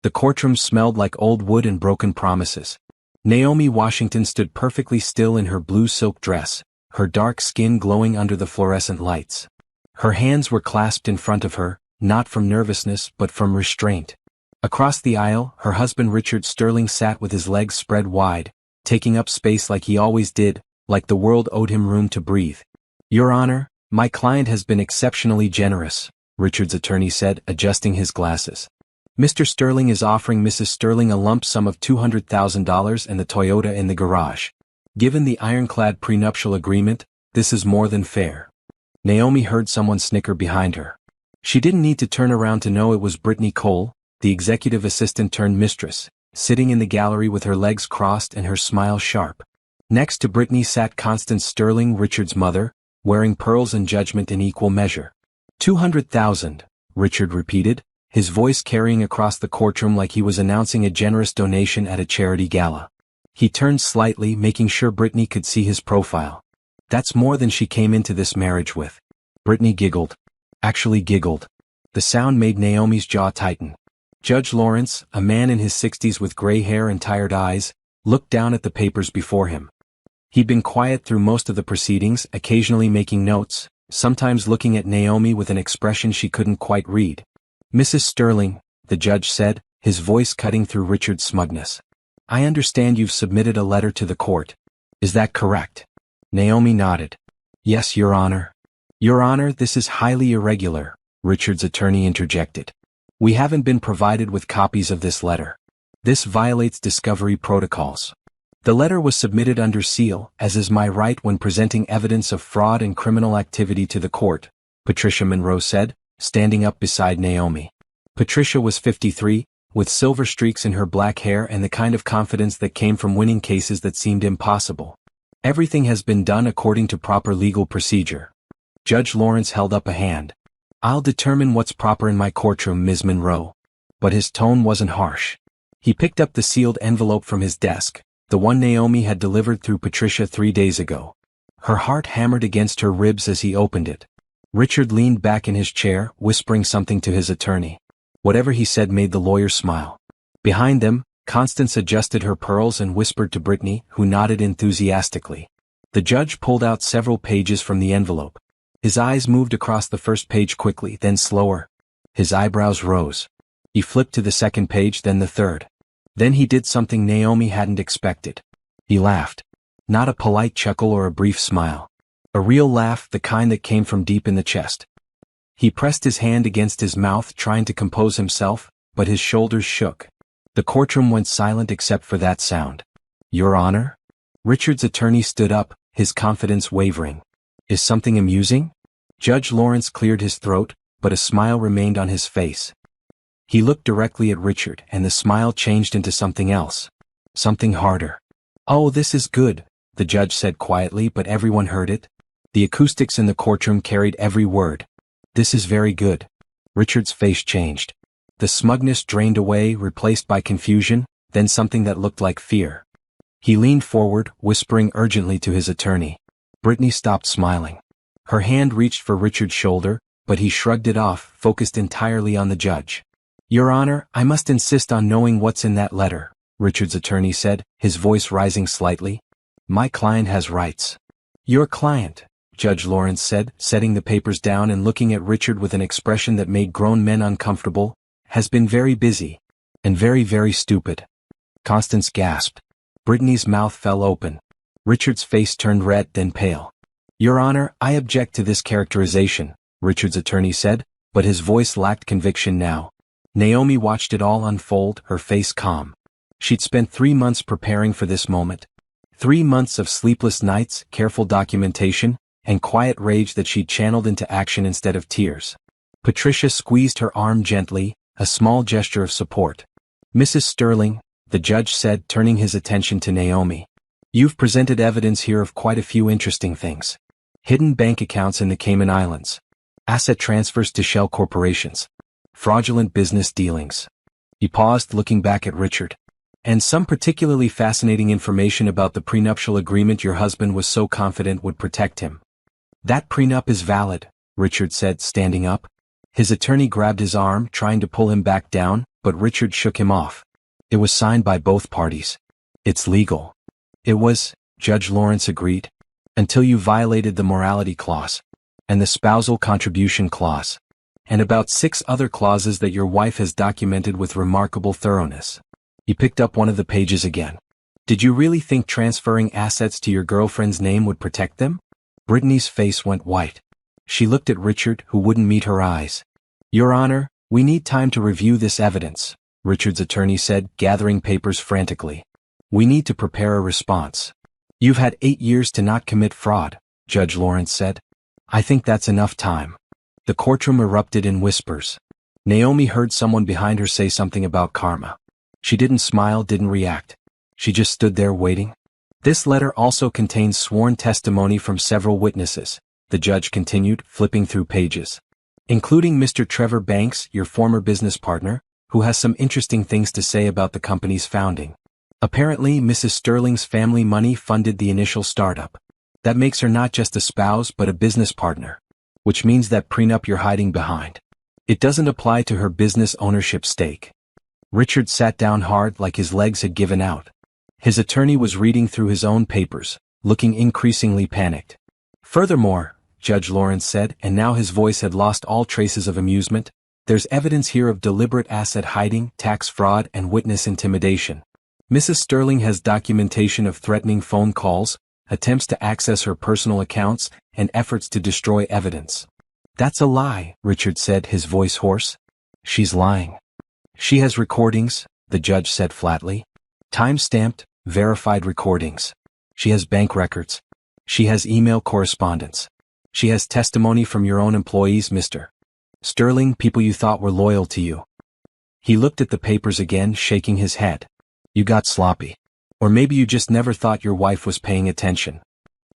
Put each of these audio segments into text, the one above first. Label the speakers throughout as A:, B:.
A: The courtroom smelled like old wood and broken promises. Naomi Washington stood perfectly still in her blue silk dress, her dark skin glowing under the fluorescent lights. Her hands were clasped in front of her, not from nervousness but from restraint. Across the aisle, her husband Richard Sterling sat with his legs spread wide, taking up space like he always did, like the world owed him room to breathe. "Your Honor, my client has been exceptionally generous," Richard's attorney said, adjusting his glasses. "Mr. Sterling is offering Mrs. Sterling a lump sum of $200,000 and the Toyota in the garage. Given the ironclad prenuptial agreement, this is more than fair." Naomi heard someone snicker behind her. She didn't need to turn around to know it was Brittany Cole, the executive assistant turned mistress, sitting in the gallery with her legs crossed and her smile sharp. Next to Brittany sat Constance Sterling, Richard's mother, wearing pearls and judgment in equal measure. "200,000, Richard repeated, his voice carrying across the courtroom like he was announcing a generous donation at a charity gala. He turned slightly, making sure Brittany could see his profile. "That's more than she came into this marriage with." Brittany giggled. Actually giggled. The sound made Naomi's jaw tighten. Judge Lawrence, a man in his 60s with gray hair and tired eyes, looked down at the papers before him. He'd been quiet through most of the proceedings, occasionally making notes, sometimes looking at Naomi with an expression she couldn't quite read. "Mrs. Sterling," the judge said, his voice cutting through Richard's smugness. "I understand you've submitted a letter to the court. Is that correct?" Naomi nodded. "Yes, Your Honor." "Your Honor, this is highly irregular," Richard's attorney interjected. "We haven't been provided with copies of this letter. This violates discovery protocols. The letter was submitted under seal, as is my right when presenting evidence of fraud and criminal activity to the court," Patricia Monroe said, standing up beside Naomi. Patricia was 53, with silver streaks in her black hair and the kind of confidence that came from winning cases that seemed impossible. "Everything has been done according to proper legal procedure." Judge Lawrence held up a hand. "I'll determine what's proper in my courtroom, Ms. Monroe." But his tone wasn't harsh. He picked up the sealed envelope from his desk, the one Naomi had delivered through Patricia 3 days ago. Her heart hammered against her ribs as he opened it. Richard leaned back in his chair, whispering something to his attorney. Whatever he said made the lawyer smile. Behind them, Constance adjusted her pearls and whispered to Brittany, who nodded enthusiastically. The judge pulled out several pages from the envelope. His eyes moved across the first page quickly, then slower. His eyebrows rose. He flipped to the second page, then the third. Then he did something Naomi hadn't expected. He laughed. Not a polite chuckle or a brief smile. A real laugh, the kind that came from deep in the chest. He pressed his hand against his mouth, trying to compose himself, but his shoulders shook. The courtroom went silent except for that sound. "Your Honor?" Richard's attorney stood up, his confidence wavering. "Is something amusing?" Judge Lawrence cleared his throat, but a smile remained on his face. He looked directly at Richard, and the smile changed into something else. Something harder. "Oh, this is good," the judge said quietly, but everyone heard it. The acoustics in the courtroom carried every word. "This is very good." Richard's face changed. The smugness drained away, replaced by confusion, then something that looked like fear. He leaned forward, whispering urgently to his attorney. Brittany stopped smiling. Her hand reached for Richard's shoulder, but he shrugged it off, focused entirely on the judge. "Your Honor, I must insist on knowing what's in that letter," Richard's attorney said, his voice rising slightly. "My client has rights." "Your client," Judge Lawrence said, setting the papers down and looking at Richard with an expression that made grown men uncomfortable, "has been very busy. And very, very stupid." Constance gasped. Brittany's mouth fell open. Richard's face turned red, then pale. "Your Honor, I object to this characterization," Richard's attorney said, but his voice lacked conviction now. Naomi watched it all unfold, her face calm. She'd spent 3 months preparing for this moment. 3 months of sleepless nights, careful documentation, and quiet rage that she'd channeled into action instead of tears. Patricia squeezed her arm gently, a small gesture of support. "Mrs. Sterling," the judge said, turning his attention to Naomi. "You've presented evidence here of quite a few interesting things. Hidden bank accounts in the Cayman Islands. Asset transfers to shell corporations. Fraudulent business dealings." He paused, looking back at Richard. "And some particularly fascinating information about the prenuptial agreement your husband was so confident would protect him." "That prenup is valid," Richard said, standing up. His attorney grabbed his arm, trying to pull him back down, but Richard shook him off. It was signed by both parties. It's legal. It was, Judge Lawrence agreed. Until you violated the morality clause. And the spousal contribution clause. And about 6 other clauses that your wife has documented with remarkable thoroughness. He picked up one of the pages again. Did you really think transferring assets to your girlfriend's name would protect them? Brittany's face went white. She looked at Richard, who wouldn't meet her eyes. Your Honor, we need time to review this evidence, Richard's attorney said, gathering papers frantically. We need to prepare a response. You've had 8 years to not commit fraud, Judge Lawrence said. I think that's enough time. The courtroom erupted in whispers. Naomi heard someone behind her say something about karma. She didn't smile, didn't react. She just stood there waiting. This letter also contains sworn testimony from several witnesses, the judge continued, flipping through pages. Including Mr. Trevor Banks, your former business partner, who has some interesting things to say about the company's founding. Apparently, Mrs. Sterling's family money funded the initial startup. That makes her not just a spouse but a business partner. Which means that prenup you're hiding behind. It doesn't apply to her business ownership stake. Richard sat down hard like his legs had given out. His attorney was reading through his own papers, looking increasingly panicked. Furthermore, Judge Lawrence said, and now his voice had lost all traces of amusement, there's evidence here of deliberate asset hiding, tax fraud, and witness intimidation. Mrs. Sterling has documentation of threatening phone calls, attempts to access her personal accounts, and efforts to destroy evidence. That's a lie, Richard said, his voice hoarse. She's lying. She has recordings, the judge said flatly. Time-stamped, verified recordings. She has bank records. She has email correspondence. She has testimony from your own employees, Mr. Sterling, people you thought were loyal to you. He looked at the papers again, shaking his head. You got sloppy. Or maybe you just never thought your wife was paying attention.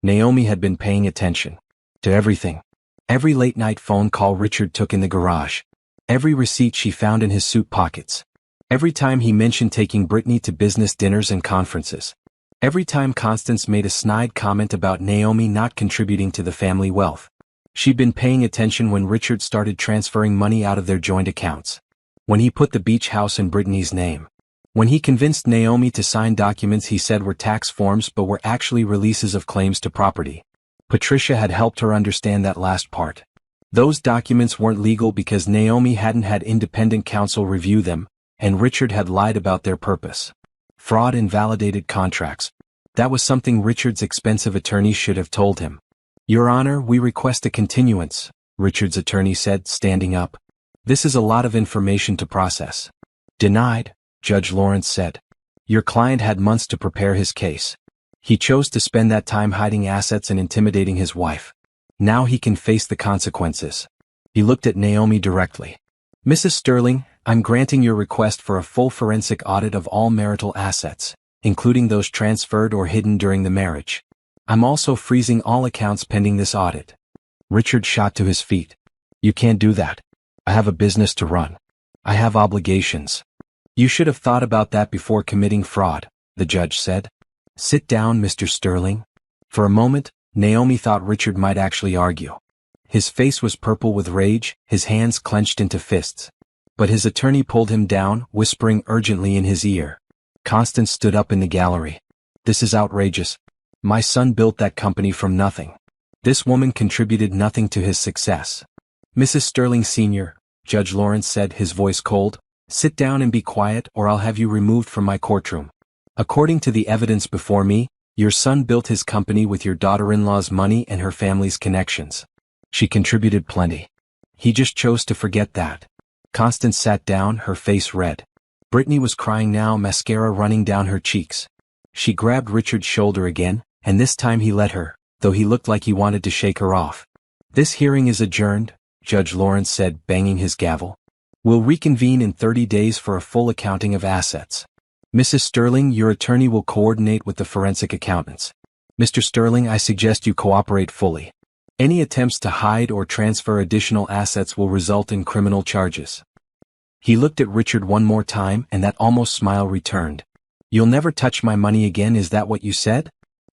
A: Naomi had been paying attention. To everything. Every late-night phone call Richard took in the garage. Every receipt she found in his suit pockets. Every time he mentioned taking Brittany to business dinners and conferences. Every time Constance made a snide comment about Naomi not contributing to the family wealth. She'd been paying attention when Richard started transferring money out of their joint accounts. When he put the beach house in Brittany's name. When he convinced Naomi to sign documents he said were tax forms but were actually releases of claims to property. Patricia had helped her understand that last part. Those documents weren't legal because Naomi hadn't had independent counsel review them, and Richard had lied about their purpose. Fraud invalidated contracts. That was something Richard's expensive attorney should have told him. Your Honor, we request a continuance, Richard's attorney said, standing up. This is a lot of information to process. Denied, Judge Lawrence said. Your client had months to prepare his case. He chose to spend that time hiding assets and intimidating his wife. Now he can face the consequences. He looked at Naomi directly. Mrs. Sterling, I'm granting your request for a full forensic audit of all marital assets, including those transferred or hidden during the marriage. I'm also freezing all accounts pending this audit. Richard shot to his feet. You can't do that. I have a business to run. I have obligations. You should have thought about that before committing fraud, the judge said. Sit down, Mr. Sterling. For a moment, Naomi thought Richard might actually argue. His face was purple with rage, his hands clenched into fists. But his attorney pulled him down, whispering urgently in his ear. Constance stood up in the gallery. This is outrageous. My son built that company from nothing. This woman contributed nothing to his success. Mrs. Sterling Sr., Judge Lawrence said, his voice cold, sit down and be quiet or I'll have you removed from my courtroom. According to the evidence before me, your son built his company with your daughter-in-law's money and her family's connections. She contributed plenty. He just chose to forget that. Constance sat down, her face red. Brittany was crying now, mascara running down her cheeks. She grabbed Richard's shoulder again, and this time he let her, though he looked like he wanted to shake her off. This hearing is adjourned, Judge Lawrence said, banging his gavel. We'll reconvene in 30 days for a full accounting of assets. Mrs. Sterling, your attorney will coordinate with the forensic accountants. Mr. Sterling, I suggest you cooperate fully. Any attempts to hide or transfer additional assets will result in criminal charges. He looked at Richard one more time and that almost smile returned. You'll never touch my money again, is that what you said?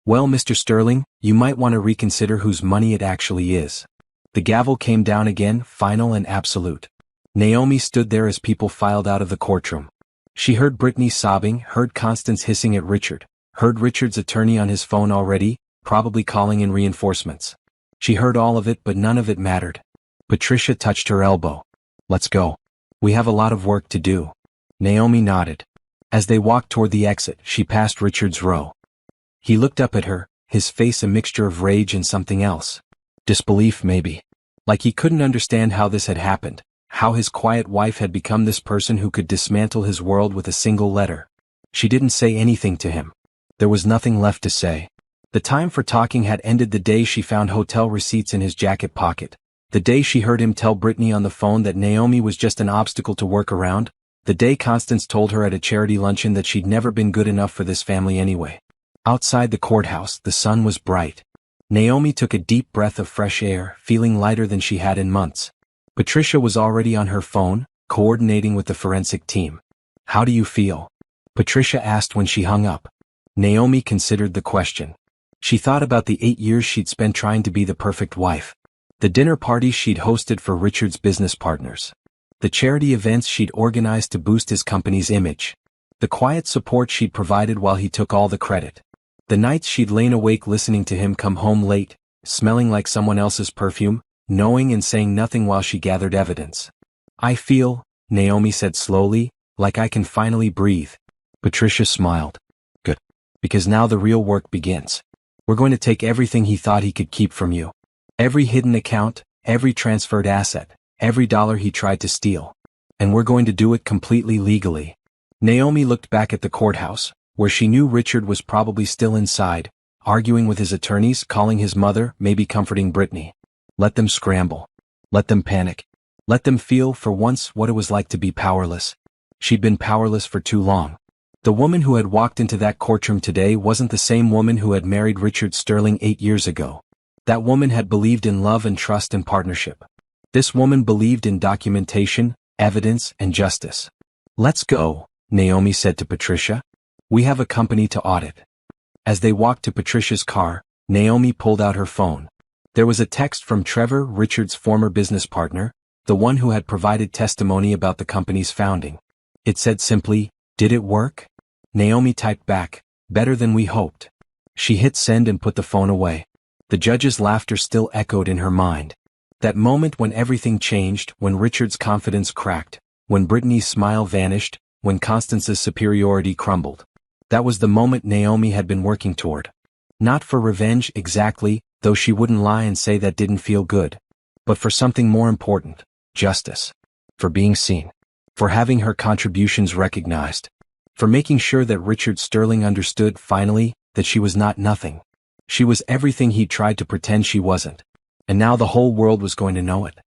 A: Well, Mr. Sterling, you might want to reconsider whose money it actually is. The gavel came down again, final and absolute. Naomi stood there as people filed out of the courtroom. She heard Brittany sobbing, heard Constance hissing at Richard, heard Richard's attorney on his phone already, probably calling in reinforcements. She heard all of it, but none of it mattered. Patricia touched her elbow. "Let's go. We have a lot of work to do." Naomi nodded. As they walked toward the exit, she passed Richard's row. He looked up at her, his face a mixture of rage and something else. Disbelief, maybe. Like he couldn't understand how this had happened, how his quiet wife had become this person who could dismantle his world with a single letter. She didn't say anything to him. There was nothing left to say. The time for talking had ended the day she found hotel receipts in his jacket pocket. The day she heard him tell Brittany on the phone that Naomi was just an obstacle to work around. The day Constance told her at a charity luncheon that she'd never been good enough for this family anyway. Outside the courthouse, the sun was bright. Naomi took a deep breath of fresh air, feeling lighter than she had in months. Patricia was already on her phone, coordinating with the forensic team. "How do you feel?" Patricia asked when she hung up. Naomi considered the question. She thought about the 8 years she'd spent trying to be the perfect wife. The dinner parties she'd hosted for Richard's business partners. The charity events she'd organized to boost his company's image. The quiet support she'd provided while he took all the credit. The nights she'd lain awake listening to him come home late, smelling like someone else's perfume, knowing and saying nothing while she gathered evidence. "I feel," Naomi said slowly, "like I can finally breathe." Patricia smiled. "Good. Because now the real work begins. We're going to take everything he thought he could keep from you. Every hidden account, every transferred asset, every dollar he tried to steal. And we're going to do it completely legally." Naomi looked back at the courthouse, where she knew Richard was probably still inside, arguing with his attorneys, calling his mother, maybe comforting Brittany. Let them scramble. Let them panic. Let them feel, for once, what it was like to be powerless. She'd been powerless for too long. The woman who had walked into that courtroom today wasn't the same woman who had married Richard Sterling 8 years ago. That woman had believed in love and trust and partnership. This woman believed in documentation, evidence, and justice. "Let's go," Naomi said to Patricia. "We have a company to audit." As they walked to Patricia's car, Naomi pulled out her phone. There was a text from Trevor, Richard's former business partner, the one who had provided testimony about the company's founding. It said simply, "Did it work?" Naomi typed back, "Better than we hoped." She hit send and put the phone away. The judge's laughter still echoed in her mind. That moment when everything changed, when Richard's confidence cracked, when Brittany's smile vanished, when Constance's superiority crumbled. That was the moment Naomi had been working toward. Not for revenge exactly, though she wouldn't lie and say that didn't feel good. But for something more important, justice. For being seen. For having her contributions recognized. For making sure that Richard Sterling understood, finally, that she was not nothing. She was everything he tried to pretend she wasn't. And now the whole world was going to know it.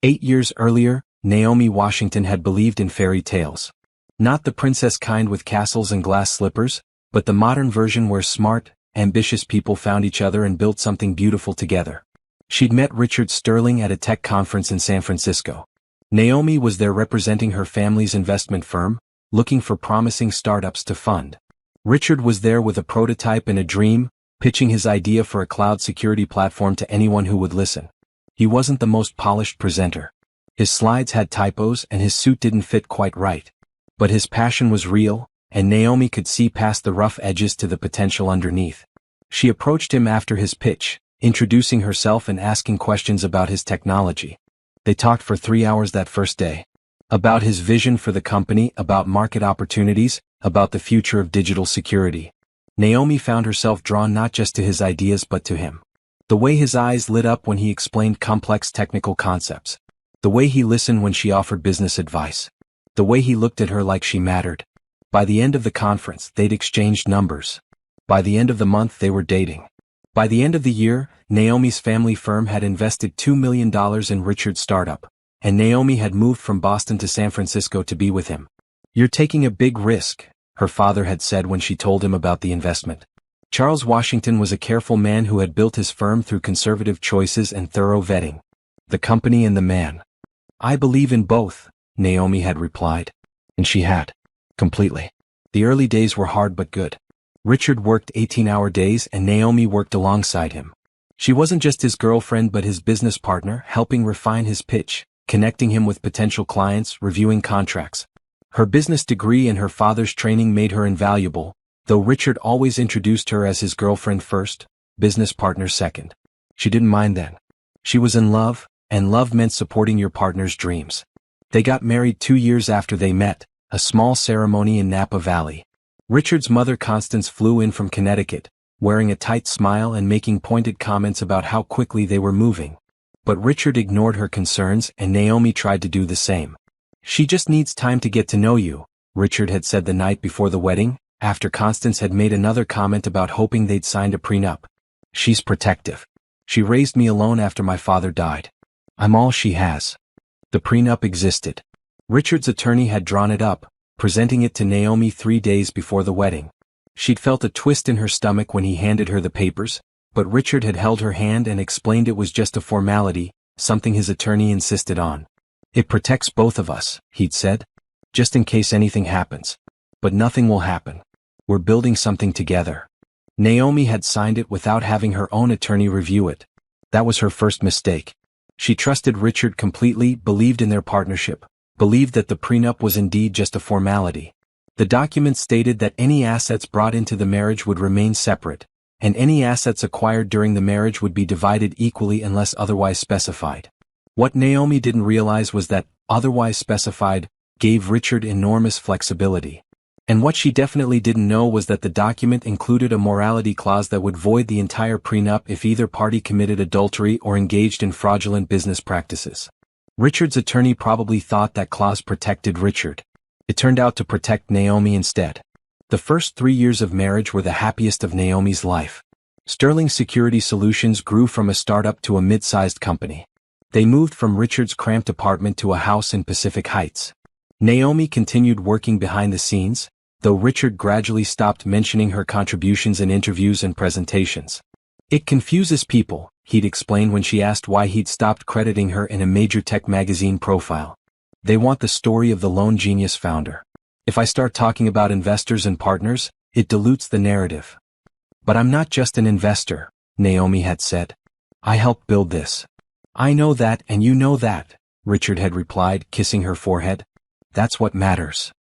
A: 8 years earlier, Naomi Washington had believed in fairy tales. Not the princess kind with castles and glass slippers, but the modern version where smart, ambitious people found each other and built something beautiful together. She'd met Richard Sterling at a tech conference in San Francisco. Naomi was there representing her family's investment firm, looking for promising startups to fund. Richard was there with a prototype and a dream, pitching his idea for a cloud security platform to anyone who would listen. He wasn't the most polished presenter. His slides had typos and his suit didn't fit quite right. But his passion was real, and Naomi could see past the rough edges to the potential underneath. She approached him after his pitch, introducing herself and asking questions about his technology. They talked for 3 hours that first day. About his vision for the company, about market opportunities, about the future of digital security. Naomi found herself drawn not just to his ideas but to him. The way his eyes lit up when he explained complex technical concepts. The way he listened when she offered business advice. The way he looked at her like she mattered. By the end of the conference, they'd exchanged numbers. By the end of the month, they were dating. By the end of the year, Naomi's family firm had invested $2 million in Richard's startup, and Naomi had moved from Boston to San Francisco to be with him. "You're taking a big risk," her father had said when she told him about the investment. Charles Washington was a careful man who had built his firm through conservative choices and thorough vetting. The company and the man. "I believe in both," Naomi had replied. And she had. Completely. The early days were hard but good. Richard worked 18-hour days and Naomi worked alongside him. She wasn't just his girlfriend but his business partner, helping refine his pitch, connecting him with potential clients, reviewing contracts. Her business degree and her father's training made her invaluable, though Richard always introduced her as his girlfriend first, business partner second. She didn't mind then. She was in love, and love meant supporting your partner's dreams. They got married 2 years after they met, a small ceremony in Napa Valley. Richard's mother Constance flew in from Connecticut, wearing a tight smile and making pointed comments about how quickly they were moving. But Richard ignored her concerns and Naomi tried to do the same. "She just needs time to get to know you," Richard had said the night before the wedding, after Constance had made another comment about hoping they'd signed a prenup. "She's protective. She raised me alone after my father died. I'm all she has." The prenup existed. Richard's attorney had drawn it up, presenting it to Naomi 3 days before the wedding. She'd felt a twist in her stomach when he handed her the papers, but Richard had held her hand and explained it was just a formality, something his attorney insisted on. "It protects both of us," he'd said, "just in case anything happens. But nothing will happen. We're building something together." Naomi had signed it without having her own attorney review it. That was her first mistake. She trusted Richard completely, believed in their partnership, believed that the prenup was indeed just a formality. The document stated that any assets brought into the marriage would remain separate, and any assets acquired during the marriage would be divided equally unless otherwise specified. What Naomi didn't realize was that, otherwise specified, gave Richard enormous flexibility. And what she definitely didn't know was that the document included a morality clause that would void the entire prenup if either party committed adultery or engaged in fraudulent business practices. Richard's attorney probably thought that clause protected Richard. It turned out to protect Naomi instead. The first 3 years of marriage were the happiest of Naomi's life. Sterling Security Solutions grew from a startup to a mid-sized company. They moved from Richard's cramped apartment to a house in Pacific Heights. Naomi continued working behind the scenes, though Richard gradually stopped mentioning her contributions in interviews and presentations. "It confuses people," he'd explain when she asked why he'd stopped crediting her in a major tech magazine profile. "They want the story of the lone genius founder. If I start talking about investors and partners, it dilutes the narrative." "But I'm not just an investor," Naomi had said. "I helped build this." "I know that and you know that," Richard had replied, kissing her forehead. "That's what matters."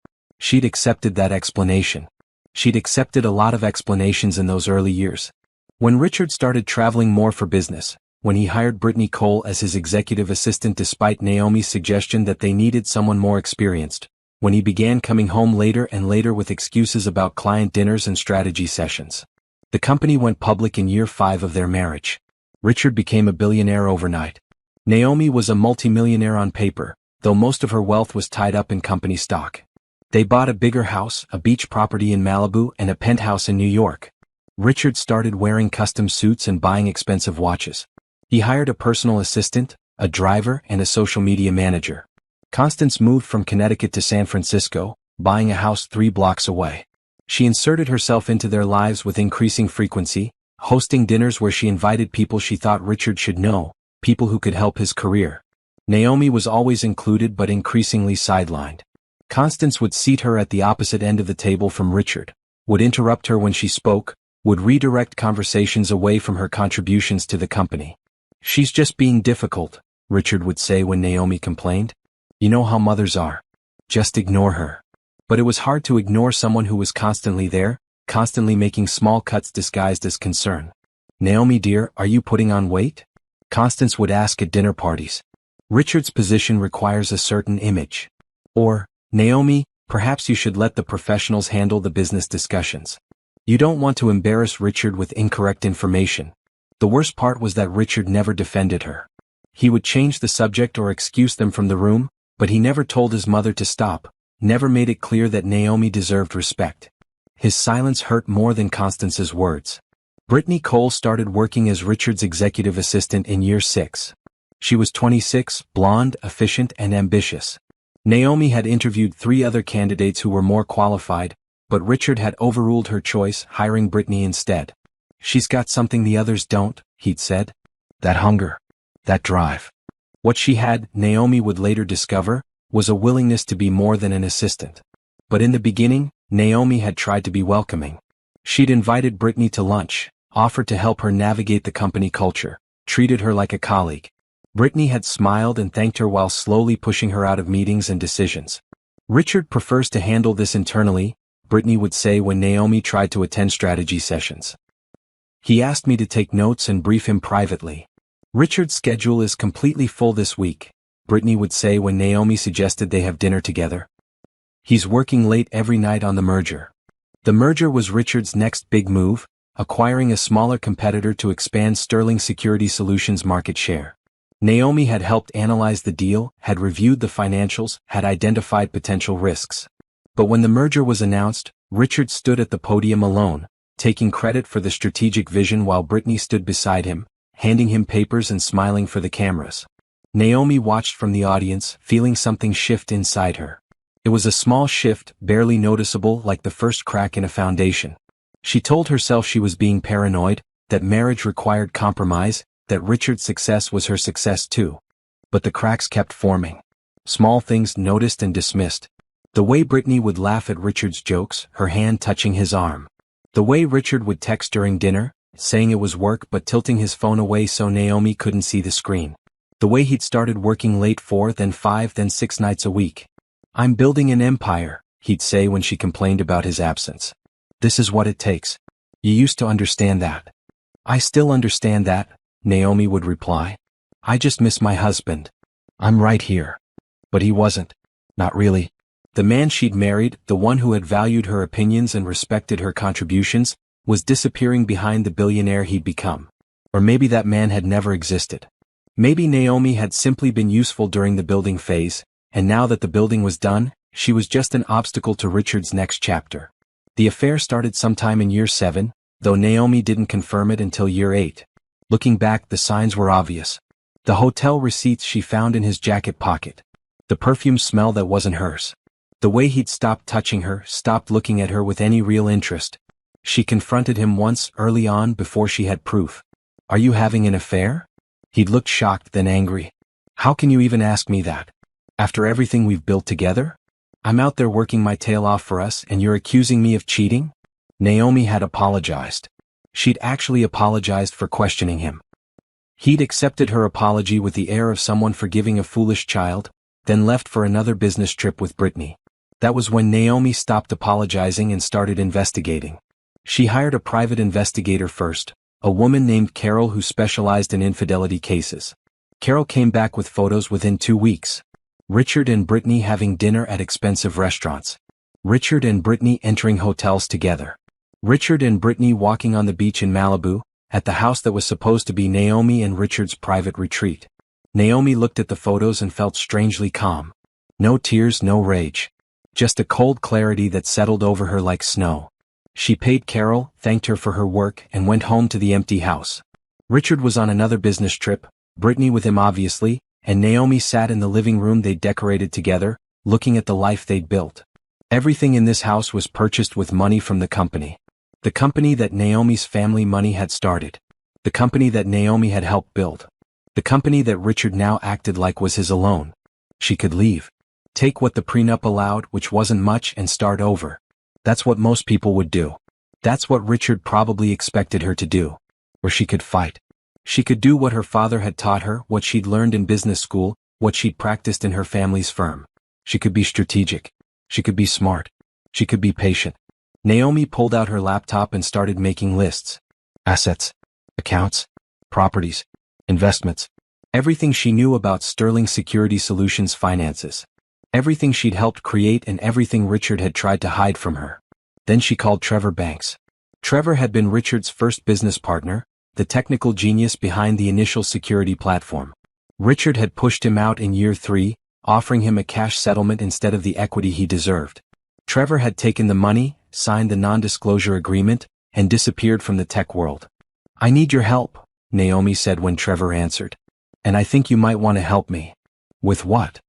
A: She'd accepted that explanation. She'd accepted a lot of explanations in those early years. When Richard started traveling more for business, when he hired Brittany Cole as his executive assistant despite Naomi's suggestion that they needed someone more experienced, when he began coming home later and later with excuses about client dinners and strategy sessions. The company went public in year 5 of their marriage. Richard became a billionaire overnight. Naomi was a multimillionaire on paper, though most of her wealth was tied up in company stock. They bought a bigger house, a beach property in Malibu, and a penthouse in New York. Richard started wearing custom suits and buying expensive watches. He hired a personal assistant, a driver, and a social media manager. Constance moved from Connecticut to San Francisco, buying a house 3 blocks away. She inserted herself into their lives with increasing frequency, hosting dinners where she invited people she thought Richard should know, people who could help his career. Naomi was always included but increasingly sidelined. Constance would seat her at the opposite end of the table from Richard, would interrupt her when she spoke, would redirect conversations away from her contributions to the company. "She's just being difficult," Richard would say when Naomi complained. "You know how mothers are. Just ignore her." But it was hard to ignore someone who was constantly there, constantly making small cuts disguised as concern. "Naomi dear, are you putting on weight?" Constance would ask at dinner parties. Richard's position requires a certain image. Or, "Naomi, perhaps you should let the professionals handle the business discussions. You don't want to embarrass Richard with incorrect information." The worst part was that Richard never defended her. He would change the subject or excuse them from the room, but he never told his mother to stop, never made it clear that Naomi deserved respect. His silence hurt more than Constance's words. Brittany Cole started working as Richard's executive assistant in year 6. She was 26, blonde, efficient, and ambitious. Naomi had interviewed 3 other candidates who were more qualified, but Richard had overruled her choice, hiring Brittany instead. "She's got something the others don't," he'd said. "That hunger. That drive." What she had, Naomi would later discover, was a willingness to be more than an assistant. But in the beginning, Naomi had tried to be welcoming. She'd invited Brittany to lunch, offered to help her navigate the company culture, treated her like a colleague. Brittany had smiled and thanked her while slowly pushing her out of meetings and decisions. Richard prefers to handle this internally, Brittany would say when Naomi tried to attend strategy sessions. He asked me to take notes and brief him privately. Richard's schedule is completely full this week, Brittany would say when Naomi suggested they have dinner together. He's working late every night on the merger. The merger was Richard's next big move, acquiring a smaller competitor to expand Sterling Security Solutions' market share. Naomi had helped analyze the deal, had reviewed the financials, had identified potential risks. But when the merger was announced, Richard stood at the podium alone, taking credit for the strategic vision while Brittany stood beside him, handing him papers and smiling for the cameras. Naomi watched from the audience, feeling something shift inside her. It was a small shift, barely noticeable, like the first crack in a foundation. She told herself she was being paranoid, that marriage required compromise, that Richard's success was her success too. But the cracks kept forming. Small things noticed and dismissed. The way Brittany would laugh at Richard's jokes, her hand touching his arm. The way Richard would text during dinner, saying it was work but tilting his phone away so Naomi couldn't see the screen. The way he'd started working late 4, then 5, then 6 nights a week. "I'm building an empire," he'd say when she complained about his absence. "This is what it takes. You used to understand that." "I still understand that," Naomi would reply. "I just miss my husband. I'm right here." But he wasn't. Not really. The man she'd married, the one who had valued her opinions and respected her contributions, was disappearing behind the billionaire he'd become. Or maybe that man had never existed. Maybe Naomi had simply been useful during the building phase, and now that the building was done, she was just an obstacle to Richard's next chapter. The affair started sometime in year 7, though Naomi didn't confirm it until year 8. Looking back, the signs were obvious. The hotel receipts she found in his jacket pocket. The perfume smell that wasn't hers. The way he'd stopped touching her, stopped looking at her with any real interest. She confronted him once, early on, before she had proof. "Are you having an affair?" He'd looked shocked, then angry. "How can you even ask me that? After everything we've built together? I'm out there working my tail off for us and you're accusing me of cheating?" Naomi had apologized. She'd actually apologized for questioning him. He'd accepted her apology with the air of someone forgiving a foolish child, then left for another business trip with Brittany. That was when Naomi stopped apologizing and started investigating. She hired a private investigator first, a woman named Carol who specialized in infidelity cases. Carol came back with photos within 2 weeks. Richard and Brittany having dinner at expensive restaurants. Richard and Brittany entering hotels together. Richard and Brittany walking on the beach in Malibu, at the house that was supposed to be Naomi and Richard's private retreat. Naomi looked at the photos and felt strangely calm. No tears, no rage. Just a cold clarity that settled over her like snow. She paid Carol, thanked her for her work, and went home to the empty house. Richard was on another business trip, Brittany with him obviously, and Naomi sat in the living room they'd decorated together, looking at the life they'd built. Everything in this house was purchased with money from the company. The company that Naomi's family money had started. The company that Naomi had helped build. The company that Richard now acted like was his alone. She could leave. Take what the prenup allowed, which wasn't much, and start over. That's what most people would do. That's what Richard probably expected her to do. Or she could fight. She could do what her father had taught her, what she'd learned in business school, what she'd practiced in her family's firm. She could be strategic. She could be smart. She could be patient. Naomi pulled out her laptop and started making lists. Assets. Accounts. Properties. Investments. Everything she knew about Sterling Security Solutions finances. Everything she'd helped create and everything Richard had tried to hide from her. Then she called Trevor Banks. Trevor had been Richard's first business partner, the technical genius behind the initial security platform. Richard had pushed him out in year 3, offering him a cash settlement instead of the equity he deserved. Trevor had taken the money, signed the non-disclosure agreement, and disappeared from the tech world. "I need your help," Naomi said when Trevor answered. "And I think you might want to help me." "With what?"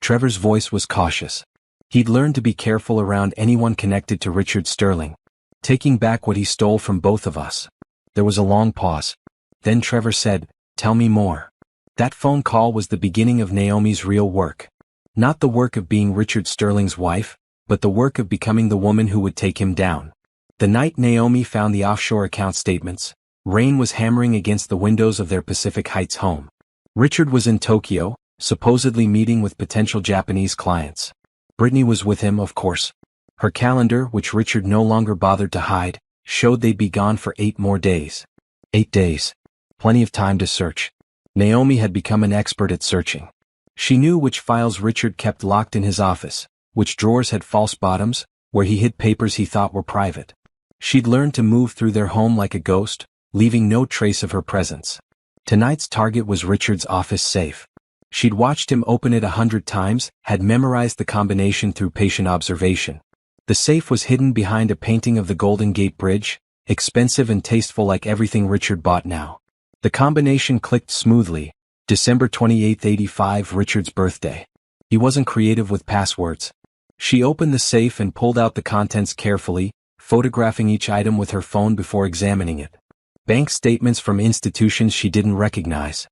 A: Trevor's voice was cautious. He'd learned to be careful around anyone connected to Richard Sterling. "Taking back what he stole from both of us." There was a long pause. Then Trevor said, "Tell me more." That phone call was the beginning of Naomi's real work. Not the work of being Richard Sterling's wife, but the work of becoming the woman who would take him down. The night Naomi found the offshore account statements, rain was hammering against the windows of their Pacific Heights home. Richard was in Tokyo, supposedly meeting with potential Japanese clients. Brittany was with him, of course. Her calendar, which Richard no longer bothered to hide, showed they'd be gone for 8 more days. 8 days. Plenty of time to search. Naomi had become an expert at searching. She knew which files Richard kept locked in his office, which drawers had false bottoms, where he hid papers he thought were private. She'd learned to move through their home like a ghost, leaving no trace of her presence. Tonight's target was Richard's office safe. She'd watched him open it 100 times, had memorized the combination through patient observation. The safe was hidden behind a painting of the Golden Gate Bridge, expensive and tasteful like everything Richard bought now. The combination clicked smoothly. December 28, 85, Richard's birthday. He wasn't creative with passwords. She opened the safe and pulled out the contents carefully, photographing each item with her phone before examining it. Bank statements from institutions she didn't recognize.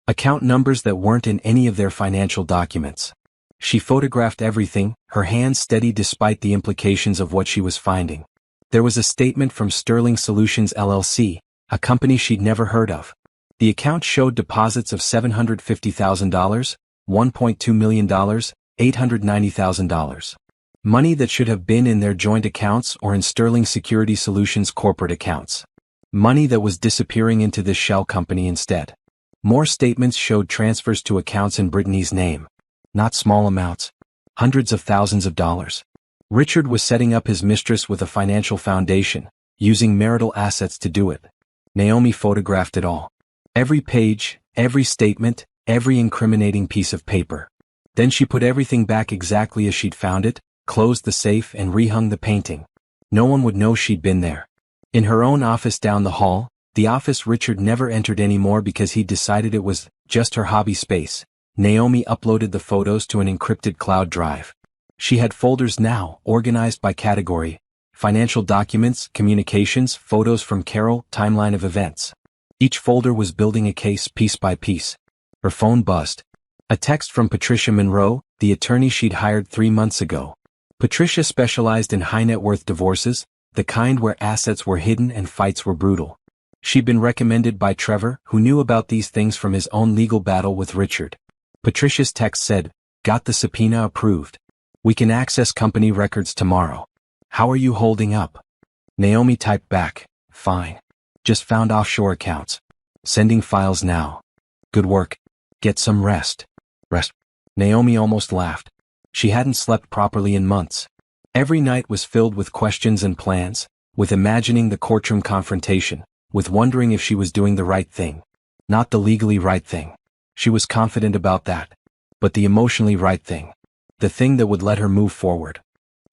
A: Account numbers that weren't in any of their financial documents. She photographed everything, her hands steady despite the implications of what she was finding. There was a statement from Sterling Solutions LLC, a company she'd never heard of. The account showed deposits of $750,000, $1.2 million, $890,000. Money that should have been in their joint accounts or in Sterling Security Solutions corporate accounts. Money that was disappearing into this shell company instead. More statements showed transfers to accounts in Brittany's name. Not small amounts. Hundreds of thousands of dollars. Richard was setting up his mistress with a financial foundation, using marital assets to do it. Naomi photographed it all. Every page, every statement, every incriminating piece of paper. Then she put everything back exactly as she'd found it, closed the safe and rehung the painting. No one would know she'd been there. In her own office down the hall, the office Richard never entered anymore because he'd decided it was just her hobby space, Naomi uploaded the photos to an encrypted cloud drive. She had folders now, organized by category: financial documents, communications, photos from Carol, timeline of events. Each folder was building a case piece by piece. Her phone buzzed. A text from Patricia Monroe, the attorney she'd hired 3 months ago. Patricia specialized in high-net-worth divorces, the kind where assets were hidden and fights were brutal. She'd been recommended by Trevor, who knew about these things from his own legal battle with Richard. Patricia's text said, "Got the subpoena approved. We can access company records tomorrow. How are you holding up?" Naomi typed back, "Fine. Just found offshore accounts. Sending files now. Good work. Get some rest." Rest. Naomi almost laughed. She hadn't slept properly in months. Every night was filled with questions and plans, with imagining the courtroom confrontation, with wondering if she was doing the right thing. Not the legally right thing. She was confident about that. But the emotionally right thing. The thing that would let her move forward.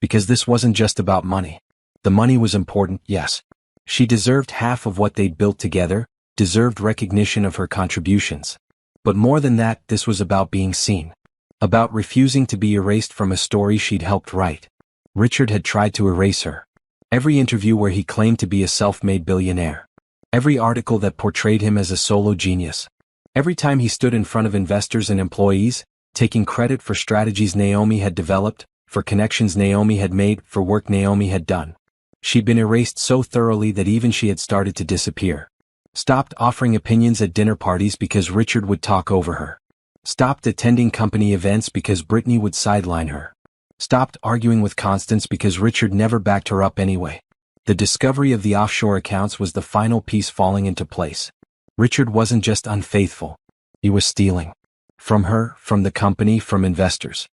A: Because this wasn't just about money. The money was important, yes. She deserved half of what they'd built together, deserved recognition of her contributions. But more than that, this was about being seen. About refusing to be erased from a story she'd helped write. Richard had tried to erase her. Every interview where he claimed to be a self-made billionaire. Every article that portrayed him as a solo genius. Every time he stood in front of investors and employees, taking credit for strategies Naomi had developed, for connections Naomi had made, for work Naomi had done. She'd been erased so thoroughly that even she had started to disappear. Stopped offering opinions at dinner parties because Richard would talk over her. Stopped attending company events because Brittany would sideline her. Stopped arguing with Constance because Richard never backed her up anyway. The discovery of the offshore accounts was the final piece falling into place. Richard wasn't just unfaithful. He was stealing. From her, from the company, from investors.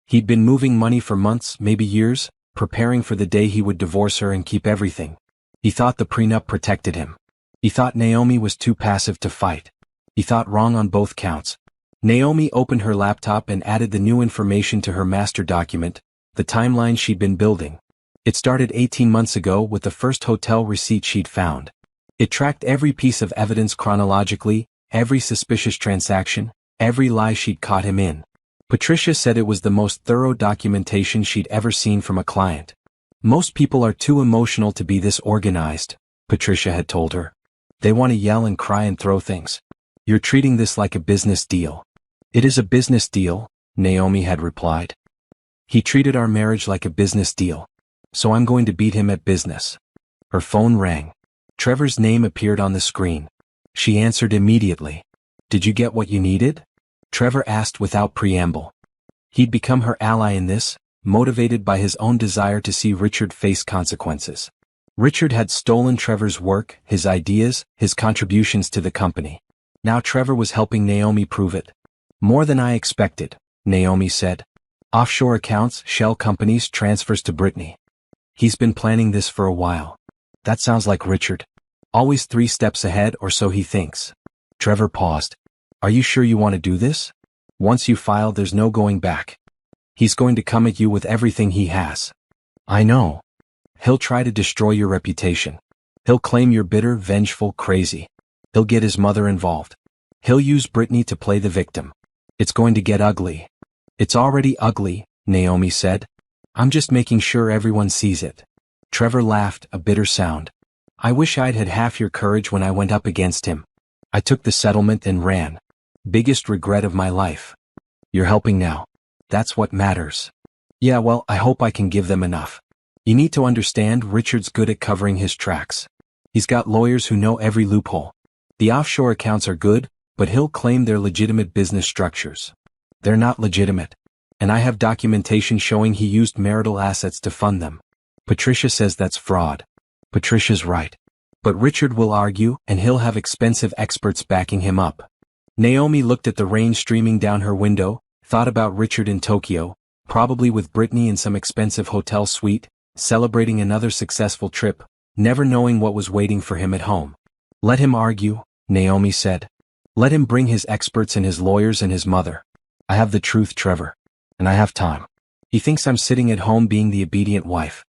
A: He'd been moving money for months, maybe years, preparing for the day he would divorce her and keep everything. He thought the prenup protected him. He thought Naomi was too passive to fight. He thought wrong on both counts. Naomi opened her laptop and added the new information to her master document, the timeline she'd been building. It started 18 months ago with the first hotel receipt she'd found. It tracked every piece of evidence chronologically, every suspicious transaction, every lie she'd caught him in. Patricia said it was the most thorough documentation she'd ever seen from a client. "Most people are too emotional to be this organized," Patricia had told her. "They want to yell and cry and throw things. You're treating this like a business deal." "It is a business deal," Naomi had replied. "He treated our marriage like a business deal. So I'm going to beat him at business." Her phone rang. Trevor's name appeared on the screen. She answered immediately. Did you get what you needed? Trevor asked without preamble. He'd become her ally in this, motivated by his own desire to see Richard face consequences. Richard had stolen Trevor's work, his ideas, his contributions to the company. Now Trevor was helping Naomi prove it. More than I expected, Naomi said. Offshore accounts, shell companies, transfers to Brittany. He's been planning this for a while. That sounds like Richard. Always 3 steps ahead, or so he thinks. Trevor paused. Are you sure you want to do this? Once you file, there's no going back. He's going to come at you with everything he has. I know. He'll try to destroy your reputation. He'll claim you're bitter, vengeful, crazy. He'll get his mother involved. He'll use Brittany to play the victim. It's going to get ugly. It's already ugly, Naomi said. I'm just making sure everyone sees it. Trevor laughed, a bitter sound. I wish I'd had half your courage when I went up against him. I took the settlement and ran. Biggest regret of my life. You're helping now. That's what matters. Yeah, well, I hope I can give them enough. You need to understand, Richard's good at covering his tracks. He's got lawyers who know every loophole. The offshore accounts are good, but he'll claim they're legitimate business structures. They're not legitimate. And I have documentation showing he used marital assets to fund them. Patricia says that's fraud. Patricia's right. But Richard will argue, and he'll have expensive experts backing him up. Naomi looked at the rain streaming down her window, thought about Richard in Tokyo, probably with Brittany in some expensive hotel suite, celebrating another successful trip, never knowing what was waiting for him at home. Let him argue, Naomi said. Let him bring his experts and his lawyers and his mother. I have the truth, Trevor. And I have time. He thinks I'm sitting at home being the obedient wife.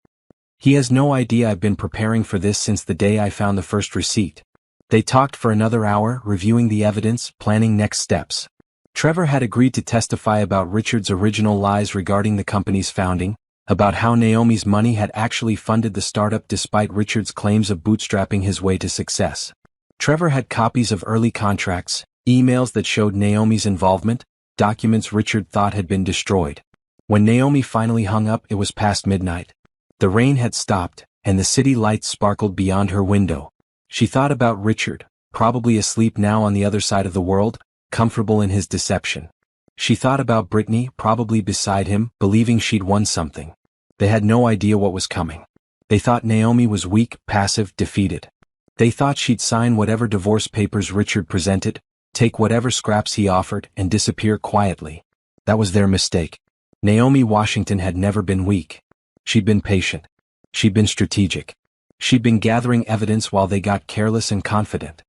A: He has no idea I've been preparing for this since the day I found the first receipt. They talked for another hour, reviewing the evidence, planning next steps. Trevor had agreed to testify about Richard's original lies regarding the company's founding, about how Naomi's money had actually funded the startup despite Richard's claims of bootstrapping his way to success. Trevor had copies of early contracts, emails that showed Naomi's involvement, documents Richard thought had been destroyed. When Naomi finally hung up, it was past midnight. The rain had stopped, and the city lights sparkled beyond her window. She thought about Richard, probably asleep now on the other side of the world, comfortable in his deception. She thought about Brittany, probably beside him, believing she'd won something. They had no idea what was coming. They thought Naomi was weak, passive, defeated. They thought she'd sign whatever divorce papers Richard presented, take whatever scraps he offered, and disappear quietly. That was their mistake. Naomi Washington had never been weak. She'd been patient. She'd been strategic. She'd been gathering evidence while they got careless and confident.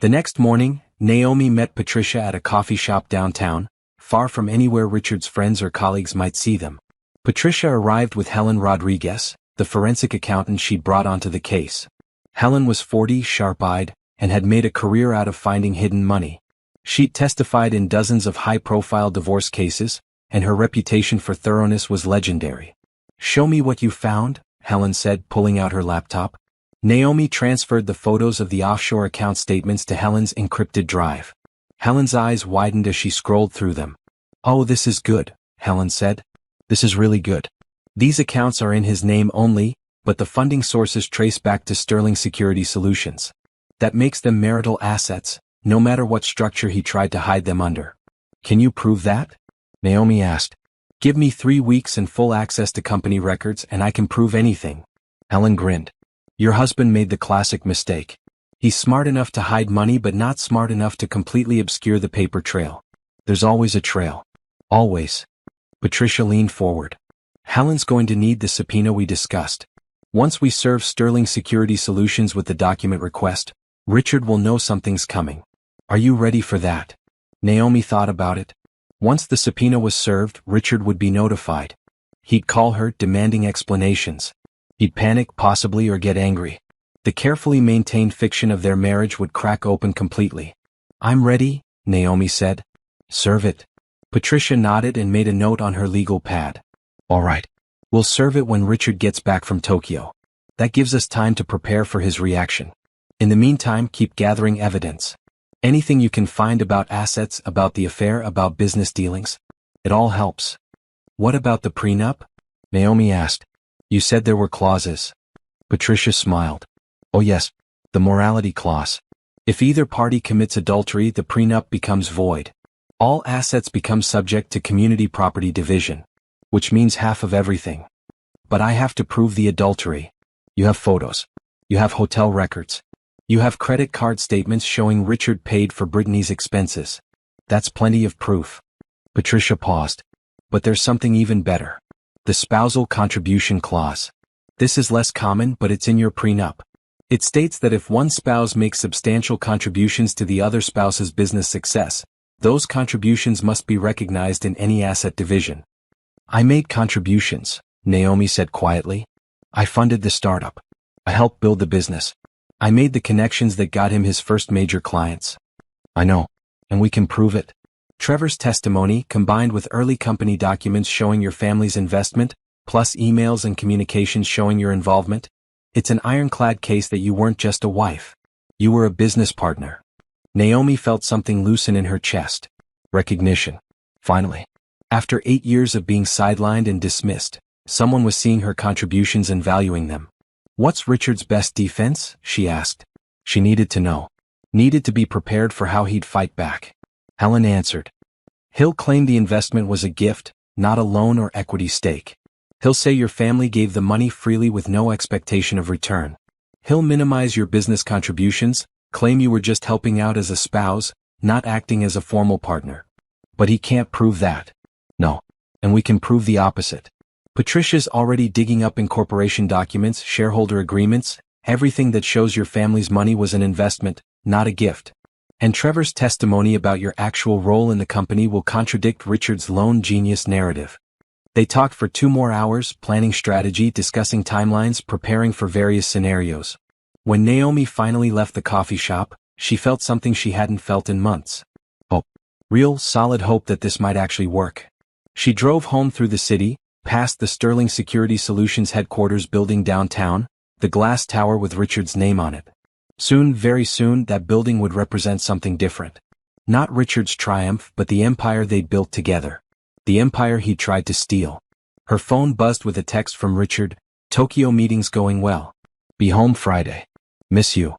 A: The next morning, Naomi met Patricia at a coffee shop downtown, far from anywhere Richard's friends or colleagues might see them. Patricia arrived with Helen Rodriguez, the forensic accountant she'd brought onto the case. Helen was 40, sharp-eyed, and had made a career out of finding hidden money. She'd testified in dozens of high-profile divorce cases, and her reputation for thoroughness was legendary. Show me what you found, Helen said, pulling out her laptop. Naomi transferred the photos of the offshore account statements to Helen's encrypted drive. Helen's eyes widened as she scrolled through them. Oh, this is good, Helen said. This is really good. These accounts are in his name only, but the funding sources trace back to Sterling Security Solutions. That makes them marital assets, no matter what structure he tried to hide them under. Can you prove that? Naomi asked. Give me 3 weeks and full access to company records and I can prove anything. Helen grinned. Your husband made the classic mistake. He's smart enough to hide money but not smart enough to completely obscure the paper trail. There's always a trail. Always. Patricia leaned forward. Helen's going to need the subpoena we discussed. Once we serve Sterling Security Solutions with the document request, Richard will know something's coming. Are you ready for that? Naomi thought about it. Once the subpoena was served, Richard would be notified. He'd call her, demanding explanations. He'd panic, possibly, or get angry. The carefully maintained fiction of their marriage would crack open completely. I'm ready, Naomi said. Serve it. Patricia nodded and made a note on her legal pad. All right. We'll serve it when Richard gets back from Tokyo. That gives us time to prepare for his reaction. In the meantime, keep gathering evidence. Anything you can find about assets, about the affair, about business dealings. It all helps. What about the prenup? Naomi asked. You said there were clauses. Patricia smiled. Oh yes, the morality clause. If either party commits adultery, the prenup becomes void. All assets become subject to community property division, which means half of everything. But I have to prove the adultery. You have photos. You have hotel records. You have credit card statements showing Richard paid for Brittany's expenses. That's plenty of proof. Patricia paused. But there's something even better. The spousal contribution clause. This is less common, but it's in your prenup. It states that if one spouse makes substantial contributions to the other spouse's business success, those contributions must be recognized in any asset division. I made contributions, Naomi said quietly. I funded the startup. I helped build the business. I made the connections that got him his first major clients. I know. And we can prove it. Trevor's testimony, combined with early company documents showing your family's investment, plus emails and communications showing your involvement, it's an ironclad case that you weren't just a wife. You were a business partner. Naomi felt something loosen in her chest. Recognition. Finally. After 8 years of being sidelined and dismissed, someone was seeing her contributions and valuing them. What's Richard's best defense? She asked. She needed to know. Needed to be prepared for how he'd fight back. Helen answered. He'll claim the investment was a gift, not a loan or equity stake. He'll say your family gave the money freely with no expectation of return. He'll minimize your business contributions, claim you were just helping out as a spouse, not acting as a formal partner. But he can't prove that. No. And we can prove the opposite. Patricia's already digging up incorporation documents, shareholder agreements, everything that shows your family's money was an investment, not a gift. And Trevor's testimony about your actual role in the company will contradict Richard's lone genius narrative. They talked for 2 more hours, planning strategy, discussing timelines, preparing for various scenarios. When Naomi finally left the coffee shop, she felt something she hadn't felt in months. Hope. Real, solid hope that this might actually work. She drove home through the city, past the Sterling Security Solutions headquarters building downtown, the glass tower with Richard's name on it. Soon, very soon, that building would represent something different. Not Richard's triumph, but the empire they'd built together. The empire he tried to steal. Her phone buzzed with a text from Richard. Tokyo meeting's going well. Be home Friday. Miss you.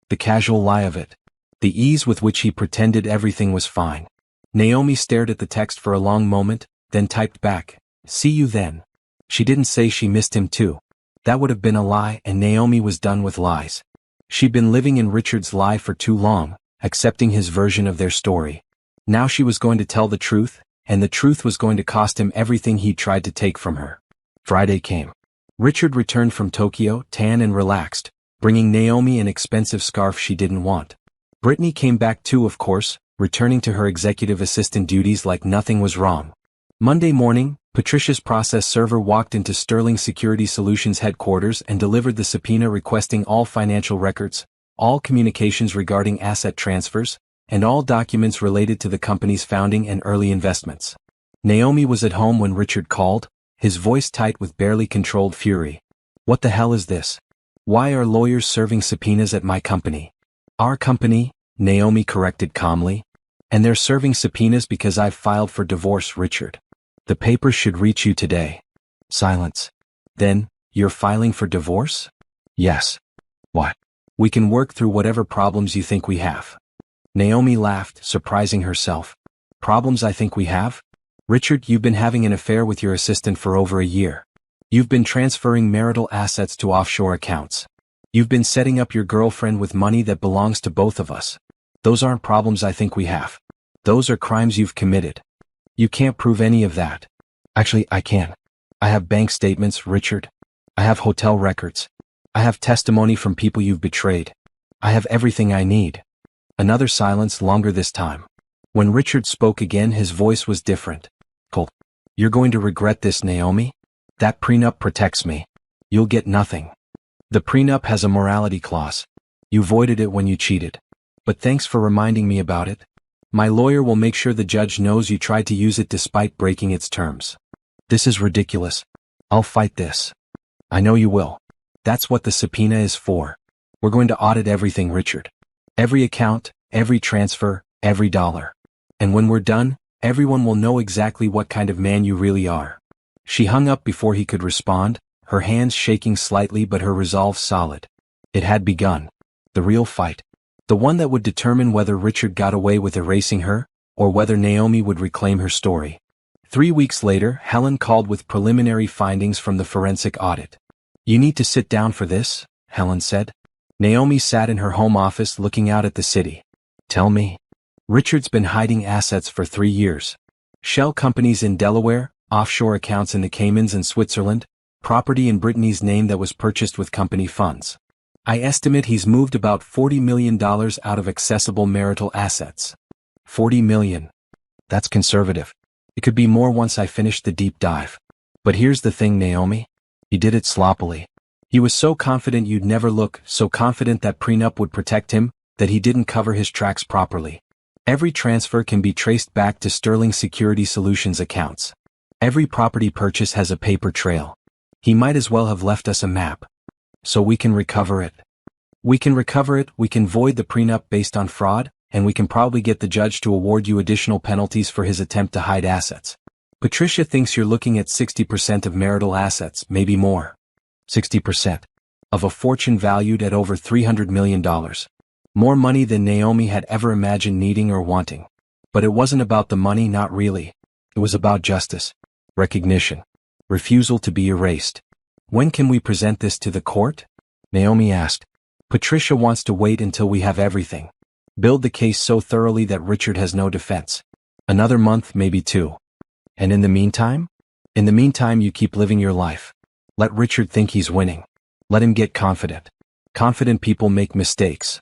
A: The casual lie of it. The ease with which he pretended everything was fine. Naomi stared at the text for a long moment, then typed back, see you then. She didn't say she missed him too. That would have been a lie, and Naomi was done with lies. She'd been living in Richard's lie for too long, accepting his version of their story. Now she was going to tell the truth, and the truth was going to cost him everything he'd tried to take from her. Friday came. Richard returned from Tokyo, tan and relaxed, bringing Naomi an expensive scarf she didn't want. Brittany came back too, of course, returning to her executive assistant duties like nothing was wrong. Monday morning, Patricia's process server walked into Sterling Security Solutions headquarters and delivered the subpoena requesting all financial records, all communications regarding asset transfers, and all documents related to the company's founding and early investments. Naomi was at home when Richard called, his voice tight with barely controlled fury. What the hell is this? Why are lawyers serving subpoenas at my company? Our company, Naomi corrected calmly. And they're serving subpoenas because I've filed for divorce, Richard. The papers should reach you today. Silence. Then, you're filing for divorce? Yes. What? We can work through whatever problems you think we have. Naomi laughed, surprising herself. Problems I think we have? Richard, you've been having an affair with your assistant for over a year. You've been transferring marital assets to offshore accounts. You've been setting up your girlfriend with money that belongs to both of us. Those aren't problems I think we have. Those are crimes you've committed. You can't prove any of that. Actually, I can. I have bank statements, Richard. I have hotel records. I have testimony from people you've betrayed. I have everything I need. Another silence, longer this time. When Richard spoke again, his voice was different. Colt, you're going to regret this, Naomi. That prenup protects me. You'll get nothing. The prenup has a morality clause. You voided it when you cheated. But thanks for reminding me about it. My lawyer will make sure the judge knows you tried to use it despite breaking its terms. This is ridiculous. I'll fight this. I know you will. That's what the subpoena is for. We're going to audit everything, Richard. Every account, every transfer, every dollar. And when we're done, everyone will know exactly what kind of man you really are. She hung up before he could respond, her hands shaking slightly but her resolve solid. It had begun. The real fight. The one that would determine whether Richard got away with erasing her, or whether Naomi would reclaim her story. 3 weeks later, Helen called with preliminary findings from the forensic audit. "You need to sit down for this," Helen said. Naomi sat in her home office looking out at the city. "Tell me." "Richard's been hiding assets for 3 years. Shell companies in Delaware, offshore accounts in the Caymans and Switzerland, property in Brittany's name that was purchased with company funds. I estimate he's moved about $40 million out of accessible marital assets." $40 million. That's conservative. It could be more once I finish the deep dive. But here's the thing, Naomi. He did it sloppily. He was so confident you'd never look, so confident that Prenup would protect him, that he didn't cover his tracks properly. Every transfer can be traced back to Sterling Security Solutions accounts. Every property purchase has a paper trail. He might as well have left us a map. So we can recover it. We can void the prenup based on fraud, and we can probably get the judge to award you additional penalties for his attempt to hide assets. Patricia thinks you're looking at 60% of marital assets, maybe more. 60%. Of a fortune valued at over $300 million. More money than Naomi had ever imagined needing or wanting. But it wasn't about the money, not really. It was about justice. Recognition. Refusal to be erased. "When can we present this to the court?" Naomi asked. "Patricia wants to wait until we have everything. Build the case so thoroughly that Richard has no defense. Another month, maybe 2. And in the meantime? In the meantime, you keep living your life. Let Richard think he's winning. Let him get confident. Confident people make mistakes."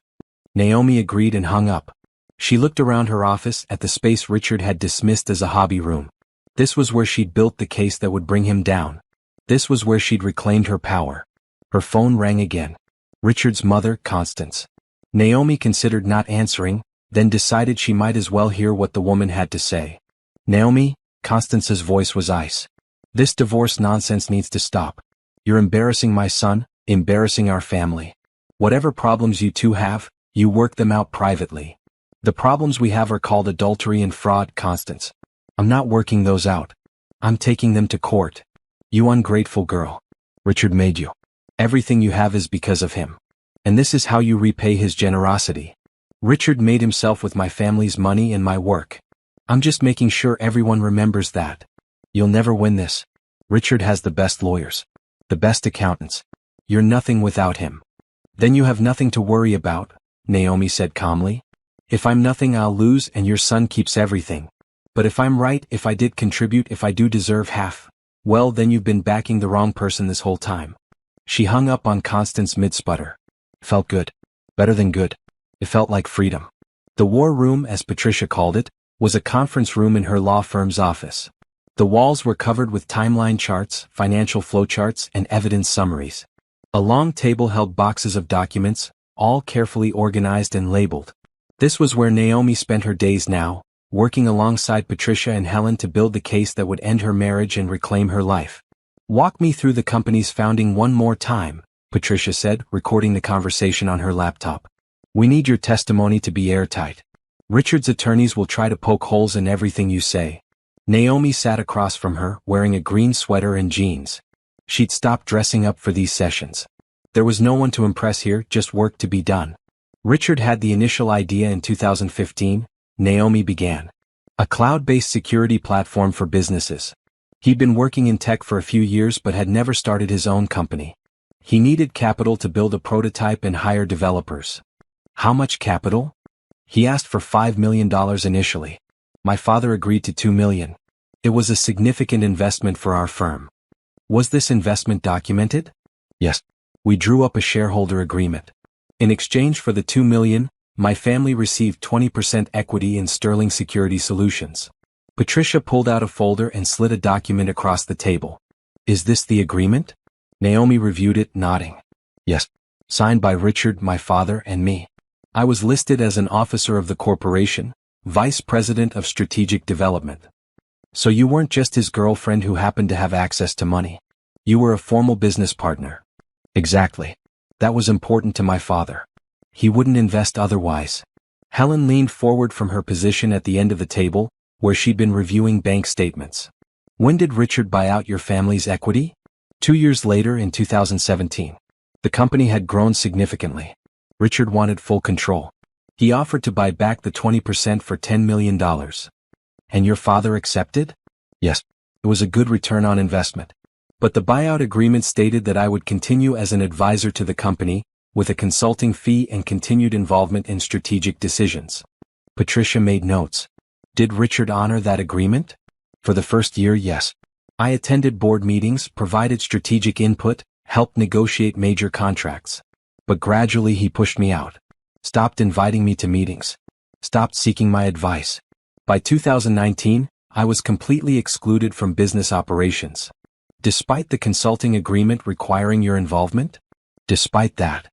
A: Naomi agreed and hung up. She looked around her office at the space Richard had dismissed as a hobby room. This was where she'd built the case that would bring him down. This was where she'd reclaimed her power. Her phone rang again. Richard's mother, Constance. Naomi considered not answering, then decided she might as well hear what the woman had to say. "Naomi," Constance's voice was ice. "This divorce nonsense needs to stop. You're embarrassing my son, embarrassing our family. Whatever problems you two have, you work them out privately. The problems we have are called adultery and fraud, Constance. I'm not working those out. I'm taking them to court. You ungrateful girl. Richard made you. Everything you have is because of him. And this is how you repay his generosity. Richard made himself with my family's money and my work. I'm just making sure everyone remembers that. You'll never win this. Richard has the best lawyers. The best accountants. You're nothing without him." "Then you have nothing to worry about," Naomi said calmly. "If I'm nothing, I'll lose and your son keeps everything. But if I'm right, if I did contribute, if I do deserve half, well, then you've been backing the wrong person this whole time." She hung up on Constance mid-sputter. Felt good. Better than good. It felt like freedom. The war room, as Patricia called it, was a conference room in her law firm's office. The walls were covered with timeline charts, financial flowcharts, and evidence summaries. A long table held boxes of documents, all carefully organized and labeled. This was where Naomi spent her days now, working alongside Patricia and Helen to build the case that would end her marriage and reclaim her life. "Walk me through the company's founding one more time," Patricia said, recording the conversation on her laptop. "We need your testimony to be airtight. Richard's attorneys will try to poke holes in everything you say." Naomi sat across from her, wearing a green sweater and jeans. She'd stopped dressing up for these sessions. There was no one to impress here, just work to be done. Richard had the initial idea in 2015, Naomi began. A cloud-based security platform for businesses. He'd been working in tech for a few years but had never started his own company. He needed capital to build a prototype and hire developers. How much capital? He asked for $5 million initially. My father agreed to $2 million. It was a significant investment for our firm. Was this investment documented? Yes. We drew up a shareholder agreement. In exchange for the $2 million, my family received 20% equity in Sterling Security Solutions. Patricia pulled out a folder and slid a document across the table. "Is this the agreement?" Naomi reviewed it, nodding. "Yes. Signed by Richard, my father, and me. I was listed as an officer of the corporation, Vice President of Strategic Development. So you weren't just his girlfriend who happened to have access to money. You were a formal business partner." "Exactly. That was important to my father. He wouldn't invest otherwise." Helen leaned forward from her position at the end of the table, where she'd been reviewing bank statements. "When did Richard buy out your family's equity?" 2 years later, in 2017. The company had grown significantly. Richard wanted full control. He offered to buy back the 20% for $10 million. And your father accepted? Yes. It was a good return on investment. But the buyout agreement stated that I would continue as an advisor to the company, with a consulting fee and continued involvement in strategic decisions. Patricia made notes. Did Richard honor that agreement? For the first year, yes. I attended board meetings, provided strategic input, helped negotiate major contracts. But gradually he pushed me out. Stopped inviting me to meetings. Stopped seeking my advice. By 2019, I was completely excluded from business operations. Despite the consulting agreement requiring your involvement? Despite that.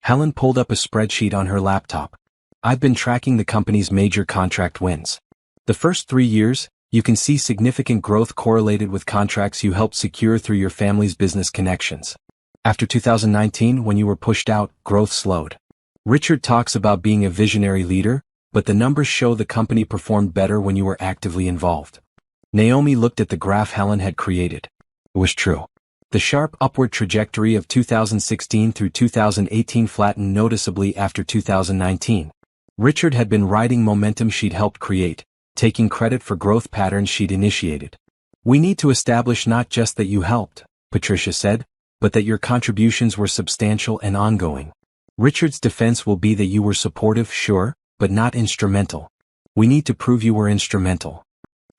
A: Helen pulled up a spreadsheet on her laptop. I've been tracking the company's major contract wins. The first 3 years, you can see significant growth correlated with contracts you helped secure through your family's business connections. After 2019, when you were pushed out, growth slowed. Richard talks about being a visionary leader, but the numbers show the company performed better when you were actively involved. Naomi looked at the graph Helen had created. It was true. The sharp upward trajectory of 2016 through 2018 flattened noticeably after 2019. Richard had been riding momentum she'd helped create, taking credit for growth patterns she'd initiated. We need to establish not just that you helped, Patricia said, but that your contributions were substantial and ongoing. Richard's defense will be that you were supportive, sure, but not instrumental. We need to prove you were instrumental.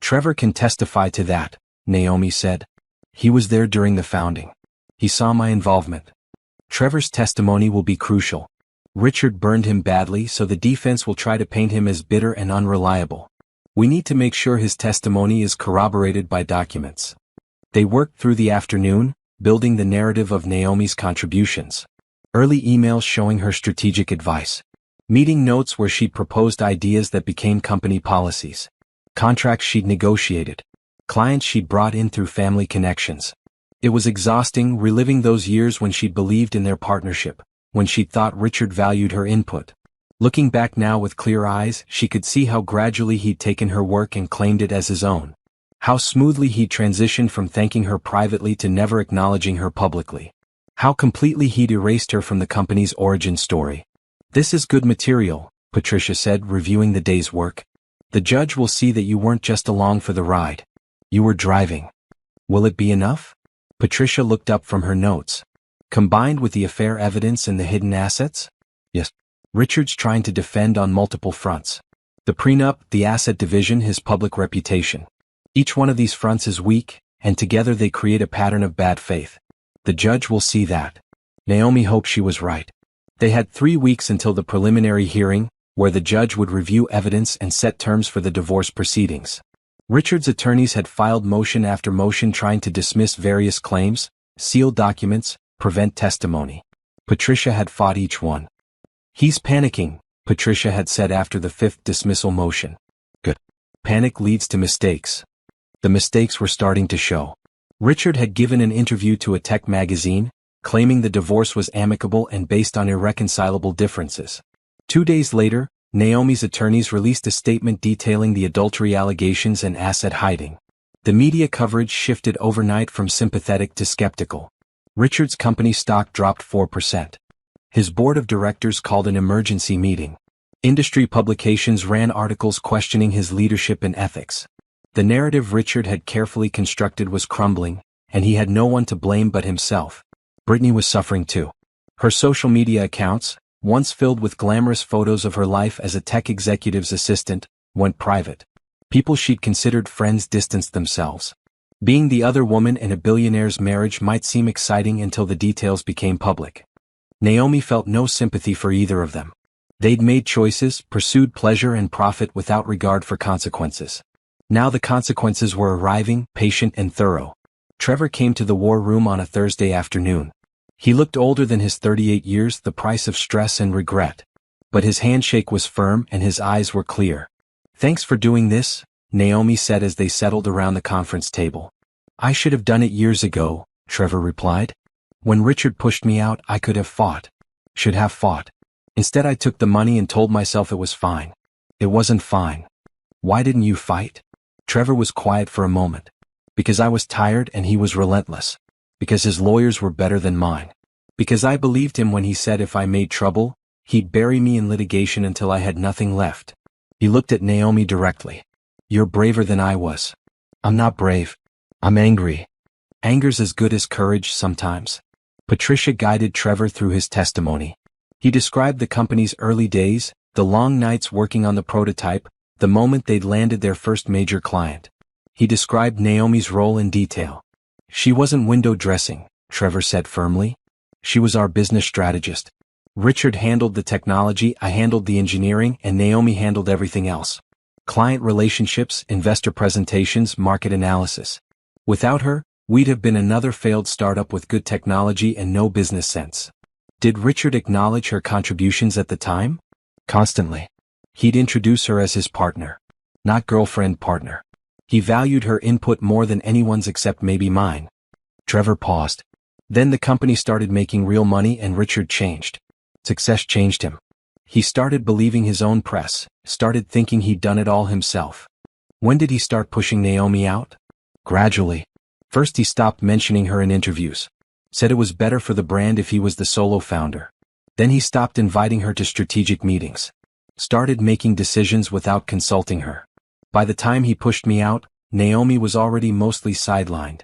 A: Trevor can testify to that, Naomi said. He was there during the founding. He saw my involvement. Trevor's testimony will be crucial. Richard burned him badly, so the defense will try to paint him as bitter and unreliable. We need to make sure his testimony is corroborated by documents. They worked through the afternoon, building the narrative of Naomi's contributions. Early emails showing her strategic advice. Meeting notes where she'd proposed ideas that became company policies. Contracts she'd negotiated. Clients she'd brought in through family connections. It was exhausting reliving those years when she'd believed in their partnership, when she'd thought Richard valued her input. Looking back now with clear eyes, she could see how gradually he'd taken her work and claimed it as his own. How smoothly he'd transitioned from thanking her privately to never acknowledging her publicly. How completely he'd erased her from the company's origin story. This is good material, Patricia said, reviewing the day's work. The judge will see that you weren't just along for the ride. You were driving. Will it be enough? Patricia looked up from her notes. Combined with the affair evidence and the hidden assets? Yes. Richard's trying to defend on multiple fronts. The prenup, the asset division, his public reputation. Each one of these fronts is weak, and together they create a pattern of bad faith. The judge will see that. Naomi hoped she was right. They had 3 weeks until the preliminary hearing, where the judge would review evidence and set terms for the divorce proceedings. Richard's attorneys had filed motion after motion trying to dismiss various claims, seal documents, prevent testimony. Patricia had fought each one. He's panicking, Patricia had said after the 5th dismissal motion. Good. Panic leads to mistakes. The mistakes were starting to show. Richard had given an interview to a tech magazine, claiming the divorce was amicable and based on irreconcilable differences. 2 days later, Naomi's attorneys released a statement detailing the adultery allegations and asset hiding. The media coverage shifted overnight from sympathetic to skeptical. Richard's company stock dropped 4%. His board of directors called an emergency meeting. Industry publications ran articles questioning his leadership and ethics. The narrative Richard had carefully constructed was crumbling, and he had no one to blame but himself. Brittany was suffering too. Her social media accounts, once filled with glamorous photos of her life as a tech executive's assistant, went private. People she'd considered friends distanced themselves. Being the other woman in a billionaire's marriage might seem exciting until the details became public. Naomi felt no sympathy for either of them. They'd made choices, pursued pleasure and profit without regard for consequences. Now the consequences were arriving, patient and thorough. Trevor came to the war room on a Thursday afternoon. He looked older than his 38 years, the price of stress and regret. But his handshake was firm and his eyes were clear. Thanks for doing this, Naomi said as they settled around the conference table. I should have done it years ago, Trevor replied. When Richard pushed me out, I could have fought. Should have fought. Instead I took the money and told myself it was fine. It wasn't fine. Why didn't you fight? Trevor was quiet for a moment. Because I was tired and he was relentless. Because his lawyers were better than mine. Because I believed him when he said if I made trouble, He'd bury me in litigation until I had nothing left. He looked at Naomi directly. You're braver than I was. I'm not brave. I'm angry. Anger's as good as courage sometimes. Patricia guided Trevor through his testimony. He described the company's early days, the long nights working on the prototype, the moment they'd landed their first major client. He described Naomi's role in detail. She wasn't window dressing, Trevor said firmly. She was our business strategist. Richard handled the technology, I handled the engineering, and Naomi handled everything else. Client relationships, investor presentations, market analysis. Without her, we'd have been another failed startup with good technology and no business sense. Did Richard acknowledge her contributions at the time? Constantly. He'd introduce her as his partner. Not girlfriend partner. He valued her input more than anyone's except maybe mine. Trevor paused. Then the company started making real money and Richard changed. Success changed him. He started believing his own press, started thinking he'd done it all himself. When did he start pushing Naomi out? Gradually. First he stopped mentioning her in interviews. Said it was better for the brand if he was the solo founder. Then he stopped inviting her to strategic meetings. Started making decisions without consulting her. By the time he pushed me out, Naomi was already mostly sidelined.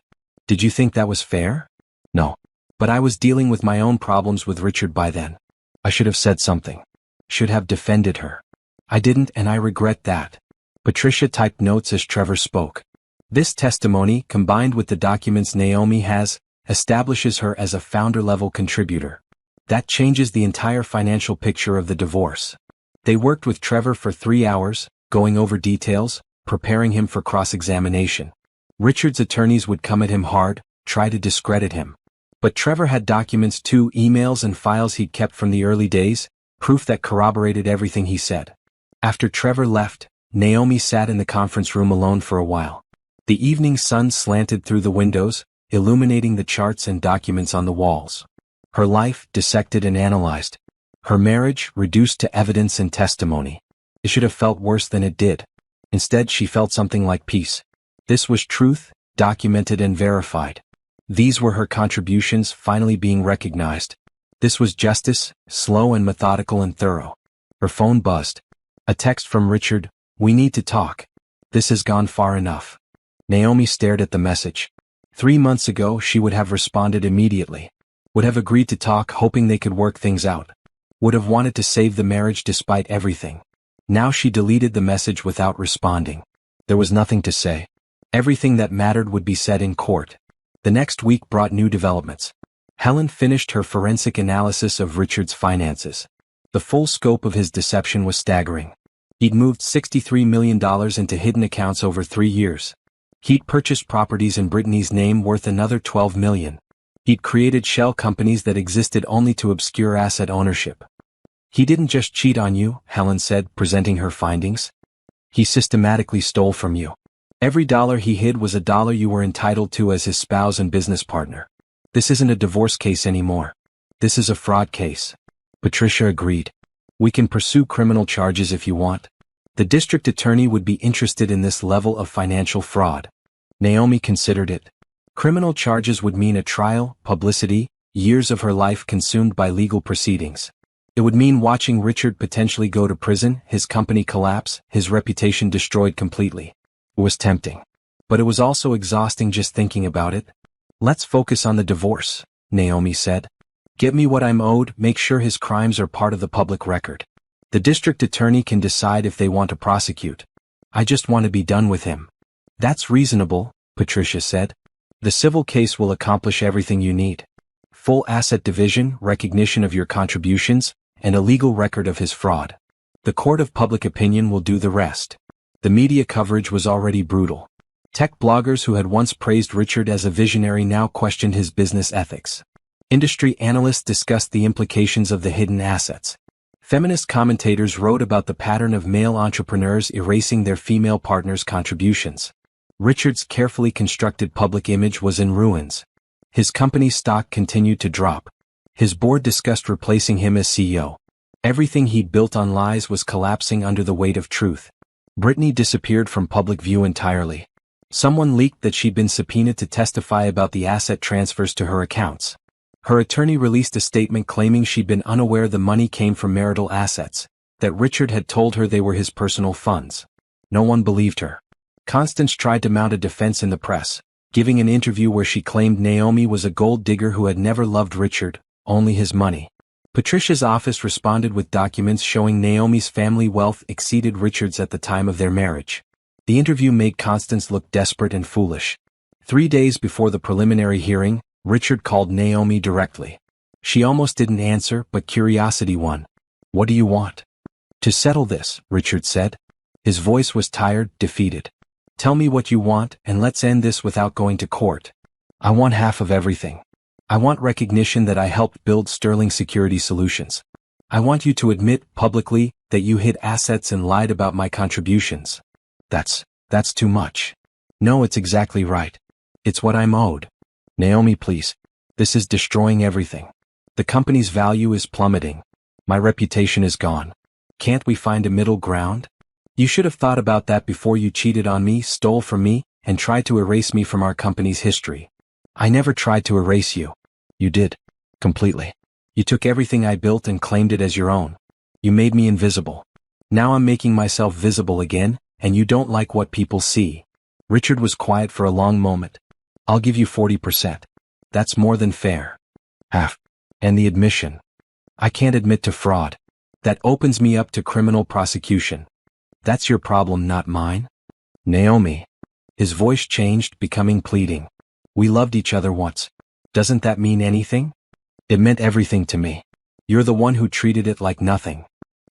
A: Did you think that was fair? No. But I was dealing with my own problems with Richard by then. I should have said something. Should have defended her. I didn't and I regret that. Patricia typed notes as Trevor spoke. This testimony, combined with the documents Naomi has, establishes her as a founder-level contributor. That changes the entire financial picture of the divorce. They worked with Trevor for 3 hours, going over details, preparing him for cross-examination. Richard's attorneys would come at him hard, try to discredit him. But Trevor had documents too, emails and files he'd kept from the early days, proof that corroborated everything he said. After Trevor left, Naomi sat in the conference room alone for a while. The evening sun slanted through the windows, illuminating the charts and documents on the walls. Her life dissected and analyzed. Her marriage reduced to evidence and testimony. It should have felt worse than it did. Instead, she felt something like peace. This was truth, documented and verified. These were her contributions finally being recognized. This was justice, slow and methodical and thorough. Her phone buzzed. A text from Richard, "We need to talk. This has gone far enough." Naomi stared at the message. 3 months ago she would have responded immediately. Would have agreed to talk hoping they could work things out. Would have wanted to save the marriage despite everything. Now she deleted the message without responding. There was nothing to say. Everything that mattered would be said in court. The next week brought new developments. Helen finished her forensic analysis of Richard's finances. The full scope of his deception was staggering. He'd moved $63 million into hidden accounts over 3 years. He'd purchased properties in Brittany's name worth another $12 million. He'd created shell companies that existed only to obscure asset ownership. He didn't just cheat on you, Helen said, presenting her findings. He systematically stole from you. Every dollar he hid was a dollar you were entitled to as his spouse and business partner. This isn't a divorce case anymore. This is a fraud case. Patricia agreed. We can pursue criminal charges if you want. The district attorney would be interested in this level of financial fraud. Naomi considered it. Criminal charges would mean a trial, publicity, years of her life consumed by legal proceedings. It would mean watching Richard potentially go to prison, his company collapse, his reputation destroyed completely. It was tempting. But it was also exhausting just thinking about it. Let's focus on the divorce, Naomi said. Get me what I'm owed, make sure his crimes are part of the public record. The district attorney can decide if they want to prosecute. I just want to be done with him. That's reasonable, Patricia said. The civil case will accomplish everything you need. Full asset division, recognition of your contributions, and a legal record of his fraud. The court of public opinion will do the rest. The media coverage was already brutal. Tech bloggers who had once praised Richard as a visionary now questioned his business ethics. Industry analysts discussed the implications of the hidden assets. Feminist commentators wrote about the pattern of male entrepreneurs erasing their female partners' contributions. Richard's carefully constructed public image was in ruins. His company's stock continued to drop. His board discussed replacing him as CEO. Everything he'd built on lies was collapsing under the weight of truth. Brittany disappeared from public view entirely. Someone leaked that she'd been subpoenaed to testify about the asset transfers to her accounts. Her attorney released a statement claiming she'd been unaware the money came from marital assets, that Richard had told her they were his personal funds. No one believed her. Constance tried to mount a defense in the press, giving an interview where she claimed Naomi was a gold digger who had never loved Richard, only his money. Patricia's office responded with documents showing Naomi's family wealth exceeded Richard's at the time of their marriage. The interview made Constance look desperate and foolish. 3 days before the preliminary hearing, Richard called Naomi directly. She almost didn't answer, but curiosity won. "What do you want?" "To settle this," Richard said. His voice was tired, defeated. "Tell me what you want, and let's end this without going to court. I want half of everything. I want recognition that I helped build Sterling Security Solutions. I want you to admit publicly that you hid assets and lied about my contributions." That's too much." "No, it's exactly right. It's what I'm owed." "Naomi, please. This is destroying everything. The company's value is plummeting. My reputation is gone. Can't we find a middle ground? You should have thought about that before you cheated on me, stole from me, and tried to erase me from our company's history." "I never tried to erase you." "You did. Completely. You took everything I built and claimed it as your own. You made me invisible. Now I'm making myself visible again, and you don't like what people see." Richard was quiet for a long moment. "I'll give you 40%. That's more than fair." "Half. And the admission." "I can't admit to fraud. That opens me up to criminal prosecution." "That's your problem, not mine." "Naomi." His voice changed, becoming pleading. "We loved each other once. Doesn't that mean anything?" "It meant everything to me. You're the one who treated it like nothing."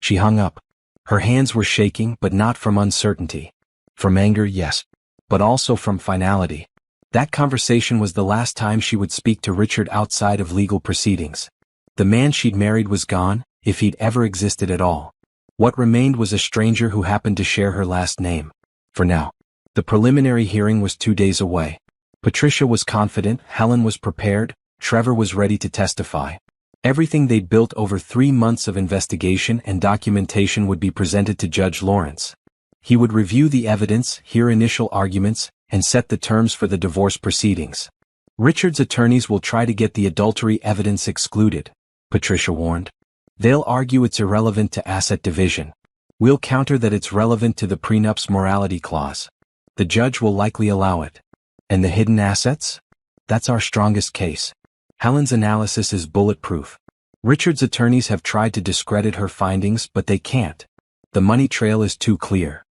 A: She hung up. Her hands were shaking, but not from uncertainty. From anger, yes, but also from finality. That conversation was the last time she would speak to Richard outside of legal proceedings. The man she'd married was gone, if he'd ever existed at all. What remained was a stranger who happened to share her last name. For now. The preliminary hearing was 2 days away. Patricia was confident, Helen was prepared, Trevor was ready to testify. Everything they'd built over 3 months of investigation and documentation would be presented to Judge Lawrence. He would review the evidence, hear initial arguments, and set the terms for the divorce proceedings. Richard's attorneys will try to get the adultery evidence excluded, Patricia warned. They'll argue it's irrelevant to asset division. We'll counter that it's relevant to the prenup's morality clause. The judge will likely allow it. And the hidden assets? That's our strongest case. Helen's analysis is bulletproof. Richard's attorneys have tried to discredit her findings, but they can't. The money trail is too clear.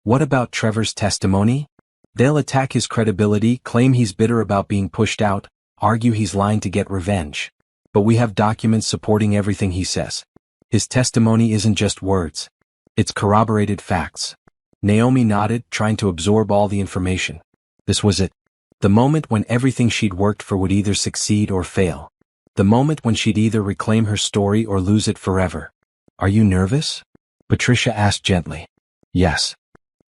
A: What about Trevor's testimony? They'll attack his credibility, claim he's bitter about being pushed out, argue he's lying to get revenge. But we have documents supporting everything he says. His testimony isn't just words. It's corroborated facts. Naomi nodded, trying to absorb all the information. This was it. The moment when everything she'd worked for would either succeed or fail. The moment when she'd either reclaim her story or lose it forever. "Are you nervous?" Patricia asked gently. "Yes."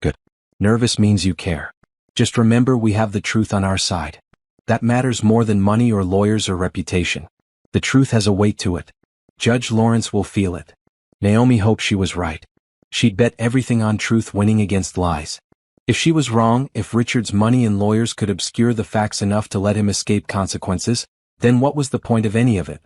A: "Good. Nervous means you care. Just remember we have the truth on our side. That matters more than money or lawyers or reputation. The truth has a weight to it. Judge Lawrence will feel it." Naomi hoped she was right. She'd bet everything on truth winning against lies. If she was wrong, if Richard's money and lawyers could obscure the facts enough to let him escape consequences, then what was the point of any of it?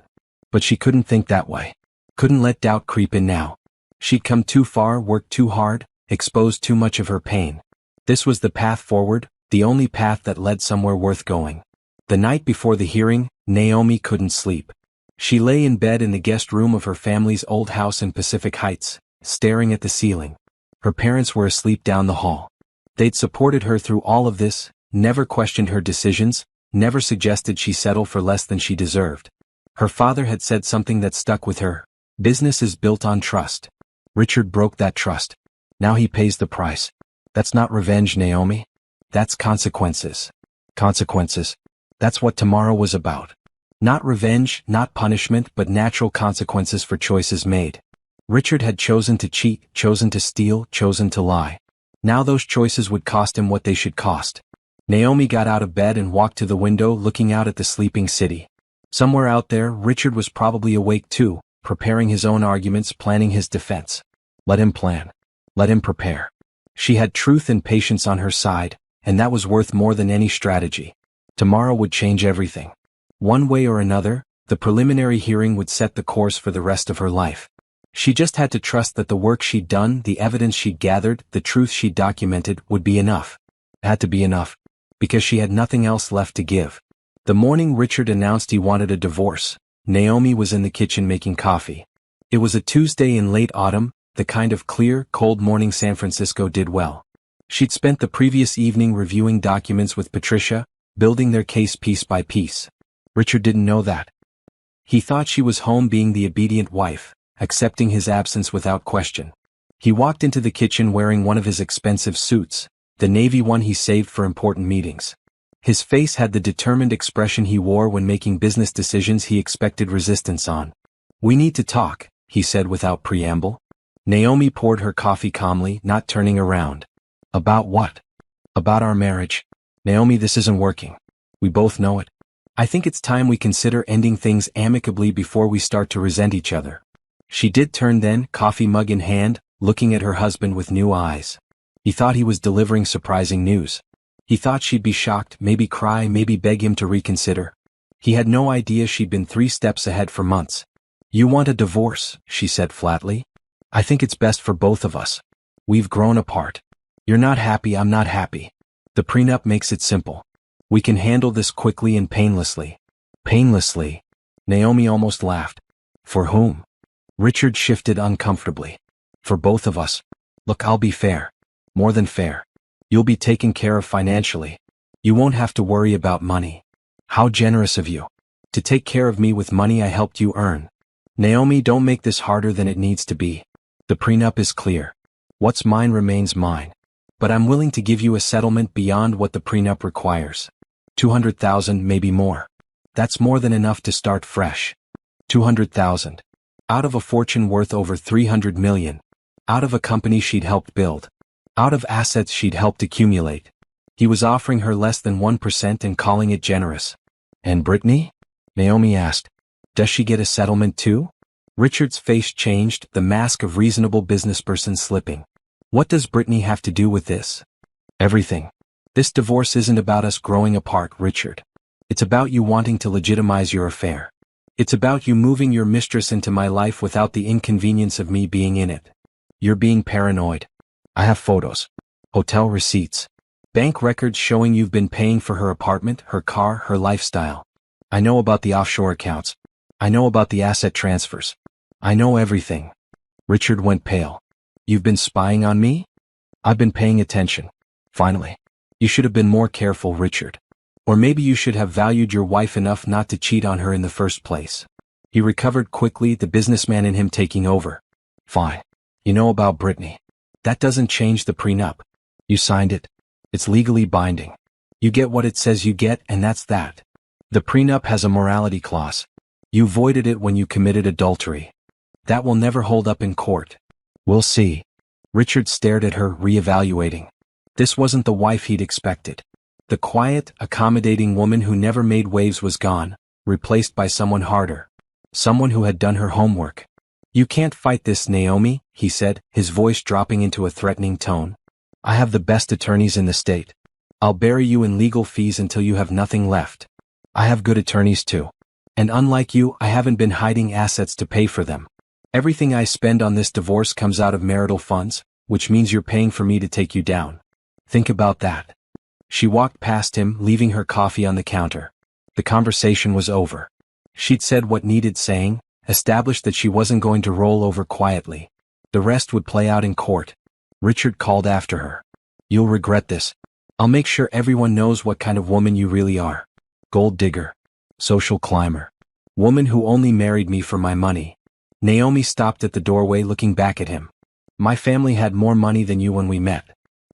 A: But she couldn't think that way. Couldn't let doubt creep in now. She'd come too far, worked too hard, exposed too much of her pain. This was the path forward, the only path that led somewhere worth going. The night before the hearing, Naomi couldn't sleep. She lay in bed in the guest room of her family's old house in Pacific Heights, staring at the ceiling. Her parents were asleep down the hall. They'd supported her through all of this, never questioned her decisions, never suggested she settle for less than she deserved. Her father had said something that stuck with her. Business is built on trust. Richard broke that trust. Now he pays the price. That's not revenge, Naomi. That's consequences. Consequences. That's what tomorrow was about. Not revenge, not punishment, but natural consequences for choices made. Richard had chosen to cheat, chosen to steal, chosen to lie. Now those choices would cost him what they should cost. Naomi got out of bed and walked to the window, looking out at the sleeping city. Somewhere out there, Richard was probably awake too, preparing his own arguments, planning his defense. Let him plan. Let him prepare. She had truth and patience on her side, and that was worth more than any strategy. Tomorrow would change everything. One way or another, The preliminary hearing would set the course for the rest of her life. She just had to trust that the work she'd done, the evidence she'd gathered, the truth she'd documented would be enough. It had to be enough. Because she had nothing else left to give. The morning Richard announced he wanted a divorce, Naomi was in the kitchen making coffee. It was a Tuesday in late autumn, the kind of clear, cold morning San Francisco did well. She'd spent the previous evening reviewing documents with Patricia, building their case piece by piece. Richard didn't know that. He thought she was home being the obedient wife, accepting his absence without question. He walked into the kitchen wearing one of his expensive suits, the navy one he saved for important meetings. His face had the determined expression he wore when making business decisions he expected resistance on. "We need to talk," he said without preamble. Naomi poured her coffee calmly, not turning around. "About what?" "About our marriage. Naomi, this isn't working. We both know it. I think it's time we consider ending things amicably before we start to resent each other." She did turn then, coffee mug in hand, looking at her husband with new eyes. He thought he was delivering surprising news. He thought she'd be shocked, maybe cry, maybe beg him to reconsider. He had no idea she'd been 3 steps ahead for months. "You want a divorce," she said flatly. "I think it's best for both of us. We've grown apart. You're not happy, I'm not happy. The prenup makes it simple. We can handle this quickly and painlessly." Painlessly? Naomi almost laughed. For whom? Richard shifted uncomfortably. "For both of us. Look, I'll be fair. More than fair. You'll be taken care of financially. You won't have to worry about money. How generous of you. To take care of me with money I helped you earn. Naomi, don't make this harder than it needs to be. The prenup is clear. What's mine remains mine. But I'm willing to give you a settlement beyond what the prenup requires. 200,000, maybe more. That's more than enough to start fresh. 200,000. Out of a fortune worth over 300 million. Out of a company she'd helped build. Out of assets she'd helped accumulate. He was offering her less than 1% and calling it generous. "And Brittany?" Naomi asked. "Does she get a settlement too?" Richard's face changed, the mask of reasonable businessperson slipping. "What does Brittany have to do with this?" "Everything. This divorce isn't about us growing apart, Richard. It's about you wanting to legitimize your affair. It's about you moving your mistress into my life without the inconvenience of me being in it. You're being paranoid. I have photos. Hotel receipts. Bank records showing you've been paying for her apartment, her car, her lifestyle. I know about the offshore accounts. I know about the asset transfers. I know everything." Richard went pale. "You've been spying on me?" "I've been paying attention. Finally. You should have been more careful, Richard. Or maybe you should have valued your wife enough not to cheat on her in the first place." He recovered quickly, the businessman in him taking over. "Fine. You know about Brittany. That doesn't change the prenup. You signed it. It's legally binding. You get what it says you get, and that's that. The prenup has a morality clause. You voided it when you committed adultery. That will never hold up in court. We'll see." Richard stared at her, reevaluating. This wasn't the wife he'd expected. The quiet, accommodating woman who never made waves was gone, replaced by someone harder. Someone who had done her homework. "You can't fight this, Naomi," he said, his voice dropping into a threatening tone. "I have the best attorneys in the state. I'll bury you in legal fees until you have nothing left. I have good attorneys too. And unlike you, I haven't been hiding assets to pay for them. Everything I spend on this divorce comes out of marital funds, which means you're paying for me to take you down. Think about that." She walked past him, leaving her coffee on the counter. The conversation was over. She'd said what needed saying, established that she wasn't going to roll over quietly. The rest would play out in court. Richard called after her. "You'll regret this. I'll make sure everyone knows what kind of woman you really are. Gold digger. Social climber. Woman who only married me for my money." Naomi stopped at the doorway looking back at him. "My family had more money than you when we met.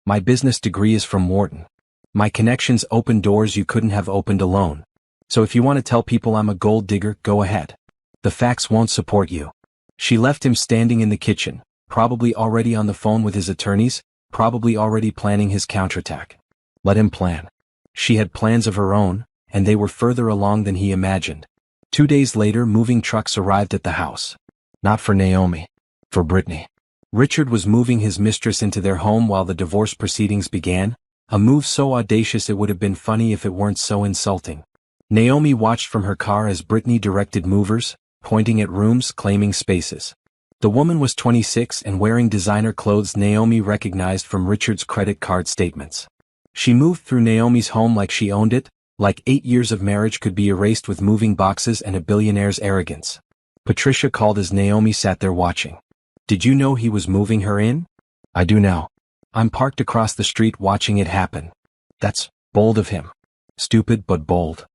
A: My business degree is from Wharton. My connections opened doors you couldn't have opened alone. So if you want to tell people I'm a gold digger, go ahead. The facts won't support you." She left him standing in the kitchen, probably already on the phone with his attorneys, probably already planning his counterattack. Let him plan. She had plans of her own, and they were further along than he imagined. 2 days later, moving trucks arrived at the house. Not for Naomi. For Brittany. Richard was moving his mistress into their home while the divorce proceedings began, a move so audacious it would have been funny if it weren't so insulting. Naomi watched from her car as Brittany directed movers, pointing at rooms claiming spaces. The woman was 26 and wearing designer clothes Naomi recognized from Richard's credit card statements. She moved through Naomi's home like she owned it, like 8 years of marriage could be erased with moving boxes and a billionaire's arrogance. Patricia called as Naomi sat there watching. Did you know he was moving her in? I do now. I'm parked across the street watching it happen. That's bold of him. Stupid but bold.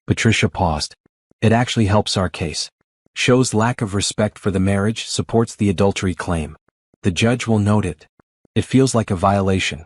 A: Patricia paused. It actually helps our case. Shows lack of respect for the marriage, supports the adultery claim. The judge will note it. It feels like a violation.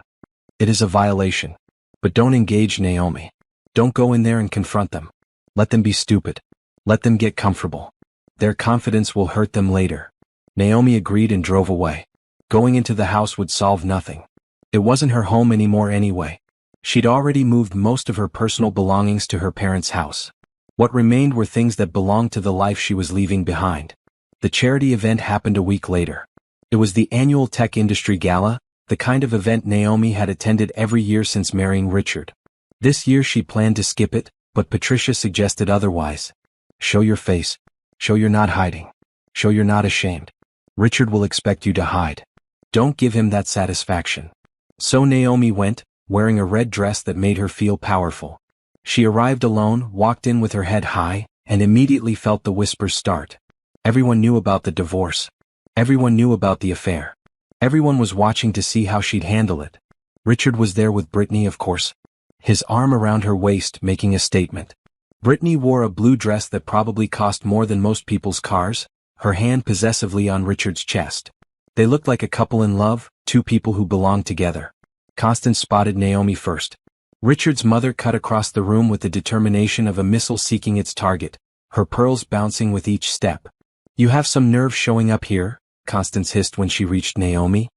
A: It is a violation. But don't engage Naomi. Don't go in there and confront them. Let them be stupid. Let them get comfortable. Their confidence will hurt them later. Naomi agreed and drove away. Going into the house would solve nothing. It wasn't her home anymore anyway. She'd already moved most of her personal belongings to her parents' house. What remained were things that belonged to the life she was leaving behind. The charity event happened a week later. It was the annual tech industry gala, the kind of event Naomi had attended every year since marrying Richard. This year she planned to skip it, but Patricia suggested otherwise. Show your face. Show you're not hiding. Show you're not ashamed. Richard will expect you to hide. Don't give him that satisfaction. So Naomi went, wearing a red dress that made her feel powerful. She arrived alone, walked in with her head high, and immediately felt the whispers start. Everyone knew about the divorce. Everyone knew about the affair. Everyone was watching to see how she'd handle it. Richard was there with Brittany, of course. His arm around her waist, making a statement. Brittany wore a blue dress that probably cost more than most people's cars, her hand possessively on Richard's chest. They looked like a couple in love, two people who belonged together. Constance spotted Naomi first. Richard's mother cut across the room with the determination of a missile seeking its target, her pearls bouncing with each step. You have some nerve showing up here, Constance hissed when she reached Naomi.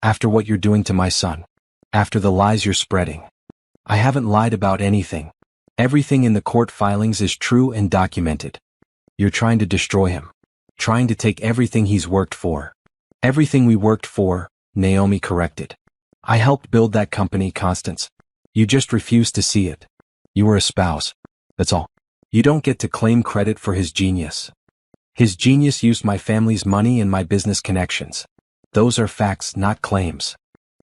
A: After what you're doing to my son. After the lies you're spreading. I haven't lied about anything. Everything in the court filings is true and documented. You're trying to destroy him. Trying to take everything he's worked for. Everything we worked for, Naomi corrected. I helped build that company, Constance. You just refused to see it. You were a spouse. That's all. You don't get to claim credit for his genius. His genius used my family's money and my business connections. Those are facts, not claims.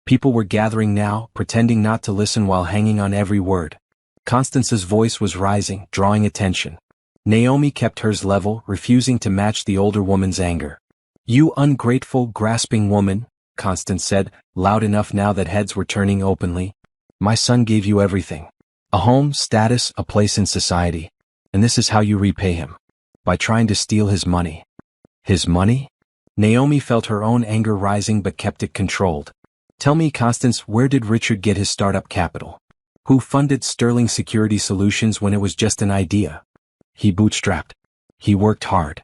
A: People were gathering now, pretending not to listen while hanging on every word. Constance's voice was rising, drawing attention. Naomi kept hers level, refusing to match the older woman's anger. You ungrateful, grasping woman, Constance said, loud enough now that heads were turning openly. My son gave you everything. A home, status, a place in society. And this is how you repay him. By trying to steal his money. His money? Naomi felt her own anger rising but kept it controlled. Tell me, Constance, where did Richard get his startup capital? Who funded Sterling Security Solutions when it was just an idea? He bootstrapped. He worked hard.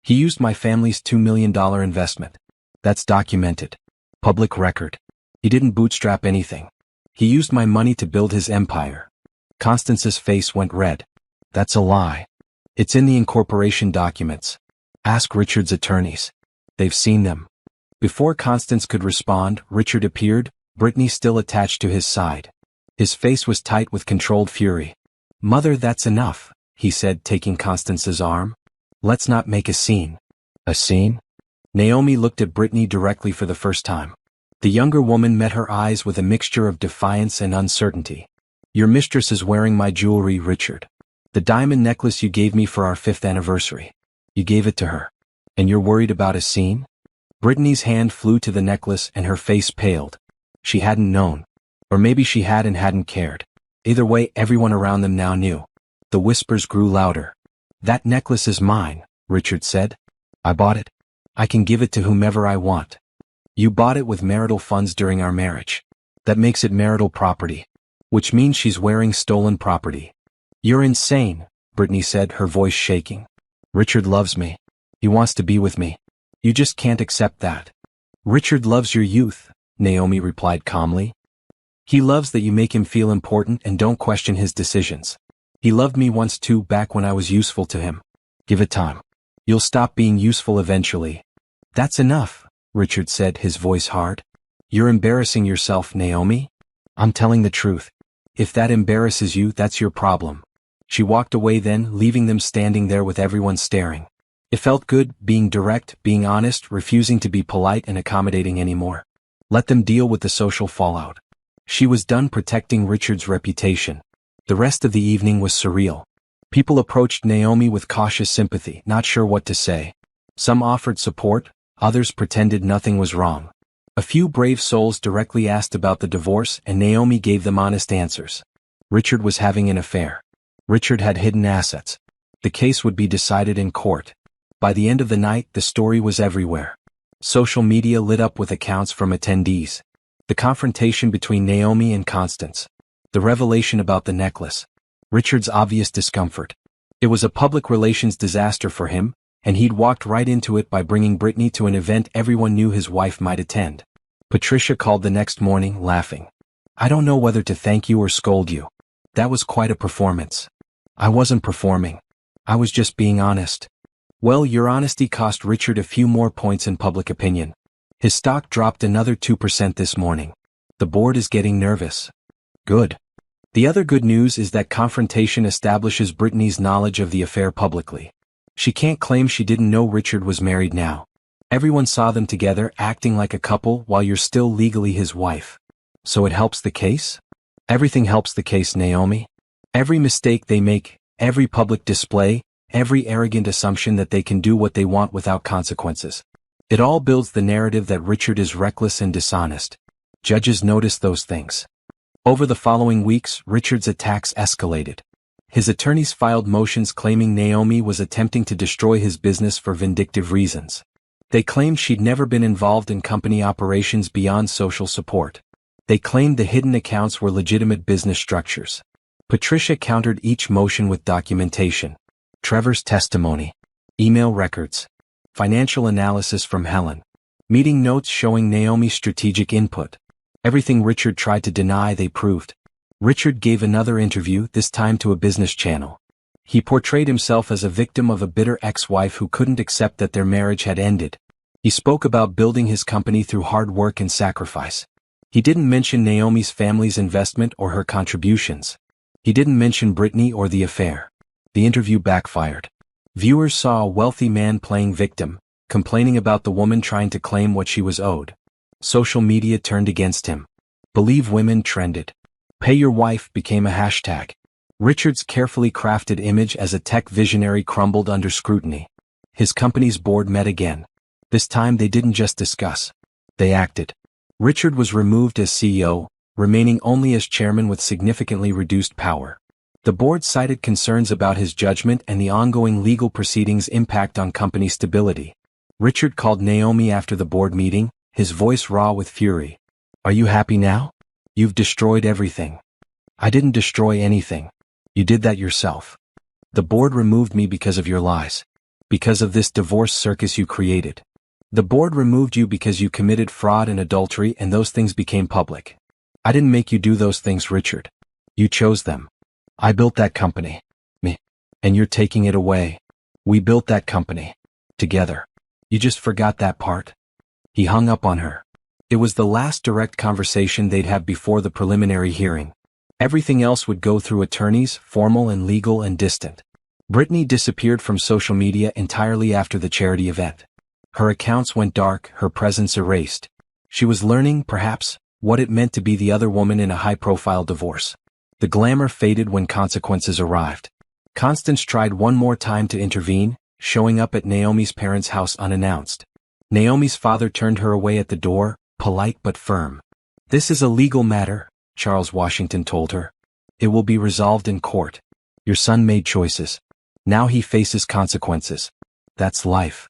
A: He used my family's $2 million investment. That's documented. Public record. He didn't bootstrap anything. He used my money to build his empire. Constance's face went red. That's a lie. It's in the incorporation documents. Ask Richard's attorneys. They've seen them. Before Constance could respond, Richard appeared, Brittany still attached to his side. His face was tight with controlled fury. Mother, that's enough, he said, taking Constance's arm. Let's not make a scene. A scene? Naomi looked at Brittany directly for the first time. The younger woman met her eyes with a mixture of defiance and uncertainty. Your mistress is wearing my jewelry, Richard. The diamond necklace you gave me for our 5th anniversary. You gave it to her. And you're worried about a scene? Brittany's hand flew to the necklace and her face paled. She hadn't known. Or maybe she had and hadn't cared. Either way, everyone around them now knew. The whispers grew louder. That necklace is mine, Richard said. I bought it. I can give it to whomever I want. You bought it with marital funds during our marriage. That makes it marital property. Which means she's wearing stolen property. You're insane, Brittany said, her voice shaking. Richard loves me. He wants to be with me. You just can't accept that. Richard loves your youth, Naomi replied calmly. He loves that you make him feel important and don't question his decisions. He loved me once too, back when I was useful to him. Give it time. You'll stop being useful eventually. That's enough, Richard said, his voice hard. You're embarrassing yourself, Naomi. I'm telling the truth. If that embarrasses you, that's your problem. She walked away then, leaving them standing there with everyone staring. It felt good, being direct, being honest, refusing to be polite and accommodating anymore. Let them deal with the social fallout. She was done protecting Richard's reputation. The rest of the evening was surreal. People approached Naomi with cautious sympathy, not sure what to say. Some offered support, others pretended nothing was wrong. A few brave souls directly asked about the divorce, and Naomi gave them honest answers. Richard was having an affair. Richard had hidden assets. The case would be decided in court. By the end of the night, the story was everywhere. Social media lit up with accounts from attendees. The confrontation between Naomi and Constance. The revelation about the necklace. Richard's obvious discomfort. It was a public relations disaster for him, and he'd walked right into it by bringing Brittany to an event everyone knew his wife might attend. Patricia called the next morning, laughing. "I don't know whether to thank you or scold you. That was quite a performance." "I wasn't performing. I was just being honest." "Well, your honesty cost Richard a few more points in public opinion. His stock dropped another 2% this morning. The board is getting nervous." Good. The other good news is that Confrontation establishes Brittany's knowledge of the affair publicly. She can't claim she didn't know Richard was married now. Everyone saw them together, acting like a couple while you're still legally his wife. So it helps the case? Everything helps the case, Naomi. Every mistake they make, every public display, every arrogant assumption that they can do what they want without consequences. It all builds the narrative that Richard is reckless and dishonest. Judges notice those things. Over the following weeks, Richard's attacks escalated. His attorneys filed motions claiming Naomi was attempting to destroy his business for vindictive reasons. They claimed she'd never been involved in company operations beyond social support. They claimed the hidden accounts were legitimate business structures. Patricia countered each motion with documentation. Trevor's testimony. Email records. Financial analysis from Helen. Meeting notes showing Naomi's strategic input. Everything Richard tried to deny they proved. Richard gave another interview, this time to a business channel. He portrayed himself as a victim of a bitter ex-wife who couldn't accept that their marriage had ended. He spoke about building his company through hard work and sacrifice. He didn't mention Naomi's family's investment or her contributions. He didn't mention Brittany or the affair. The interview backfired. Viewers saw a wealthy man playing victim, complaining about the woman trying to claim what she was owed. Social media turned against him. Believe Women trended. Pay Your Wife became a hashtag. Richard's carefully crafted image as a tech visionary crumbled under scrutiny. His company's board met again. This time they didn't just discuss. They acted. Richard was removed as CEO, remaining only as chairman with significantly reduced power. The board cited concerns about his judgment and the ongoing legal proceedings' impact on company stability. Richard called Naomi after the board meeting, his voice raw with fury. "Are you happy now? You've destroyed everything." "I didn't destroy anything. You did that yourself. The board removed me because of your lies. Because of this divorce circus you created. The board removed you because you committed fraud and adultery and those things became public. I didn't make you do those things, Richard. You chose them. I built that company. Me. And you're taking it away. We built that company. Together. You just forgot that part." He hung up on her. It was the last direct conversation they'd have before the preliminary hearing. Everything else would go through attorneys, formal and legal and distant. Brittany disappeared from social media entirely after the charity event. Her accounts went dark, her presence erased. She was learning, perhaps, what it meant to be the other woman in a high-profile divorce. The glamour faded when consequences arrived. Constance tried one more time to intervene, showing up at Naomi's parents' house unannounced. Naomi's father turned her away at the door, polite but firm. "This is a legal matter," Charles Washington told her. "It will be resolved in court. Your son made choices. Now he faces consequences. That's life."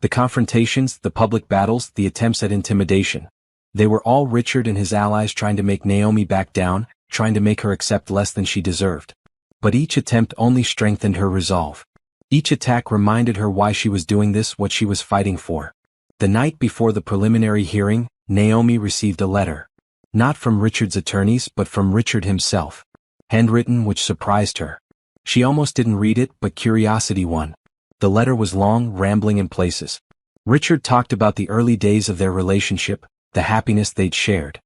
A: The confrontations, the public battles, the attempts at intimidation. They were all Richard and his allies trying to make Naomi back down, trying to make her accept less than she deserved. But each attempt only strengthened her resolve. Each attack reminded her why she was doing this, what she was fighting for. The night before the preliminary hearing, Naomi received a letter. Not from Richard's attorneys but from Richard himself. Handwritten, which surprised her. She almost didn't read it, but curiosity won. The letter was long, rambling in places. Richard talked about the early days of their relationship, the happiness they'd shared.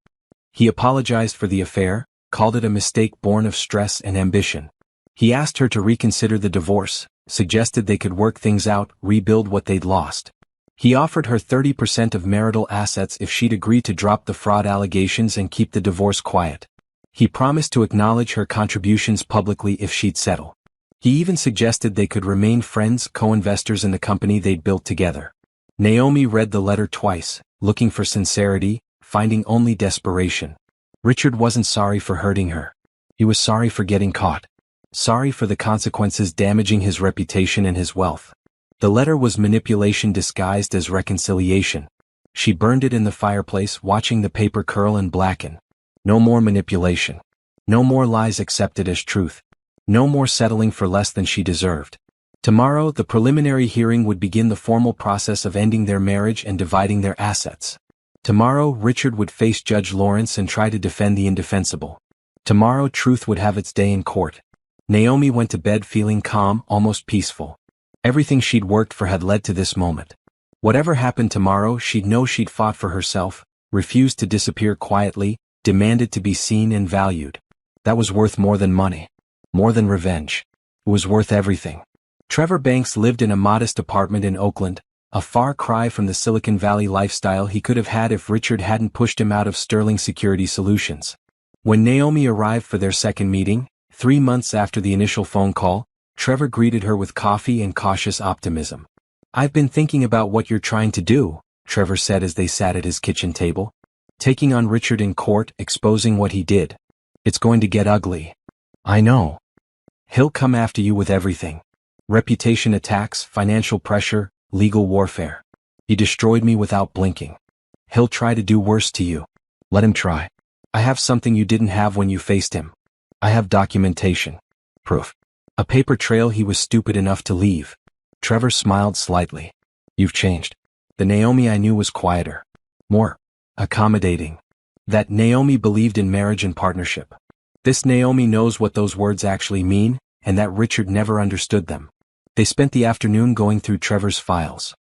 A: He apologized for the affair, called it a mistake born of stress and ambition. He asked her to reconsider the divorce, suggested they could work things out, rebuild what they'd lost. He offered her 30% of marital assets if she'd agree to drop the fraud allegations and keep the divorce quiet. He promised to acknowledge her contributions publicly if she'd settle. He even suggested they could remain friends, co-investors in the company they'd built together. Naomi read the letter twice, looking for sincerity, finding only desperation. Richard wasn't sorry for hurting her. He was sorry for getting caught. Sorry for the consequences damaging his reputation and his wealth. The letter was manipulation disguised as reconciliation. She burned it in the fireplace, watching the paper curl and blacken. No more manipulation. No more lies accepted as truth. No more settling for less than she deserved. Tomorrow, the preliminary hearing would begin the formal process of ending their marriage and dividing their assets. Tomorrow, Richard would face Judge Lawrence and try to defend the indefensible. Tomorrow, truth would have its day in court. Naomi went to bed feeling calm, almost peaceful. Everything she'd worked for had led to this moment. Whatever happened tomorrow, she'd know she'd fought for herself, refused to disappear quietly, demanded to be seen and valued. That was worth more than money. More than revenge. It was worth everything. Trevor Banks lived in a modest apartment in Oakland, a far cry from the Silicon Valley lifestyle he could have had if Richard hadn't pushed him out of Sterling Security Solutions. When Naomi arrived for their second meeting, 3 months after the initial phone call, Trevor greeted her with coffee and cautious optimism. "I've been thinking about what you're trying to do," Trevor said as they sat at his kitchen table. "Taking on Richard in court, exposing what he did. It's going to get ugly." "I know. He'll come after you with everything. Reputation attacks, financial pressure, legal warfare. He destroyed me without blinking. He'll try to do worse to you. Let him try. I have something you didn't have when you faced him. I have documentation. Proof. A paper trail he was stupid enough to leave." Trevor smiled slightly. "You've changed. The Naomi I knew was quieter. More accommodating." That Naomi believed in marriage and partnership. This Naomi knows what those words actually mean, and that Richard never understood them. They spent the afternoon going through Trevor's files.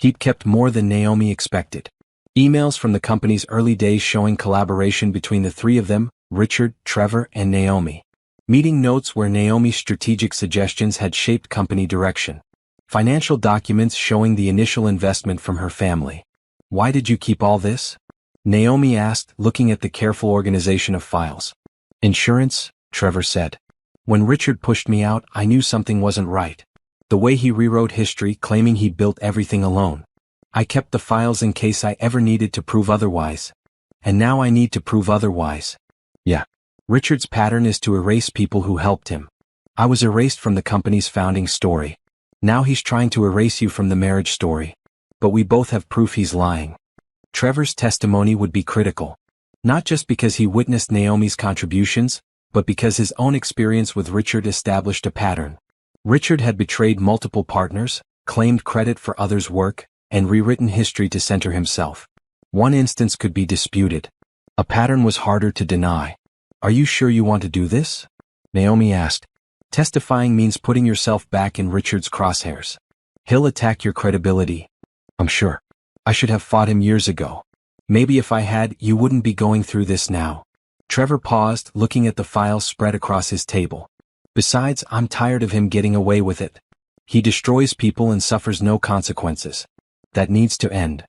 A: He'd kept more than Naomi expected. Emails from the company's early days showing collaboration between the three of them, Richard, Trevor, and Naomi. Meeting notes where Naomi's strategic suggestions had shaped company direction. Financial documents showing the initial investment from her family. "Why did you keep all this?" Naomi asked, looking at the careful organization of files. "Insurance," Trevor said. "When Richard pushed me out, I knew something wasn't right. The way he rewrote history, claiming he built everything alone. I kept the files in case I ever needed to prove otherwise. And now I need to prove otherwise." "Yeah. Richard's pattern is to erase people who helped him. I was erased from the company's founding story. Now he's trying to erase you from the marriage story. But we both have proof he's lying." Trevor's testimony would be critical. Not just because he witnessed Naomi's contributions, but because his own experience with Richard established a pattern. Richard had betrayed multiple partners, claimed credit for others' work, and rewritten history to center himself. One instance could be disputed. A pattern was harder to deny. "Are you sure you want to do this?" Naomi asked. "Testifying means putting yourself back in Richard's crosshairs. He'll attack your credibility." "I'm sure. I should have fought him years ago. Maybe if I had, you wouldn't be going through this now." Trevor paused, looking at the files spread across his table. "Besides, I'm tired of him getting away with it. He destroys people and suffers no consequences. That needs to end."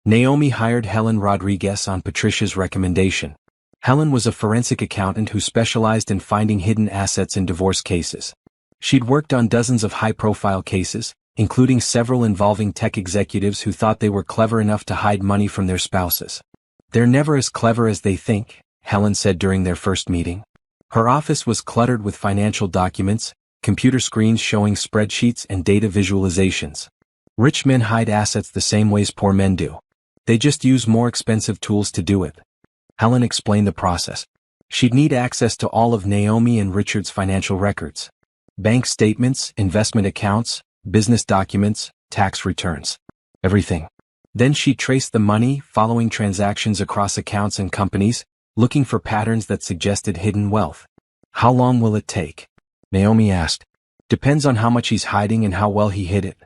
A: Naomi hired Helen Rodriguez on Patricia's recommendation. Helen was a forensic accountant who specialized in finding hidden assets in divorce cases. She'd worked on dozens of high-profile cases, including several involving tech executives who thought they were clever enough to hide money from their spouses. "They're never as clever as they think," Helen said during their first meeting. Her office was cluttered with financial documents, computer screens showing spreadsheets and data visualizations. "Rich men hide assets the same ways poor men do. They just use more expensive tools to do it." Helen explained the process. She'd need access to all of Naomi and Richard's financial records. Bank statements, investment accounts, business documents, tax returns. Everything. Then she'd trace the money, following transactions across accounts and companies, looking for patterns that suggested hidden wealth. "How long will it take?" Naomi asked. "Depends on how much he's hiding and how well he hid it.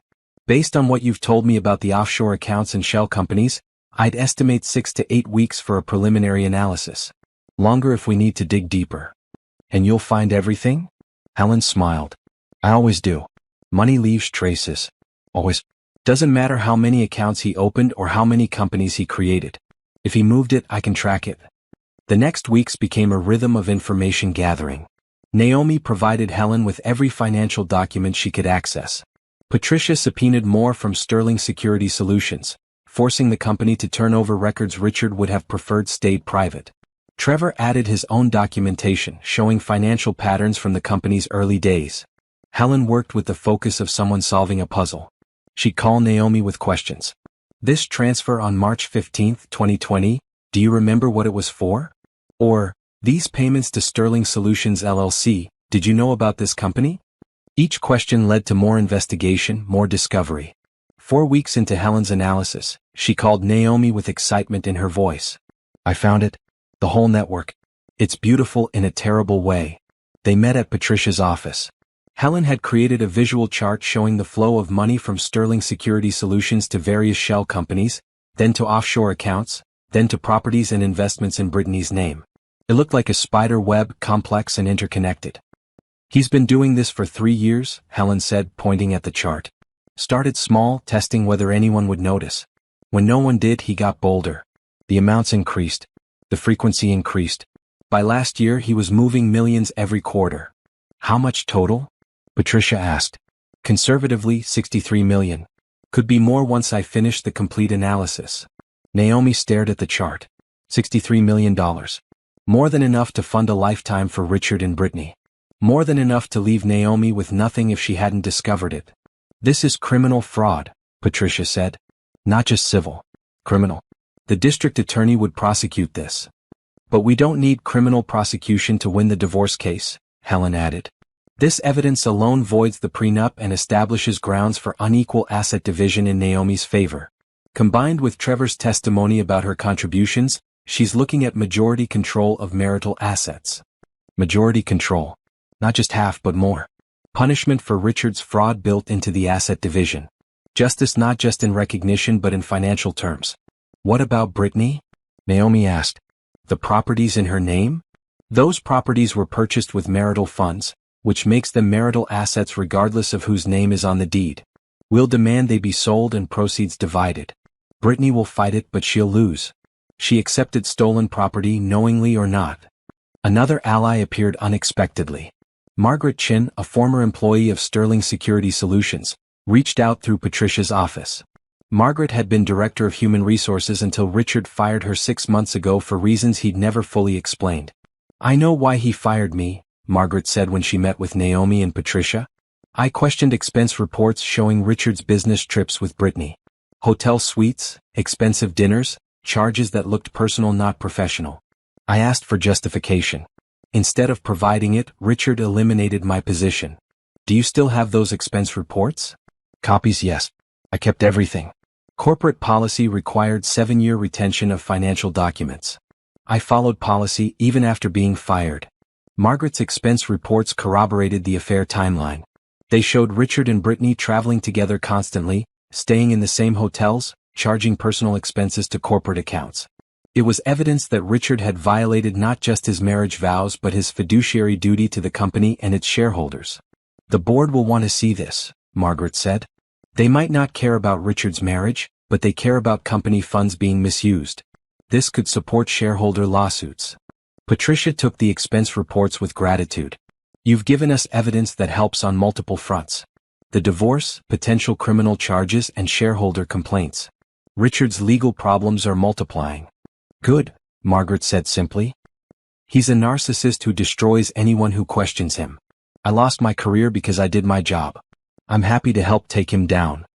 A: Based on what you've told me about the offshore accounts and shell companies, I'd estimate 6 to 8 weeks for a preliminary analysis. Longer if we need to dig deeper." "And you'll find everything?" Helen smiled. I always do. Money leaves traces. Always. Doesn't matter how many accounts he opened or how many companies he created. If he moved it, I can track it. The next weeks became a rhythm of information gathering. Naomi provided Helen with every financial document she could access. Patricia subpoenaed more from Sterling Security Solutions, forcing the company to turn over records Richard would have preferred stayed private. Trevor added his own documentation showing financial patterns from the company's early days. Helen worked with the focus of someone solving a puzzle. She'd call Naomi with questions. This transfer on March 15, 2020, do you remember what it was for? Or, these payments to Sterling Solutions LLC, did you know about this company? Each question led to more investigation, more discovery. 4 weeks into Helen's analysis, she called Naomi with excitement in her voice. I found it. The whole network. It's beautiful in a terrible way. They met at Patricia's office. Helen had created a visual chart showing the flow of money from Sterling Security Solutions to various shell companies, then to offshore accounts, then to properties and investments in Brittany's name. It looked like a spider web, complex and interconnected. He's been doing this for 3 years, Helen said, pointing at the chart. Started small, testing whether anyone would notice. When no one did, he got bolder. The amounts increased. The frequency increased. By last year, he was moving millions every quarter. How much total? Patricia asked. Conservatively, 63 million. Could be more once I finish the complete analysis. Naomi stared at the chart. $63 million. More than enough to fund a lifetime for Richard and Brittany. More than enough to leave Naomi with nothing if she hadn't discovered it. This is criminal fraud, Patricia said. Not just civil. Criminal. The district attorney would prosecute this. But we don't need criminal prosecution to win the divorce case, Helen added. This evidence alone voids the prenup and establishes grounds for unequal asset division in Naomi's favor. Combined with Trevor's testimony about her contributions, she's looking at majority control of marital assets. Majority control. Not just half but more. Punishment for Richard's fraud built into the asset division. Justice not just in recognition but in financial terms. What about Brittany? Naomi asked. The properties in her name? Those properties were purchased with marital funds, which makes them marital assets regardless of whose name is on the deed. We'll demand they be sold and proceeds divided. Brittany will fight it but she'll lose. She accepted stolen property knowingly or not. Another ally appeared unexpectedly. Margaret Chin, a former employee of Sterling Security Solutions, reached out through Patricia's office. Margaret had been director of human resources until Richard fired her 6 months ago for reasons he'd never fully explained. I know why he fired me, Margaret said when she met with Naomi and Patricia. I questioned expense reports showing Richard's business trips with Brittany. Hotel suites, expensive dinners, charges that looked personal not professional. I asked for justification. Instead of providing it, Richard eliminated my position. Do you still have those expense reports? Copies, yes. I kept everything. Corporate policy required 7-year retention of financial documents. I followed policy even after being fired. Margaret's expense reports corroborated the affair timeline. They showed Richard and Brittany traveling together constantly, staying in the same hotels, charging personal expenses to corporate accounts. It was evidence that Richard had violated not just his marriage vows but his fiduciary duty to the company and its shareholders. The board will want to see this, Margaret said. They might not care about Richard's marriage, but they care about company funds being misused. This could support shareholder lawsuits. Patricia took the expense reports with gratitude. You've given us evidence that helps on multiple fronts. The divorce, potential criminal charges, and shareholder complaints. Richard's legal problems are multiplying. Good, Margaret said simply. He's a narcissist who destroys anyone who questions him. I lost my career because I did my job. I'm happy to help take him down.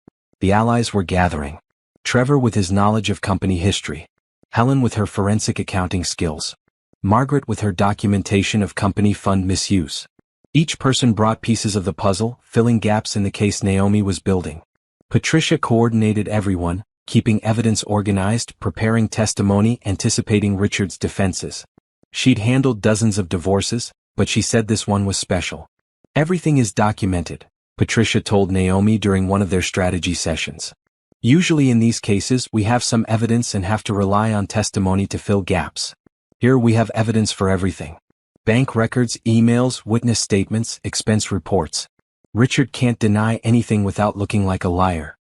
A: The allies were gathering. Trevor with his knowledge of company history. Helen with her forensic accounting skills. Margaret with her documentation of company fund misuse. Each person brought pieces of the puzzle, filling gaps in the case Naomi was building. Patricia coordinated everyone, keeping evidence organized, preparing testimony, anticipating Richard's defenses. She'd handled dozens of divorces, but she said this one was special. Everything is documented, Patricia told Naomi during one of their strategy sessions. Usually in these cases we have some evidence and have to rely on testimony to fill gaps. Here we have evidence for everything. Bank records, emails, witness statements, expense reports. Richard can't deny anything without looking like a liar.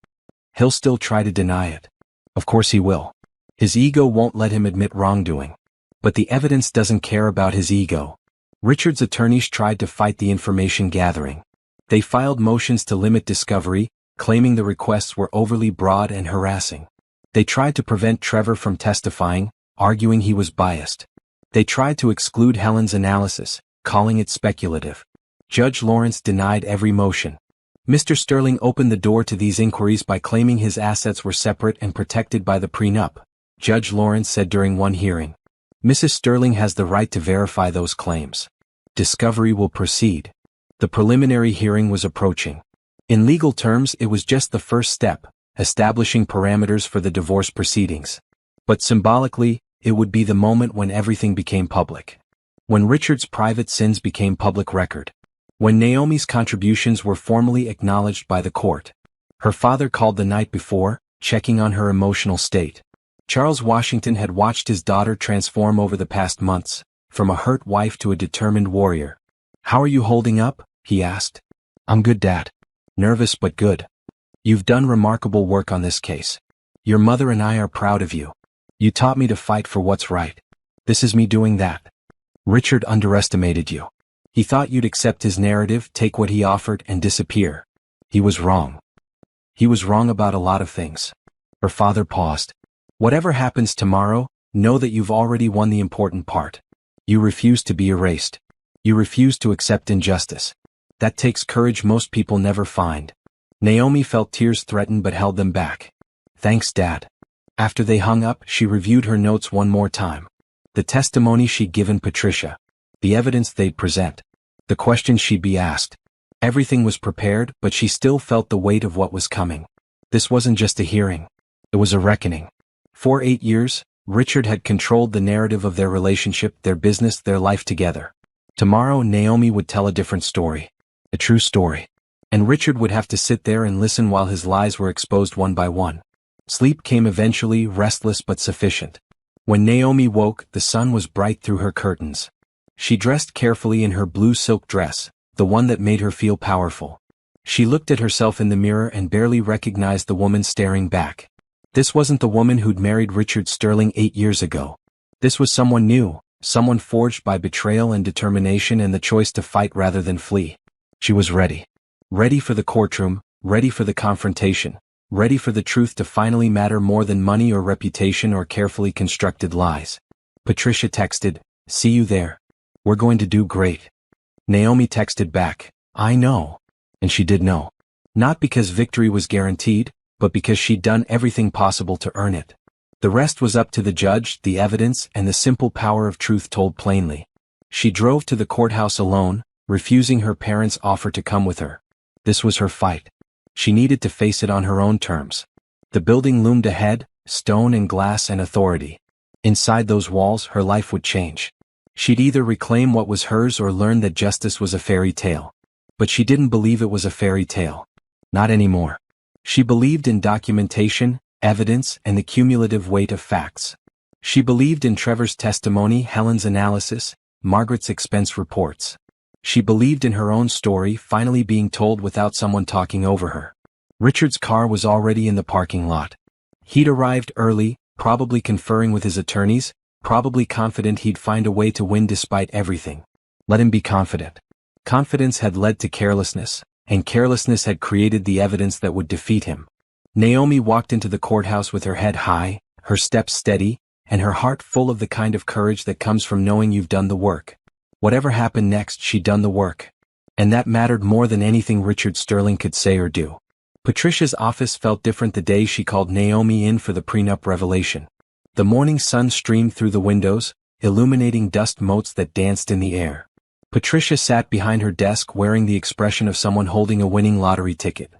A: He'll still try to deny it. Of course he will. His ego won't let him admit wrongdoing. But the evidence doesn't care about his ego. Richard's attorneys tried to fight the information gathering. They filed motions to limit discovery, claiming the requests were overly broad and harassing. They tried to prevent Trevor from testifying, arguing he was biased. They tried to exclude Helen's analysis, calling it speculative. Judge Lawrence denied every motion. Mr. Sterling opened the door to these inquiries by claiming his assets were separate and protected by the prenup. Judge Lawrence said during one hearing, "Mrs. Sterling has the right to verify those claims. Discovery will proceed." The preliminary hearing was approaching. In legal terms, it was just the first step, establishing parameters for the divorce proceedings. But symbolically, it would be the moment when everything became public. When Richard's private sins became public record. When Naomi's contributions were formally acknowledged by the court. Her father called the night before, checking on her emotional state. Charles Washington had watched his daughter transform over the past months, from a hurt wife to a determined warrior. "How are you holding up?" he asked. "I'm good, Dad. Nervous but good. You've done remarkable work on this case. Your mother and I are proud of you. You taught me to fight for what's right. This is me doing that. Richard underestimated you. He thought you'd accept his narrative, take what he offered, and disappear. He was wrong. He was wrong about a lot of things." Her father paused. "Whatever happens tomorrow, know that you've already won the important part. You refuse to be erased. You refuse to accept injustice. That takes courage most people never find." Naomi felt tears threaten but held them back. "Thanks, Dad." After they hung up, she reviewed her notes one more time. The testimony she'd given Patricia. The evidence they'd present. The questions she'd be asked. Everything was prepared, but she still felt the weight of what was coming. This wasn't just a hearing. It was a reckoning. For 8 years, Richard had controlled the narrative of their relationship, their business, their life together. Tomorrow, Naomi would tell a different story. A true story. And Richard would have to sit there and listen while his lies were exposed one by one. Sleep came eventually, restless but sufficient. When Naomi woke, the sun was bright through her curtains. She dressed carefully in her blue silk dress, the one that made her feel powerful. She looked at herself in the mirror and barely recognized the woman staring back. This wasn't the woman who'd married Richard Sterling 8 years ago. This was someone new, someone forged by betrayal and determination and the choice to fight rather than flee. She was ready. Ready for the courtroom, ready for the confrontation, ready for the truth to finally matter more than money or reputation or carefully constructed lies. Patricia texted, "See you there. We're going to do great." Naomi texted back, "I know." And she did know. Not because victory was guaranteed, but because she'd done everything possible to earn it. The rest was up to the judge, the evidence, and the simple power of truth told plainly. She drove to the courthouse alone, refusing her parents' offer to come with her. This was her fight. She needed to face it on her own terms. The building loomed ahead, stone and glass and authority. Inside those walls, her life would change. She'd either reclaim what was hers or learn that justice was a fairy tale. But she didn't believe it was a fairy tale. Not anymore. She believed in documentation, evidence, and the cumulative weight of facts. She believed in Trevor's testimony, Helen's analysis, Margaret's expense reports. She believed in her own story finally being told without someone talking over her. Richard's car was already in the parking lot. He'd arrived early, probably conferring with his attorneys, probably confident he'd find a way to win despite everything. Let him be confident. Confidence had led to carelessness, and carelessness had created the evidence that would defeat him. Naomi walked into the courthouse with her head high, her steps steady, and her heart full of the kind of courage that comes from knowing you've done the work. Whatever happened next, she'd done the work. And that mattered more than anything Richard Sterling could say or do. Patricia's office felt different the day she called Naomi in for the prenup revelation. The morning sun streamed through the windows, illuminating dust motes that danced in the air. Patricia sat behind her desk wearing the expression of someone holding a winning lottery ticket.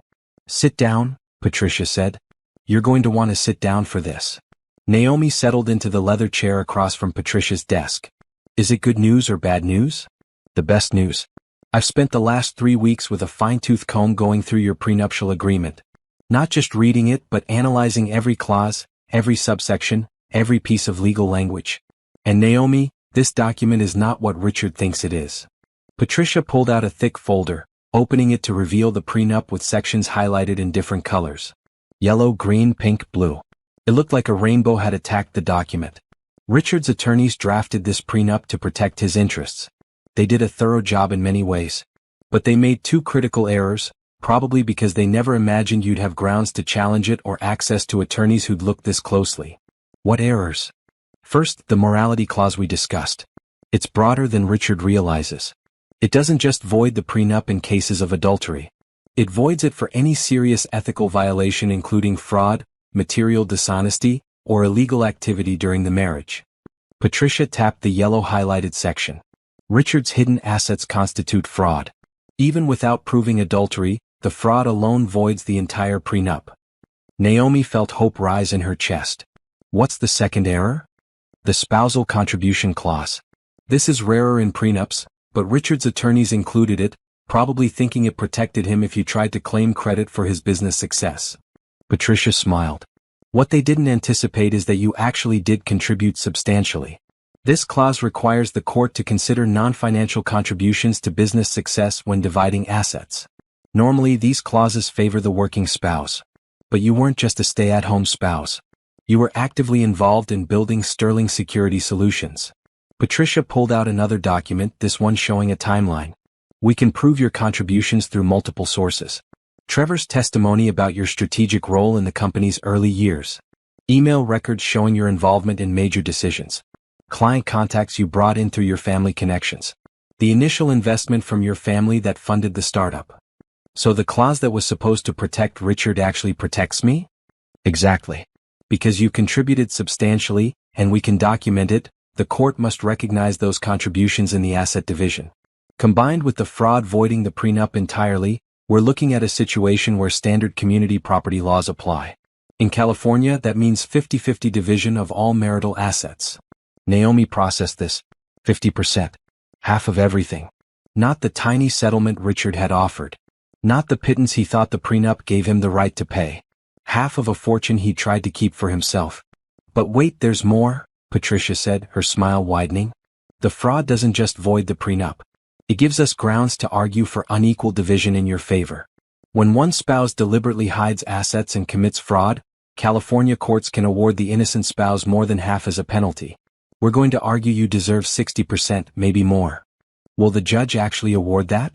A: "Sit down," Patricia said. "You're going to want to sit down for this." Naomi settled into the leather chair across from Patricia's desk. "Is it good news or bad news?" "The best news. I've spent the last 3 weeks with a fine-tooth comb going through your prenuptial agreement. Not just reading it but analyzing every clause, every subsection, every piece of legal language. And Naomi, This document is not what Richard thinks it is. Patricia pulled out a thick folder, opening it to reveal the prenup with sections highlighted in different colors. Yellow, green, pink, blue. It looked like a rainbow had attacked the document. Richard's attorneys drafted this prenup to protect his interests. They did a thorough job in many ways. But they made two critical errors, probably because they never imagined you'd have grounds to challenge it or access to attorneys who'd look this closely. What errors? First, the morality clause we discussed. It's broader than Richard realizes. It doesn't just void the prenup in cases of adultery. It voids it for any serious ethical violation including fraud, material dishonesty, or illegal activity during the marriage. Patricia tapped the yellow highlighted section. Richard's hidden assets constitute fraud. Even without proving adultery, the fraud alone voids the entire prenup. Naomi felt hope rise in her chest. What's the second error? The spousal contribution clause. This is rarer in prenups, but Richard's attorneys included it, probably thinking it protected him if he tried to claim credit for his business success. Patricia smiled. What they didn't anticipate is that you actually did contribute substantially. This clause requires the court to consider non-financial contributions to business success when dividing assets. Normally these clauses favor the working spouse. But you weren't just a stay-at-home spouse. You were actively involved in building sterling security solutions. Patricia pulled out another document, this one showing a timeline. We can prove your contributions through multiple sources. Trevor's testimony about your strategic role in the company's early years. Email records showing your involvement in major decisions. Client contacts you brought in through your family connections. The initial investment from your family that funded the startup. So the clause that was supposed to protect Richard actually protects me? Exactly. Because you contributed substantially, and we can document it, the court must recognize those contributions in the asset division. Combined with the fraud voiding the prenup entirely, we're looking at a situation where standard community property laws apply. In California, that means 50-50 division of all marital assets. Naomi processed this. 50%. Half of everything. Not the tiny settlement Richard had offered. Not the pittance he thought the prenup gave him the right to pay. Half of a fortune he tried to keep for himself. But wait, there's more, Patricia said, her smile widening. The fraud doesn't just void the prenup. It gives us grounds to argue for unequal division in your favor. When one spouse deliberately hides assets and commits fraud, California courts can award the innocent spouse more than half as a penalty. We're going to argue you deserve 60%, maybe more. Will the judge actually award that?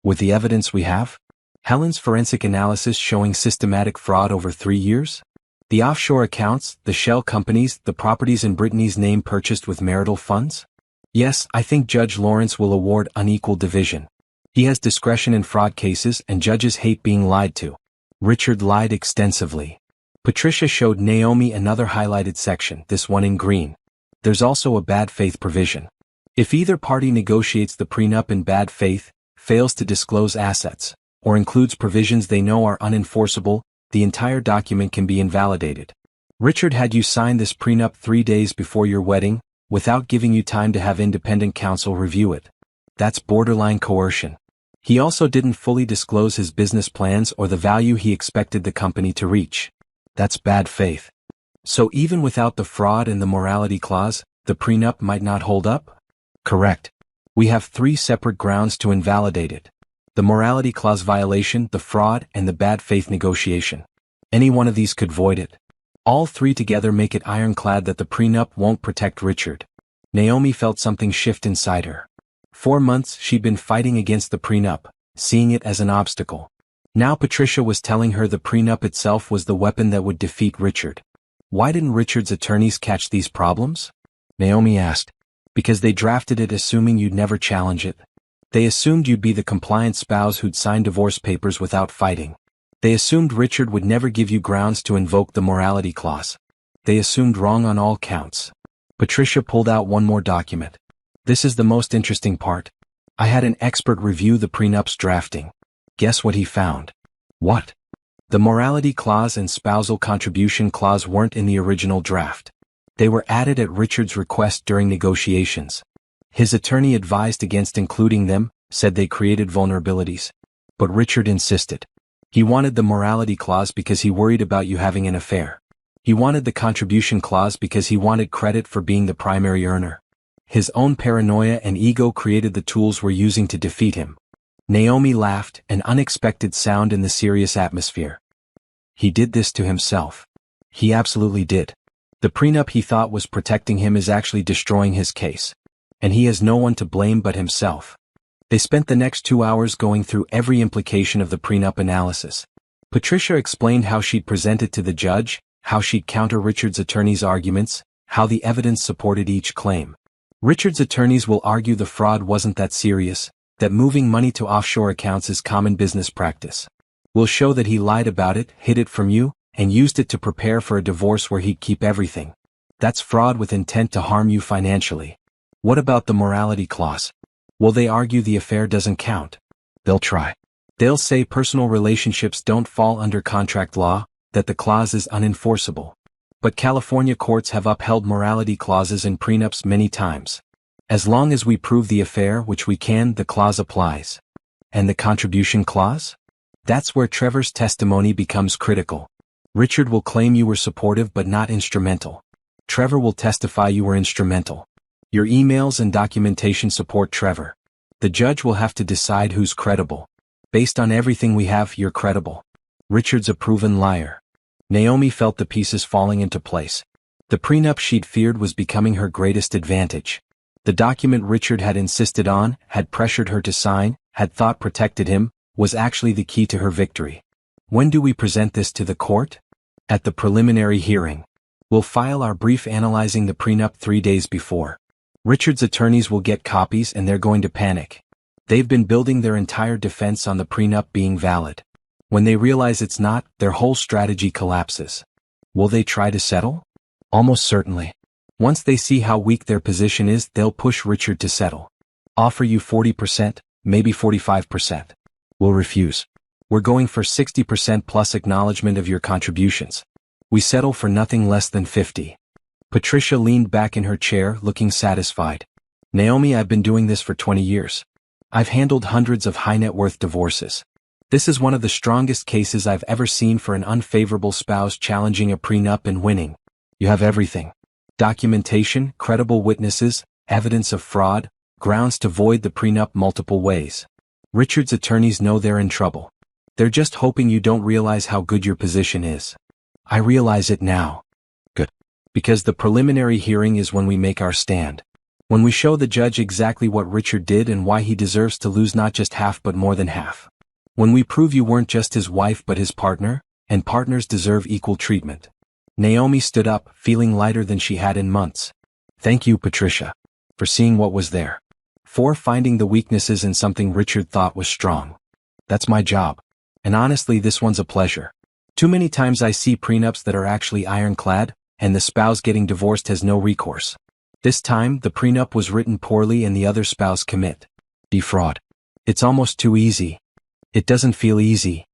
A: With the evidence we have? Helen's forensic analysis showing systematic fraud over 3 years? The offshore accounts, the shell companies, the properties in Brittany's name purchased with marital funds? Yes, I think Judge Lawrence will award unequal division. He has discretion in fraud cases and judges hate being lied to. Richard lied extensively. Patricia showed Naomi another highlighted section, this one in green. There's also a bad faith provision. If either party negotiates the prenup in bad faith, fails to disclose assets, or includes provisions they know are unenforceable, the entire document can be invalidated. Richard had you sign this prenup 3 days before your wedding, without giving you time to have independent counsel review it. That's borderline coercion. He also didn't fully disclose his business plans or the value he expected the company to reach. That's bad faith. So even without the fraud and the morality clause, the prenup might not hold up? Correct. We have 3 separate grounds to invalidate it. The morality clause violation, the fraud, and the bad faith negotiation. Any one of these could void it. All 3 together make it ironclad that the prenup won't protect Richard. Naomi felt something shift inside her. 4 months she'd been fighting against the prenup, seeing it as an obstacle. Now Patricia was telling her the prenup itself was the weapon that would defeat Richard. Why didn't Richard's attorneys catch these problems? Naomi asked. Because they drafted it assuming you'd never challenge it. They assumed you'd be the compliant spouse who'd sign divorce papers without fighting. They assumed Richard would never give you grounds to invoke the morality clause. They assumed wrong on all counts. Patricia pulled out one more document. This is the most interesting part. I had an expert review the prenup's drafting. Guess what he found? What? The morality clause and spousal contribution clause weren't in the original draft. They were added at Richard's request during negotiations. His attorney advised against including them, said they created vulnerabilities. But Richard insisted. He wanted the morality clause because he worried about you having an affair. He wanted the contribution clause because he wanted credit for being the primary earner. His own paranoia and ego created the tools we're using to defeat him. Naomi laughed, an unexpected sound in the serious atmosphere. He did this to himself. He absolutely did. The prenup he thought was protecting him is actually destroying his case. And he has no one to blame but himself. They spent the next 2 hours going through every implication of the prenup analysis. Patricia explained how she'd present it to the judge, how she'd counter Richard's attorney's arguments, how the evidence supported each claim. Richard's attorneys will argue the fraud wasn't that serious, that moving money to offshore accounts is common business practice. We'll show that he lied about it, hid it from you, and used it to prepare for a divorce where he'd keep everything. That's fraud with intent to harm you financially. What about the morality clause? Will they argue the affair doesn't count? They'll try. They'll say personal relationships don't fall under contract law, that the clause is unenforceable. But California courts have upheld morality clauses in prenups many times. As long as we prove the affair, which we can, the clause applies. And the contribution clause? That's where Trevor's testimony becomes critical. Richard will claim you were supportive but not instrumental. Trevor will testify you were instrumental. Your emails and documentation support Trevor. The judge will have to decide who's credible. Based on everything we have, you're credible. Richard's a proven liar. Naomi felt the pieces falling into place. The prenup she'd feared was becoming her greatest advantage. The document Richard had insisted on, had pressured her to sign, had thought protected him, was actually the key to her victory. When do we present this to the court? At the preliminary hearing. We'll file our brief analyzing the prenup 3 days before. Richard's attorneys will get copies and they're going to panic. They've been building their entire defense on the prenup being valid. When they realize it's not, their whole strategy collapses. Will they try to settle? Almost certainly. Once they see how weak their position is, they'll push Richard to settle. Offer you 40%, maybe 45%. We'll refuse. We're going for 60% plus acknowledgement of your contributions. We settle for nothing less than 50. Patricia leaned back in her chair, looking satisfied. Naomi, I've been doing this for 20 years. I've handled hundreds of high-net-worth divorces. This is one of the strongest cases I've ever seen for an unfavorable spouse challenging a prenup and winning. You have everything. Documentation, credible witnesses, evidence of fraud, grounds to void the prenup multiple ways. Richard's attorneys know they're in trouble. They're just hoping you don't realize how good your position is. I realize it now. Good. Because the preliminary hearing is when we make our stand. When we show the judge exactly what Richard did and why he deserves to lose not just half but more than half. When we prove you weren't just his wife but his partner, and partners deserve equal treatment. Naomi stood up, feeling lighter than she had in months. Thank you, Patricia, for seeing what was there. For finding the weaknesses in something Richard thought was strong. That's my job. And honestly, this one's a pleasure. Too many times I see prenups that are actually ironclad, and the spouse getting divorced has no recourse. This time, the prenup was written poorly and the other spouse commit. Defraud. It's almost too easy. It doesn't feel easy.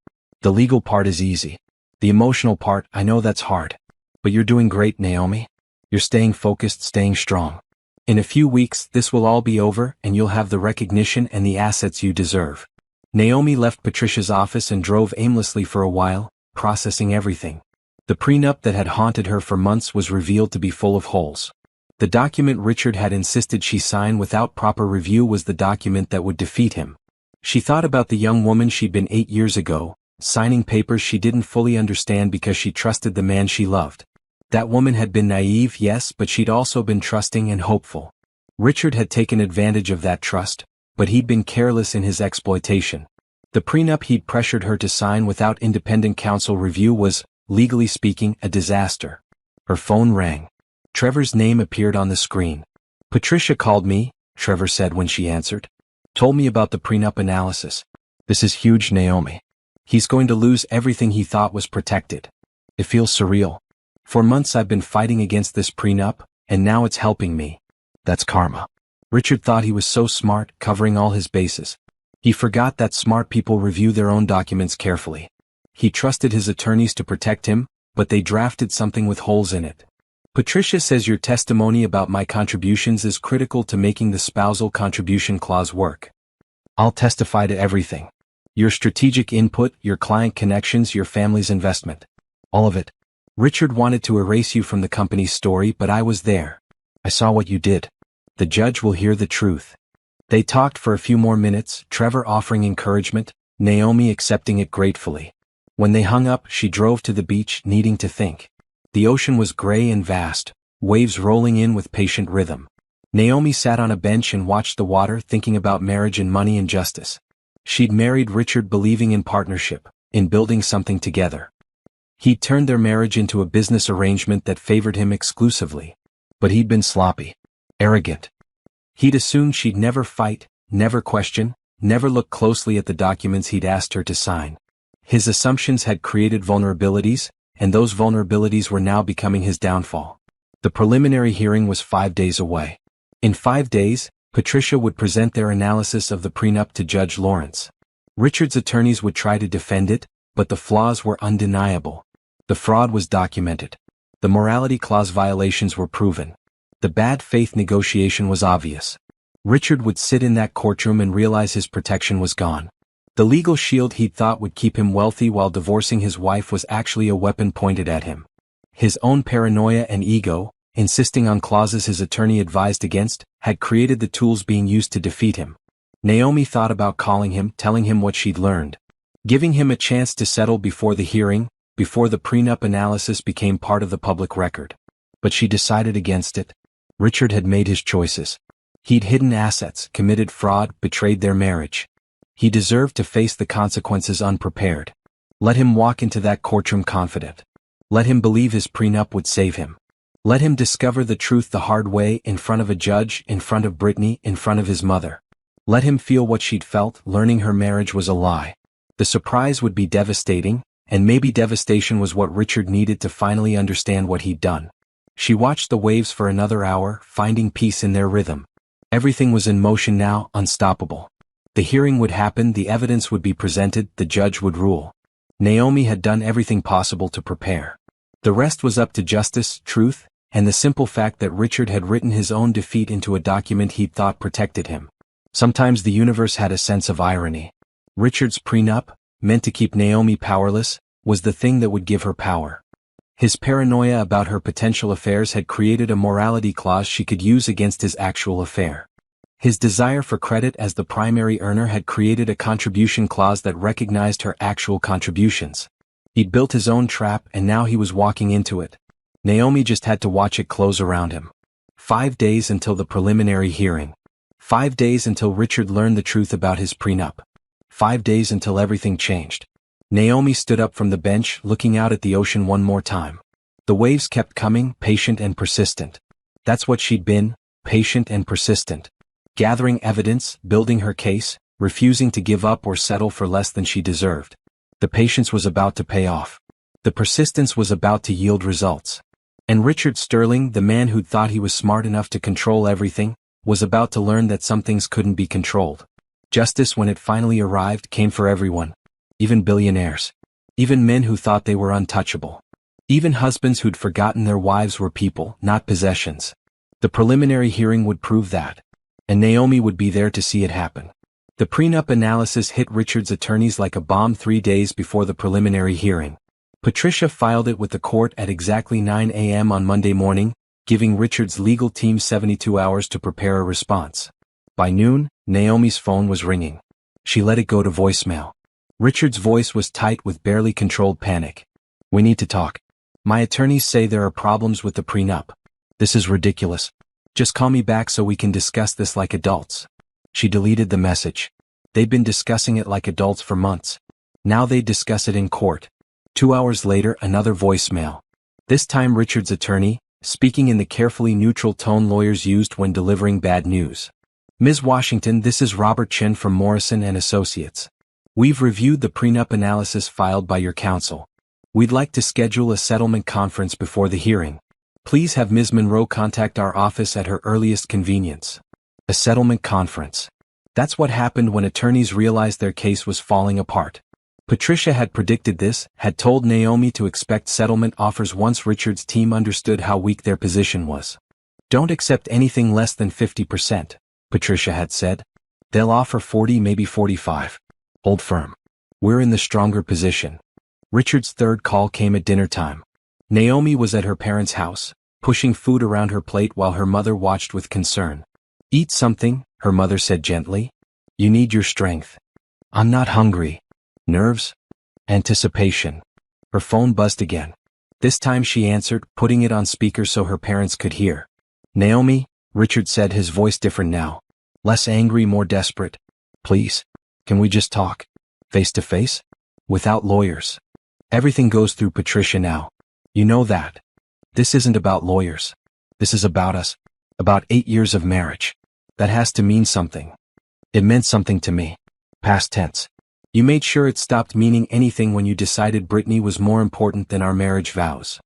A: The legal part is easy. The emotional part, I know that's hard. But you're doing great, Naomi. You're staying focused, staying strong. In a few weeks, this will all be over and you'll have the recognition and the assets you deserve. Naomi left Patricia's office and drove aimlessly for a while, processing everything. The prenup that had haunted her for months was revealed to be full of holes. The document Richard had insisted she sign without proper review was the document that would defeat him. She thought about the young woman she'd been 8 years ago, signing papers she didn't fully understand because she trusted the man she loved. That woman had been naive, yes, but she'd also been trusting and hopeful. Richard had taken advantage of that trust, but he'd been careless in his exploitation. The prenup he'd pressured her to sign without independent counsel review was, legally speaking, a disaster. Her phone rang. Trevor's name appeared on the screen. Patricia called me, Trevor said when she answered. Told me about the prenup analysis. This is huge, Naomi. He's going to lose everything he thought was protected. It feels surreal. For months I've been fighting against this prenup, and now it's helping me. That's karma. Richard thought he was so smart, covering all his bases. He forgot that smart people review their own documents carefully. He trusted his attorneys to protect him, but they drafted something with holes in it. Patricia says your testimony about my contributions is critical to making the spousal contribution clause work. I'll testify to everything. Your strategic input, your client connections, your family's investment. All of it. Richard wanted to erase you from the company's story, but I was there. I saw what you did. The judge will hear the truth. They talked for a few more minutes, Trevor offering encouragement, Naomi accepting it gratefully. When they hung up, she drove to the beach, needing to think. The ocean was gray and vast, waves rolling in with patient rhythm. Naomi sat on a bench and watched the water, thinking about marriage and money and justice. She'd married Richard believing in partnership, in building something together. He'd turned their marriage into a business arrangement that favored him exclusively. But he'd been sloppy, arrogant. He'd assumed she'd never fight, never question, never look closely at the documents he'd asked her to sign. His assumptions had created vulnerabilities, and those vulnerabilities were now becoming his downfall. The preliminary hearing was 5 days away. In 5 days, Patricia would present their analysis of the prenup to Judge Lawrence. Richard's attorneys would try to defend it, but the flaws were undeniable. The fraud was documented. The morality clause violations were proven. The bad faith negotiation was obvious. Richard would sit in that courtroom and realize his protection was gone. The legal shield he'd thought would keep him wealthy while divorcing his wife was actually a weapon pointed at him. His own paranoia and ego, insisting on clauses his attorney advised against, had created the tools being used to defeat him. Naomi thought about calling him, telling him what she'd learned. Giving him a chance to settle before the hearing, before the prenup analysis became part of the public record. But she decided against it. Richard had made his choices. He'd hidden assets, committed fraud, betrayed their marriage. He deserved to face the consequences unprepared. Let him walk into that courtroom confident. Let him believe his prenup would save him. Let him discover the truth the hard way, in front of a judge, in front of Brittany, in front of his mother. Let him feel what she'd felt, learning her marriage was a lie. The surprise would be devastating, and maybe devastation was what Richard needed to finally understand what he'd done. She watched the waves for another hour, finding peace in their rhythm. Everything was in motion now, unstoppable. The hearing would happen, the evidence would be presented, the judge would rule. Naomi had done everything possible to prepare. The rest was up to justice, truth, and the simple fact that Richard had written his own defeat into a document he'd thought protected him. Sometimes the universe had a sense of irony. Richard's prenup, meant to keep Naomi powerless, was the thing that would give her power. His paranoia about her potential affairs had created a morality clause she could use against his actual affair. His desire for credit as the primary earner had created a contribution clause that recognized her actual contributions. He'd built his own trap and now he was walking into it. Naomi just had to watch it close around him. 5 days until the preliminary hearing. 5 days until Richard learned the truth about his prenup. 5 days until everything changed. Naomi stood up from the bench, looking out at the ocean one more time. The waves kept coming, patient and persistent. That's what she'd been, patient and persistent. Gathering evidence, building her case, refusing to give up or settle for less than she deserved. The patience was about to pay off. The persistence was about to yield results. And Richard Sterling, the man who'd thought he was smart enough to control everything, was about to learn that some things couldn't be controlled. Justice, when it finally arrived, came for everyone. Even billionaires. Even men who thought they were untouchable. Even husbands who'd forgotten their wives were people, not possessions. The preliminary hearing would prove that. And Naomi would be there to see it happen. The prenup analysis hit Richard's attorneys like a bomb 3 days before the preliminary hearing. Patricia filed it with the court at exactly 9 a.m. on Monday morning, giving Richard's legal team 72 hours to prepare a response. By noon, Naomi's phone was ringing. She let it go to voicemail. Richard's voice was tight with barely controlled panic. "We need to talk. My attorneys say there are problems with the prenup. This is ridiculous. Just call me back so we can discuss this like adults." She deleted the message. They'd been discussing it like adults for months. Now they'd discuss it in court. 2 hours later, another voicemail. This time Richard's attorney, speaking in the carefully neutral tone lawyers used when delivering bad news. "Ms. Washington, this is Robert Chen from Morrison & Associates. We've reviewed the prenup analysis filed by your counsel. We'd like to schedule a settlement conference before the hearing. Please have Ms. Monroe contact our office at her earliest convenience." A settlement conference. That's what happened when attorneys realized their case was falling apart. Patricia had predicted this, had told Naomi to expect settlement offers once Richard's team understood how weak their position was. "Don't accept anything less than 50%, Patricia had said. "They'll offer 40, maybe 45. Hold firm. We're in the stronger position." Richard's third call came at dinner time. Naomi was at her parents' house, pushing food around her plate while her mother watched with concern. Eat something, her mother said gently. You need your strength. I'm not hungry. Nerves? Anticipation. Her phone buzzed again. This time she answered, putting it on speaker so her parents could hear. Naomi, Richard said, his voice different now. Less angry, more desperate. Please, can we just talk? Face to face? Without lawyers. Everything goes through Patricia now. You know that. This isn't about lawyers. This is about us. About 8 years of marriage. That has to mean something. It meant something to me. Past tense. You made sure it stopped meaning anything when you decided Brittany was more important than our marriage vows.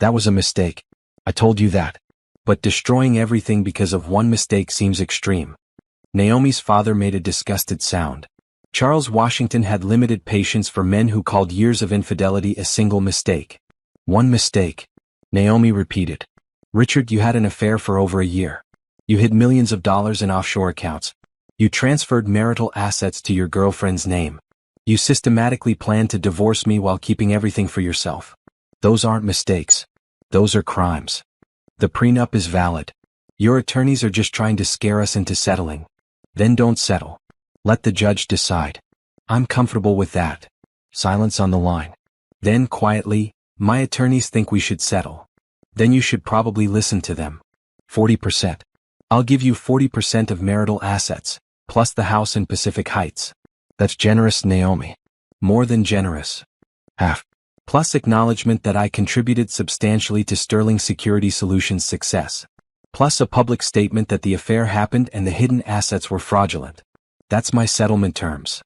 A: That was a mistake. I told you that. But destroying everything because of one mistake seems extreme. Naomi's father made a disgusted sound. Charles Washington had limited patience for men who called years of infidelity a single mistake. One mistake. Naomi repeated. Richard, you had an affair for over a year. You hid millions of dollars in offshore accounts. You transferred marital assets to your girlfriend's name. You systematically planned to divorce me while keeping everything for yourself. Those aren't mistakes. Those are crimes. The prenup is valid. Your attorneys are just trying to scare us into settling. Then don't settle. Let the judge decide. I'm comfortable with that. Silence on the line. Then quietly, my attorneys think we should settle. Then you should probably listen to them. 40%. I'll give you 40% of marital assets, plus the house in Pacific Heights. That's generous, Naomi. More than generous. Half. Plus acknowledgement that I contributed substantially to Sterling Security Solutions' success. Plus a public statement that the affair happened and the hidden assets were fraudulent. That's my settlement terms.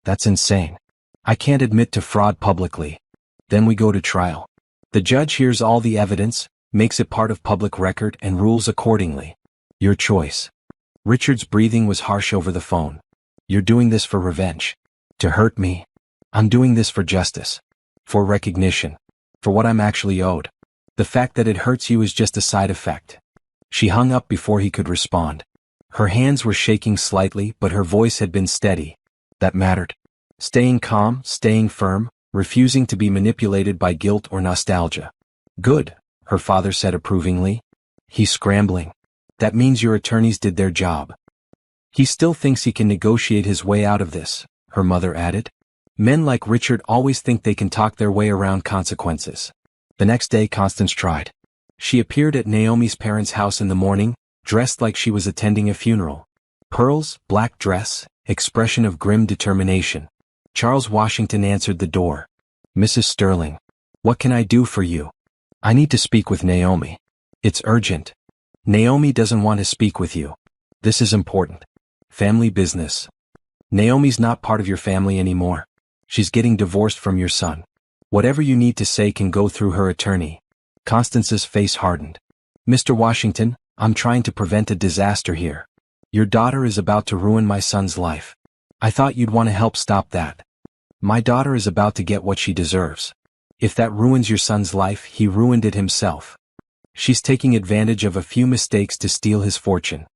A: That's insane. I can't admit to fraud publicly. Then we go to trial. The judge hears all the evidence, makes it part of public record and rules accordingly. Your choice. Richard's breathing was harsh over the phone. You're doing this for revenge. To hurt me. I'm doing this for justice. For recognition. For what I'm actually owed. The fact that it hurts you is just a side effect. She hung up before he could respond. Her hands were shaking slightly, but her voice had been steady. That mattered. Staying calm, staying firm, refusing to be manipulated by guilt or nostalgia. Good, her father said approvingly. He's scrambling. That means your attorneys did their job. He still thinks he can negotiate his way out of this, her mother added. Men like Richard always think they can talk their way around consequences. The next day Constance tried. She appeared at Naomi's parents' house in the morning, dressed like she was attending a funeral. Pearls, black dress, expression of grim determination. Charles Washington answered the door. Mrs. Sterling. What can I do for you? I need to speak with Naomi. It's urgent. Naomi doesn't want to speak with you. This is important. Family business. Naomi's not part of your family anymore. She's getting divorced from your son. Whatever you need to say can go through her attorney. Constance's face hardened. Mr. Washington, I'm trying to prevent a disaster here. Your daughter is about to ruin my son's life. I thought you'd want to help stop that. My daughter is about to get what she deserves. If that ruins your son's life, he ruined it himself. She's taking advantage of a few mistakes to steal his fortune.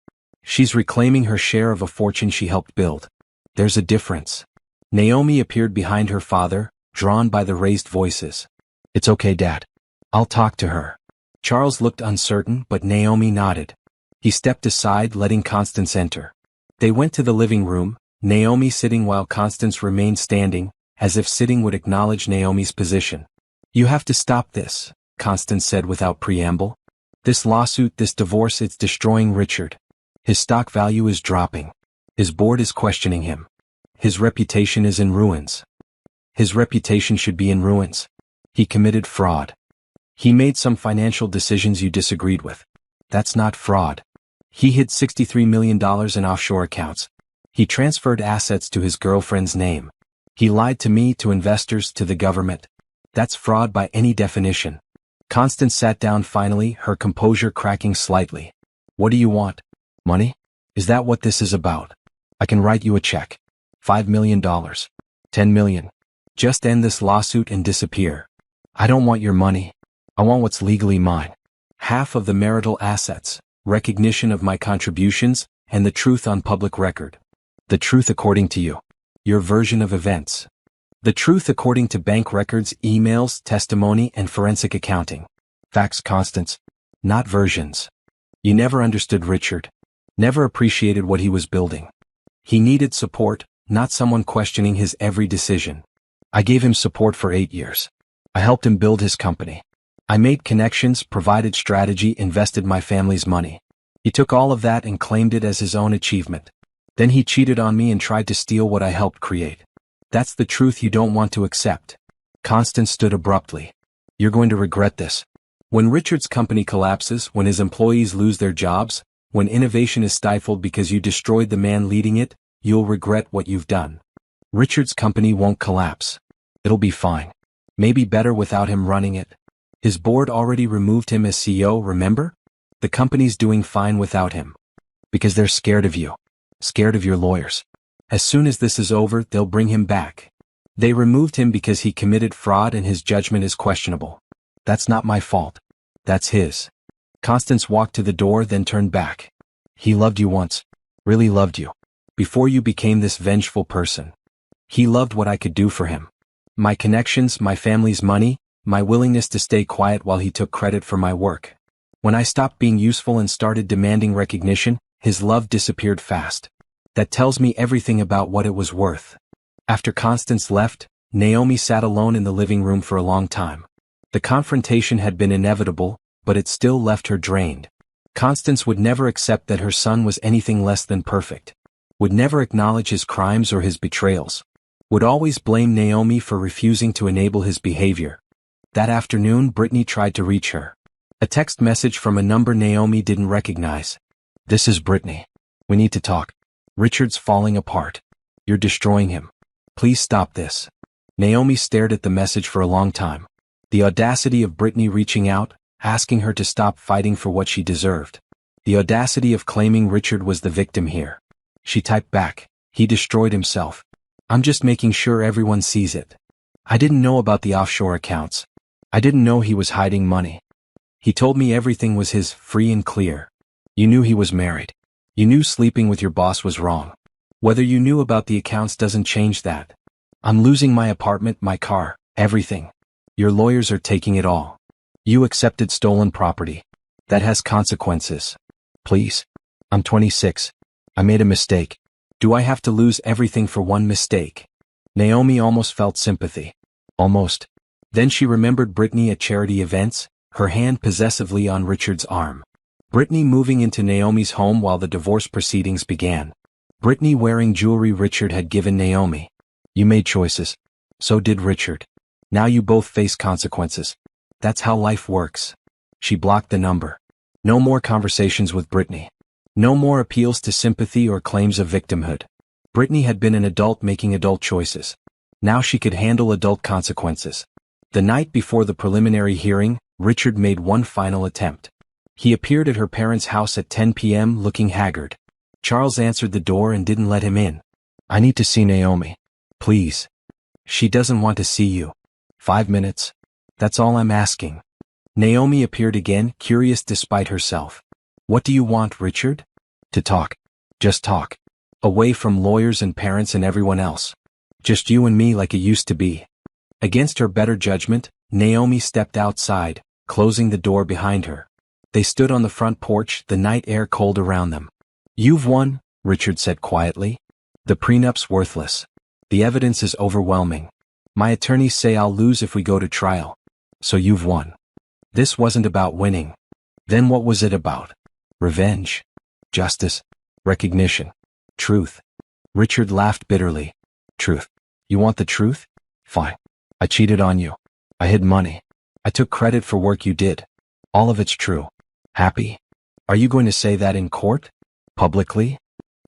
A: She's reclaiming her share of a fortune she helped build. There's a difference. Naomi appeared behind her father, drawn by the raised voices. It's okay, Dad. I'll talk to her. Charles looked uncertain, but Naomi nodded. He stepped aside, letting Constance enter. They went to the living room, Naomi sitting while Constance remained standing, as if sitting would acknowledge Naomi's position. You have to stop this, Constance said without preamble. This lawsuit, this divorce, it's destroying Richard. His stock value is dropping. His board is questioning him. His reputation is in ruins. His reputation should be in ruins. He committed fraud. He made some financial decisions you disagreed with. That's not fraud. He hid $63 million in offshore accounts. He transferred assets to his girlfriend's name. He lied to me, to investors, to the government. That's fraud by any definition. Constance sat down finally, her composure cracking slightly. What do you want? Money? Is that what this is about? I can write you a check. $5 million. $10 million. Just end this lawsuit and disappear. I don't want your money. I want what's legally mine. Half of the marital assets, recognition of my contributions, and the truth on public record. The truth according to you. Your version of events. The truth according to bank records, emails, testimony, and forensic accounting. Facts, Constance. Not versions. You never understood Richard. Never appreciated what he was building. He needed support, not someone questioning his every decision. I gave him support for 8 years. I helped him build his company. I made connections, provided strategy, invested my family's money. He took all of that and claimed it as his own achievement. Then he cheated on me and tried to steal what I helped create. That's the truth you don't want to accept. Constance stood abruptly. You're going to regret this. When Richard's company collapses, when his employees lose their jobs, when innovation is stifled because you destroyed the man leading it, you'll regret what you've done. Richard's company won't collapse. It'll be fine. Maybe better without him running it. His board already removed him as CEO, remember? The company's doing fine without him. Because they're scared of you. Scared of your lawyers. As soon as this is over, they'll bring him back. They removed him because he committed fraud and his judgment is questionable. That's not my fault. That's his. Constance walked to the door, then turned back. He loved you once. Really loved you. Before you became this vengeful person. He loved what I could do for him. My connections, my family's money, my willingness to stay quiet while he took credit for my work. When I stopped being useful and started demanding recognition, his love disappeared fast. That tells me everything about what it was worth. After Constance left, Naomi sat alone in the living room for a long time. The confrontation had been inevitable, but it still left her drained. Constance would never accept that her son was anything less than perfect. Would never acknowledge his crimes or his betrayals. Would always blame Naomi for refusing to enable his behavior. That afternoon, Brittany tried to reach her. A text message from a number Naomi didn't recognize. This is Brittany. We need to talk. Richard's falling apart. You're destroying him. Please stop this. Naomi stared at the message for a long time. The audacity of Brittany reaching out, asking her to stop fighting for what she deserved. The audacity of claiming Richard was the victim here. She typed back, he destroyed himself. I'm just making sure everyone sees it. I didn't know about the offshore accounts. I didn't know he was hiding money. He told me everything was his, free and clear. You knew he was married. You knew sleeping with your boss was wrong. Whether you knew about the accounts doesn't change that. I'm losing my apartment, my car, everything. Your lawyers are taking it all. You accepted stolen property. That has consequences. Please. I'm 26. I made a mistake. Do I have to lose everything for one mistake? Naomi almost felt sympathy. Almost. Then she remembered Brittany at charity events, her hand possessively on Richard's arm. Brittany moving into Naomi's home while the divorce proceedings began. Brittany wearing jewelry Richard had given Naomi. You made choices. So did Richard. Now you both face consequences. That's how life works. She blocked the number. No more conversations with Brittany. No more appeals to sympathy or claims of victimhood. Brittany had been an adult making adult choices. Now she could handle adult consequences. The night before the preliminary hearing, Richard made one final attempt. He appeared at her parents' house at 10 p.m. looking haggard. Charles answered the door and didn't let him in. I need to see Naomi. Please. She doesn't want to see you. 5 minutes. That's all I'm asking. Naomi appeared again, curious despite herself. What do you want, Richard? To talk. Just talk. Away from lawyers and parents and everyone else. Just you and me like it used to be. Against her better judgment, Naomi stepped outside, closing the door behind her. They stood on the front porch, the night air cold around them. You've won, Richard said quietly. The prenup's worthless. The evidence is overwhelming. My attorneys say I'll lose if we go to trial. So you've won. This wasn't about winning. Then what was it about? Revenge. Justice. Recognition. Truth. Richard laughed bitterly. Truth. You want the truth? Fine. I cheated on you. I hid money. I took credit for work you did. All of it's true. Happy? Are you going to say that in court? Publicly?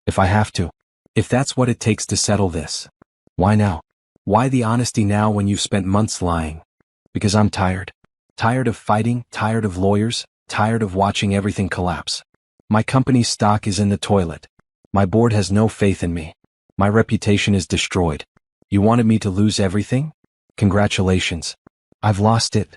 A: If I have to. If that's what it takes to settle this. Why now? Why the honesty now when you've spent months lying? Because I'm tired. Tired of fighting, tired of lawyers, tired of watching everything collapse. My company's stock is in the toilet. My board has no faith in me. My reputation is destroyed. You wanted me to lose everything? Congratulations. I've lost it.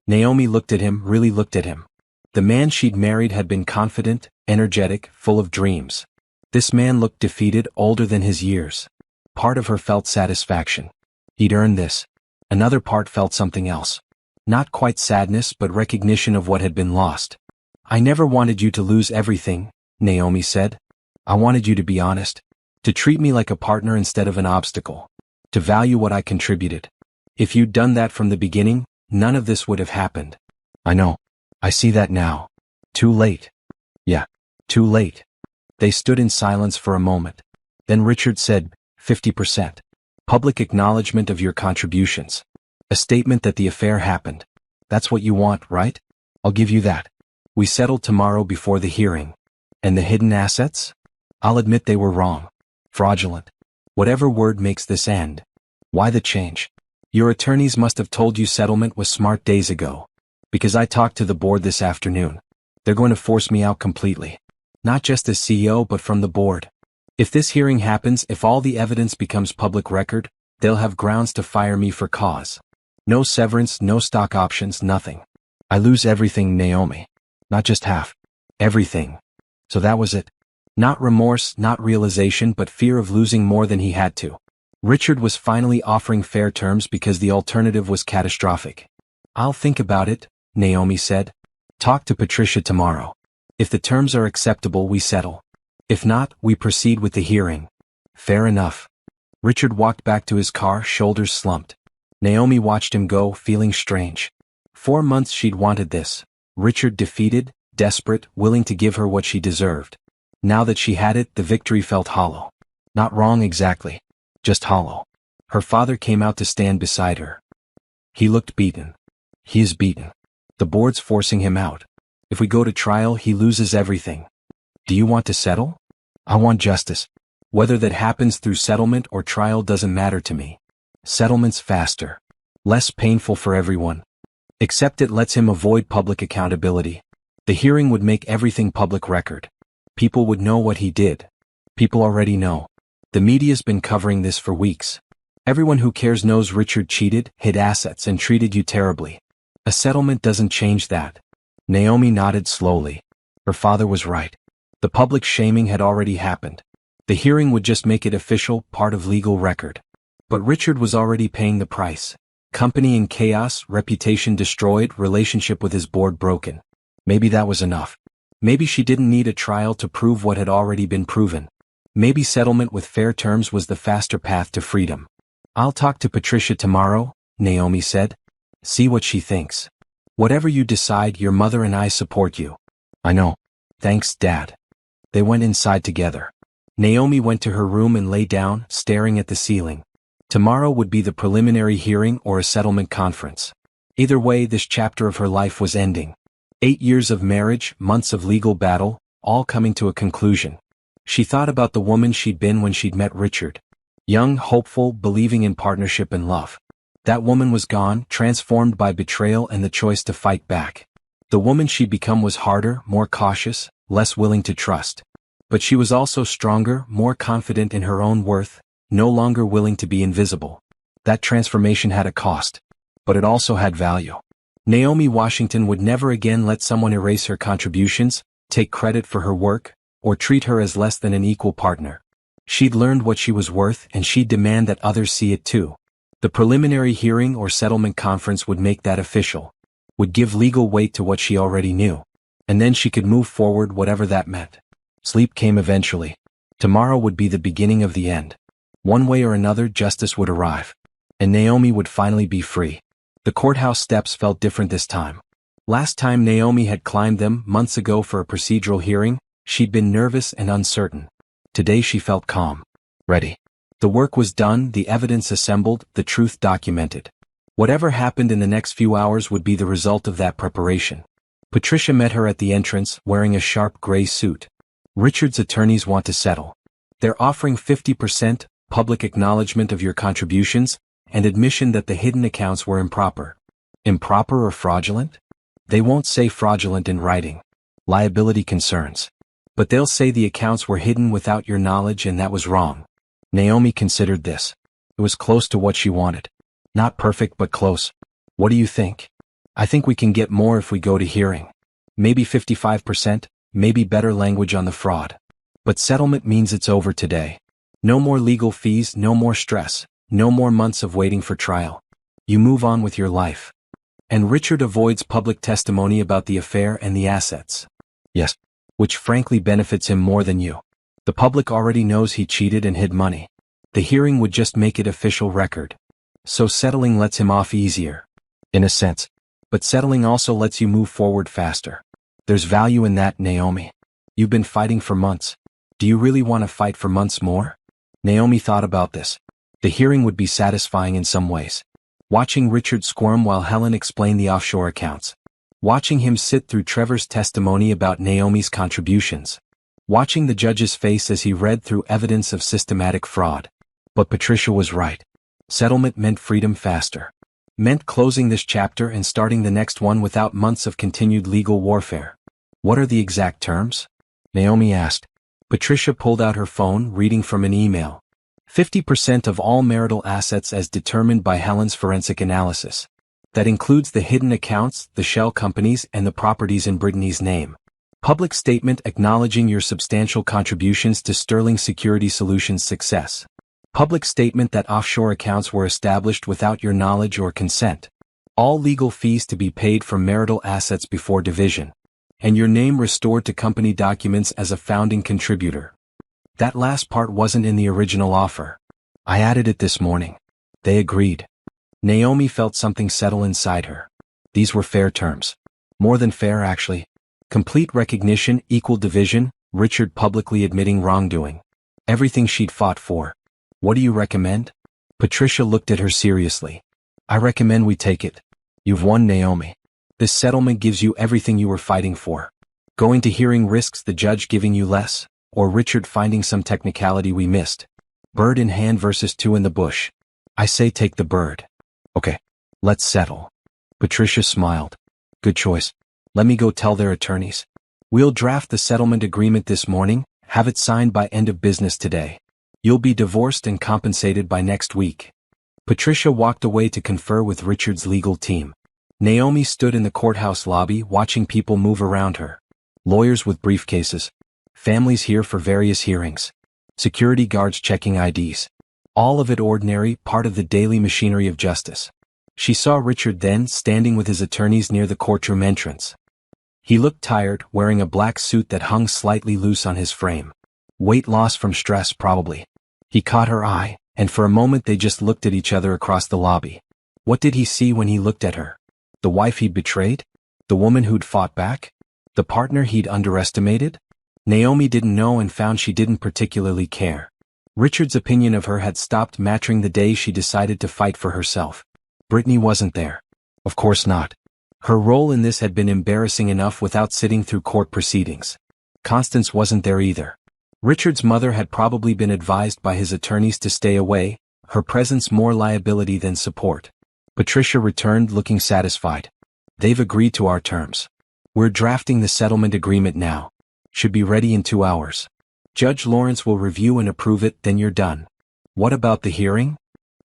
A: Naomi looked at him, really looked at him. The man she'd married had been confident, energetic, full of dreams. This man looked defeated, older than his years. Part of her felt satisfaction. He'd earned this. Another part felt something else. Not quite sadness but recognition of what had been lost. I never wanted you to lose everything, Naomi said. I wanted you to be honest. To treat me like a partner instead of an obstacle. To value what I contributed. If you'd done that from the beginning, none of this would have happened. I know. I see that now. Too late. Yeah, too late. They stood in silence for a moment. Then Richard said, 50%. Public acknowledgement of your contributions. A statement that the affair happened. That's what you want, right? I'll give you that. We settle tomorrow before the hearing. And the hidden assets? I'll admit they were wrong. Fraudulent. Whatever word makes this end. Why the change? Your attorneys must have told you settlement was smart days ago. Because I talked to the board this afternoon. They're going to force me out completely. Not just as CEO but from the board. If this hearing happens, if all the evidence becomes public record, they'll have grounds to fire me for cause. No severance, no stock options, nothing. I lose everything, Naomi. Not just half. Everything. So that was it. Not remorse, not realization, but fear of losing more than he had to. Richard was finally offering fair terms because the alternative was catastrophic. I'll think about it, Naomi said. Talk to Patricia tomorrow. If the terms are acceptable, we settle. If not, we proceed with the hearing. Fair enough. Richard walked back to his car, shoulders slumped. Naomi watched him go, feeling strange. 4 months she'd wanted this. Richard defeated, desperate, willing to give her what she deserved. Now that she had it, the victory felt hollow. Not wrong exactly. Just hollow. Her father came out to stand beside her. He looked beaten. He is beaten. The board's forcing him out. If we go to trial, he loses everything. Do you want to settle? I want justice. Whether that happens through settlement or trial doesn't matter to me. Settlement's faster. Less painful for everyone. Except it lets him avoid public accountability. The hearing would make everything public record. People would know what he did. People already know. The media's been covering this for weeks. Everyone who cares knows Richard cheated, hid assets, and treated you terribly. A settlement doesn't change that. Naomi nodded slowly. Her father was right. The public shaming had already happened. The hearing would just make it official, part of legal record. But Richard was already paying the price. Company in chaos, reputation destroyed, relationship with his board broken. Maybe that was enough. Maybe she didn't need a trial to prove what had already been proven. Maybe settlement with fair terms was the faster path to freedom. I'll talk to Patricia tomorrow, Naomi said. See what she thinks. Whatever you decide, your mother and I support you. I know. Thanks, Dad. They went inside together. Naomi went to her room and lay down, staring at the ceiling. Tomorrow would be the preliminary hearing or a settlement conference. Either way, this chapter of her life was ending. 8 years of marriage, months of legal battle, all coming to a conclusion. She thought about the woman she'd been when she'd met Richard. Young, hopeful, believing in partnership and love. That woman was gone, transformed by betrayal and the choice to fight back. The woman she'd become was harder, more cautious, less willing to trust. But she was also stronger, more confident in her own worth, no longer willing to be invisible. That transformation had a cost. But it also had value. Naomi Washington would never again let someone erase her contributions, take credit for her work, or treat her as less than an equal partner. She'd learned what she was worth, and she'd demand that others see it too. The preliminary hearing or settlement conference would make that official. Would give legal weight to what she already knew. And then she could move forward, whatever that meant. Sleep came eventually. Tomorrow would be the beginning of the end. One way or another, justice would arrive. And Naomi would finally be free. The courthouse steps felt different this time. Last time Naomi had climbed them, months ago for a procedural hearing, she'd been nervous and uncertain. Today she felt calm. Ready. The work was done, the evidence assembled, the truth documented. Whatever happened in the next few hours would be the result of that preparation. Patricia met her at the entrance, wearing a sharp gray suit. Richard's attorneys want to settle. They're offering 50%, public acknowledgement of your contributions, and admission that the hidden accounts were improper. Improper or fraudulent? They won't say fraudulent in writing. Liability concerns. But they'll say the accounts were hidden without your knowledge and that was wrong. Naomi considered this. It was close to what she wanted. Not perfect but close. What do you think? I think we can get more if we go to hearing. Maybe 55%, maybe better language on the fraud. But settlement means it's over today. No more legal fees, no more stress, no more months of waiting for trial. You move on with your life. And Richard avoids public testimony about the affair and the assets. Yes. which frankly benefits him more than you. The public already knows he cheated and hid money. The hearing would just make it official record. So settling lets him off easier. In a sense. But settling also lets you move forward faster. There's value in that, Naomi. You've been fighting for months. Do you really want to fight for months more? Naomi thought about this. The hearing would be satisfying in some ways. Watching Richard squirm while Helen explained the offshore accounts. Watching him sit through Trevor's testimony about Naomi's contributions. Watching the judge's face as he read through evidence of systematic fraud. But Patricia was right. Settlement meant freedom faster. Meant closing this chapter and starting the next one without months of continued legal warfare. What are the exact terms? Naomi asked. Patricia pulled out her phone, reading from an email. 50% of all marital assets as determined by Helen's forensic analysis. That includes the hidden accounts, the shell companies, and the properties in Brittany's name. Public statement acknowledging your substantial contributions to Sterling Security Solutions' success. Public statement that offshore accounts were established without your knowledge or consent. All legal fees to be paid from marital assets before division. And your name restored to company documents as a founding contributor. That last part wasn't in the original offer. I added it this morning. They agreed. Naomi felt something settle inside her. These were fair terms. More than fair, actually. Complete recognition, equal division, Richard publicly admitting wrongdoing. Everything she'd fought for. What do you recommend? Patricia looked at her seriously. I recommend we take it. You've won, Naomi. This settlement gives you everything you were fighting for. Going to hearing risks the judge giving you less, or Richard finding some technicality we missed. Bird in hand versus two in the bush. I say take the bird. Okay, let's settle. Patricia smiled. Good choice. Let me go tell their attorneys. We'll draft the settlement agreement this morning, have it signed by end of business today. You'll be divorced and compensated by next week. Patricia walked away to confer with Richard's legal team. Naomi stood in the courthouse lobby watching people move around her. Lawyers with briefcases. Families here for various hearings. Security guards checking IDs. All of it ordinary, part of the daily machinery of justice. She saw Richard then standing with his attorneys near the courtroom entrance. He looked tired, wearing a black suit that hung slightly loose on his frame. Weight loss from stress, probably. He caught her eye, and for a moment they just looked at each other across the lobby. What did he see when he looked at her? The wife he'd betrayed? The woman who'd fought back? The partner he'd underestimated? Naomi didn't know and found she didn't particularly care. Richard's opinion of her had stopped matching the day she decided to fight for herself. Brittany wasn't there. Of course not. Her role in this had been embarrassing enough without sitting through court proceedings. Constance wasn't there either. Richard's mother had probably been advised by his attorneys to stay away, her presence more liability than support. Patricia returned looking satisfied. They've agreed to our terms. We're drafting the settlement agreement now. Should be ready in 2 hours. Judge Lawrence will review and approve it, then you're done. What about the hearing?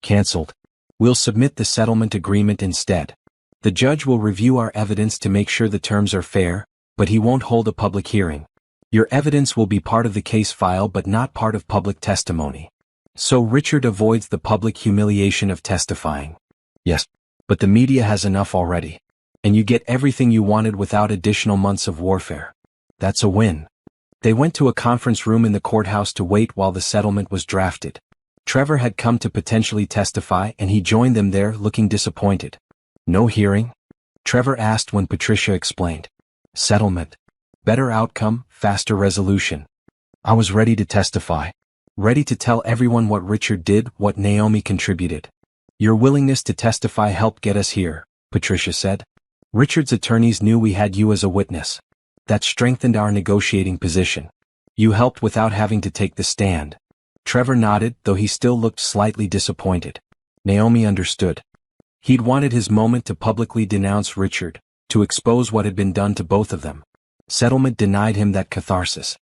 A: Cancelled. We'll submit the settlement agreement instead. The judge will review our evidence to make sure the terms are fair, but he won't hold a public hearing. Your evidence will be part of the case file but not part of public testimony. So Richard avoids the public humiliation of testifying. Yes, but the media has enough already. And you get everything you wanted without additional months of warfare. That's a win. They went to a conference room in the courthouse to wait while the settlement was drafted. Trevor had come to potentially testify and he joined them there looking disappointed. No hearing? Trevor asked when Patricia explained. Settlement. Better outcome, faster resolution. I was ready to testify. Ready to tell everyone what Richard did, what Naomi contributed. Your willingness to testify helped get us here, Patricia said. Richard's attorneys knew we had you as a witness. That strengthened our negotiating position. You helped without having to take the stand. Trevor nodded, though he still looked slightly disappointed. Naomi understood. He'd wanted his moment to publicly denounce Richard, to expose what had been done to both of them. Settlement denied him that catharsis.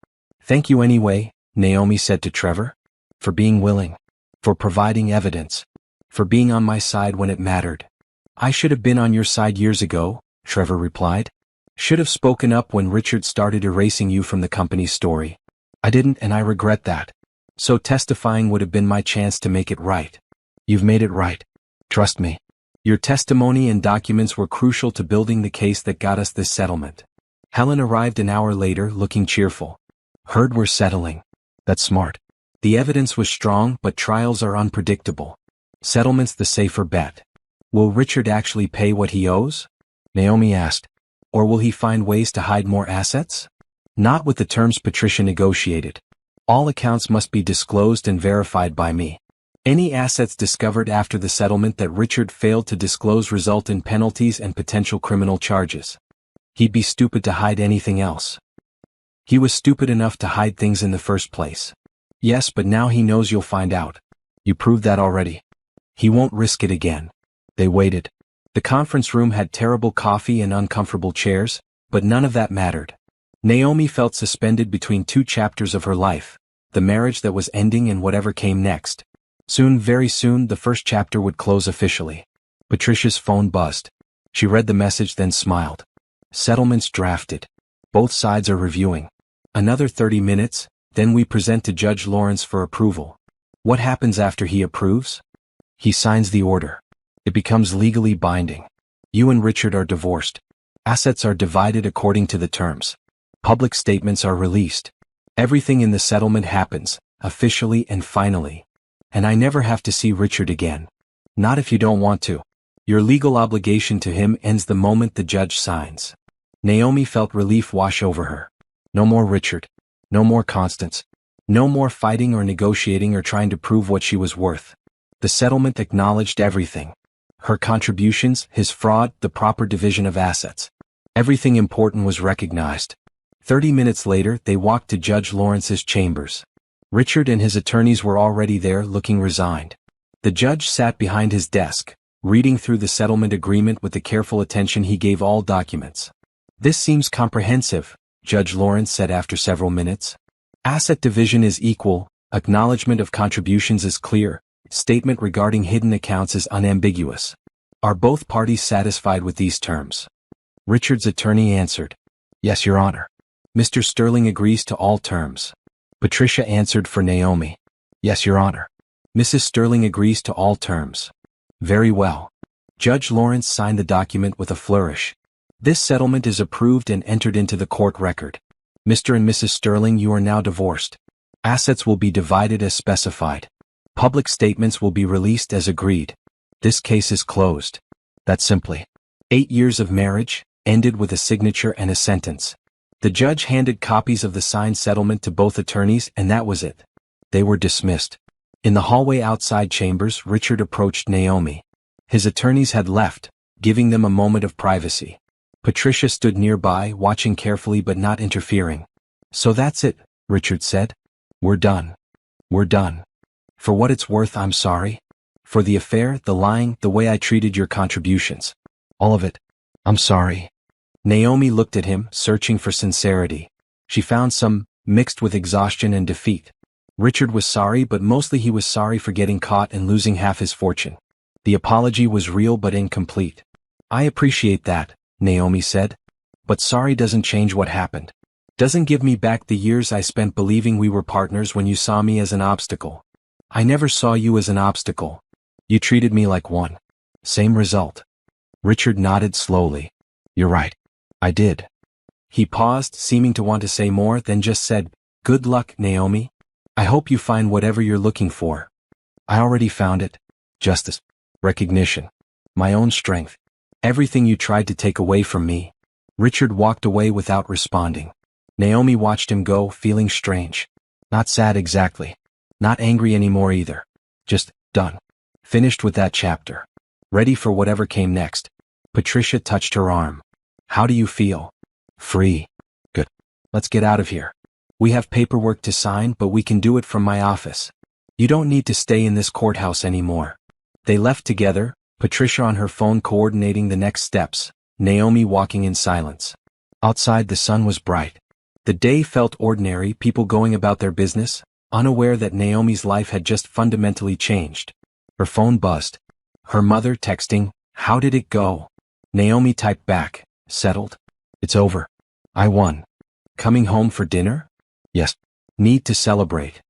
A: Thank you anyway, Naomi said to Trevor. For being willing. For providing evidence. For being on my side when it mattered. I should have been on your side years ago, Trevor replied. Should have spoken up when Richard started erasing you from the company's story. I didn't and I regret that. So testifying would have been my chance to make it right. You've made it right. Trust me. Your testimony and documents were crucial to building the case that got us this settlement. Helen arrived an hour later looking cheerful. Heard we're settling. That's smart. The evidence was strong, but trials are unpredictable. Settlement's the safer bet. Will Richard actually pay what he owes? Naomi asked. Or will he find ways to hide more assets? Not with the terms Patricia negotiated. All accounts must be disclosed and verified by me. Any assets discovered after the settlement that Richard failed to disclose result in penalties and potential criminal charges. He'd be stupid to hide anything else. He was stupid enough to hide things in the first place. Yes, but now he knows you'll find out. You proved that already. He won't risk it again. They waited. The conference room had terrible coffee and uncomfortable chairs, but none of that mattered. Naomi felt suspended between two chapters of her life, the marriage that was ending and whatever came next. Soon, very soon, the first chapter would close officially. Patricia's phone buzzed. She read the message then smiled. Settlements drafted. Both sides are reviewing. Another 30 minutes, then we present to Judge Lawrence for approval. What happens after he approves? He signs the order. It becomes legally binding. You and Richard are divorced. Assets are divided according to the terms. Public statements are released. Everything in the settlement happens, officially and finally. And I never have to see Richard again. Not if you don't want to. Your legal obligation to him ends the moment the judge signs. Naomi felt relief wash over her. No more Richard. No more Constance. No more fighting or negotiating or trying to prove what she was worth. The settlement acknowledged everything. Her contributions, his fraud, the proper division of assets. Everything important was recognized. 30 minutes later, they walked to Judge Lawrence's chambers. Richard and his attorneys were already there, looking resigned. The judge sat behind his desk, reading through the settlement agreement with the careful attention he gave all documents. This seems comprehensive, Judge Lawrence said after several minutes. Asset division is equal, acknowledgement of contributions is clear, statement regarding hidden accounts is unambiguous. Are both parties satisfied with these terms? Richard's attorney answered. Yes, Your Honor. Mr. Sterling agrees to all terms. Patricia answered for Naomi. Yes, Your Honor. Mrs. Sterling agrees to all terms. Very well. Judge Lawrence signed the document with a flourish. This settlement is approved and entered into the court record. Mr. and Mrs. Sterling, you are now divorced. Assets will be divided as specified. Public statements will be released as agreed. This case is closed. That simply. 8 years of marriage, ended with a signature and a sentence. The judge handed copies of the signed settlement to both attorneys and that was it. They were dismissed. In the hallway outside chambers, Richard approached Naomi. His attorneys had left, giving them a moment of privacy. Patricia stood nearby, watching carefully but not interfering. So that's it, Richard said. We're done. We're done. For what it's worth, I'm sorry. For the affair, the lying, the way I treated your contributions. All of it. I'm sorry. Naomi looked at him, searching for sincerity. She found some, mixed with exhaustion and defeat. Richard was sorry, but mostly he was sorry for getting caught and losing half his fortune. The apology was real but incomplete. I appreciate that, Naomi said. But sorry doesn't change what happened. Doesn't give me back the years I spent believing we were partners when you saw me as an obstacle. I never saw you as an obstacle. You treated me like one. Same result. Richard nodded slowly. You're right. I did. He paused, seeming to want to say more, then just said, Good luck, Naomi. I hope you find whatever you're looking for. I already found it. Justice. Recognition. My own strength. Everything you tried to take away from me. Richard walked away without responding. Naomi watched him go, feeling strange. Not sad exactly. Not angry anymore either. Just, done. Finished with that chapter. Ready for whatever came next. Patricia touched her arm. How do you feel? Free. Good. Let's get out of here. We have paperwork to sign, but we can do it from my office. You don't need to stay in this courthouse anymore. They left together, Patricia on her phone coordinating the next steps, Naomi walking in silence. Outside the sun was bright. The day felt ordinary, people going about their business, unaware that Naomi's life had just fundamentally changed. Her phone buzzed. Her mother texting, How did it go? Naomi typed back, Settled. It's over. I won. Coming home for dinner? Yes. Need to celebrate.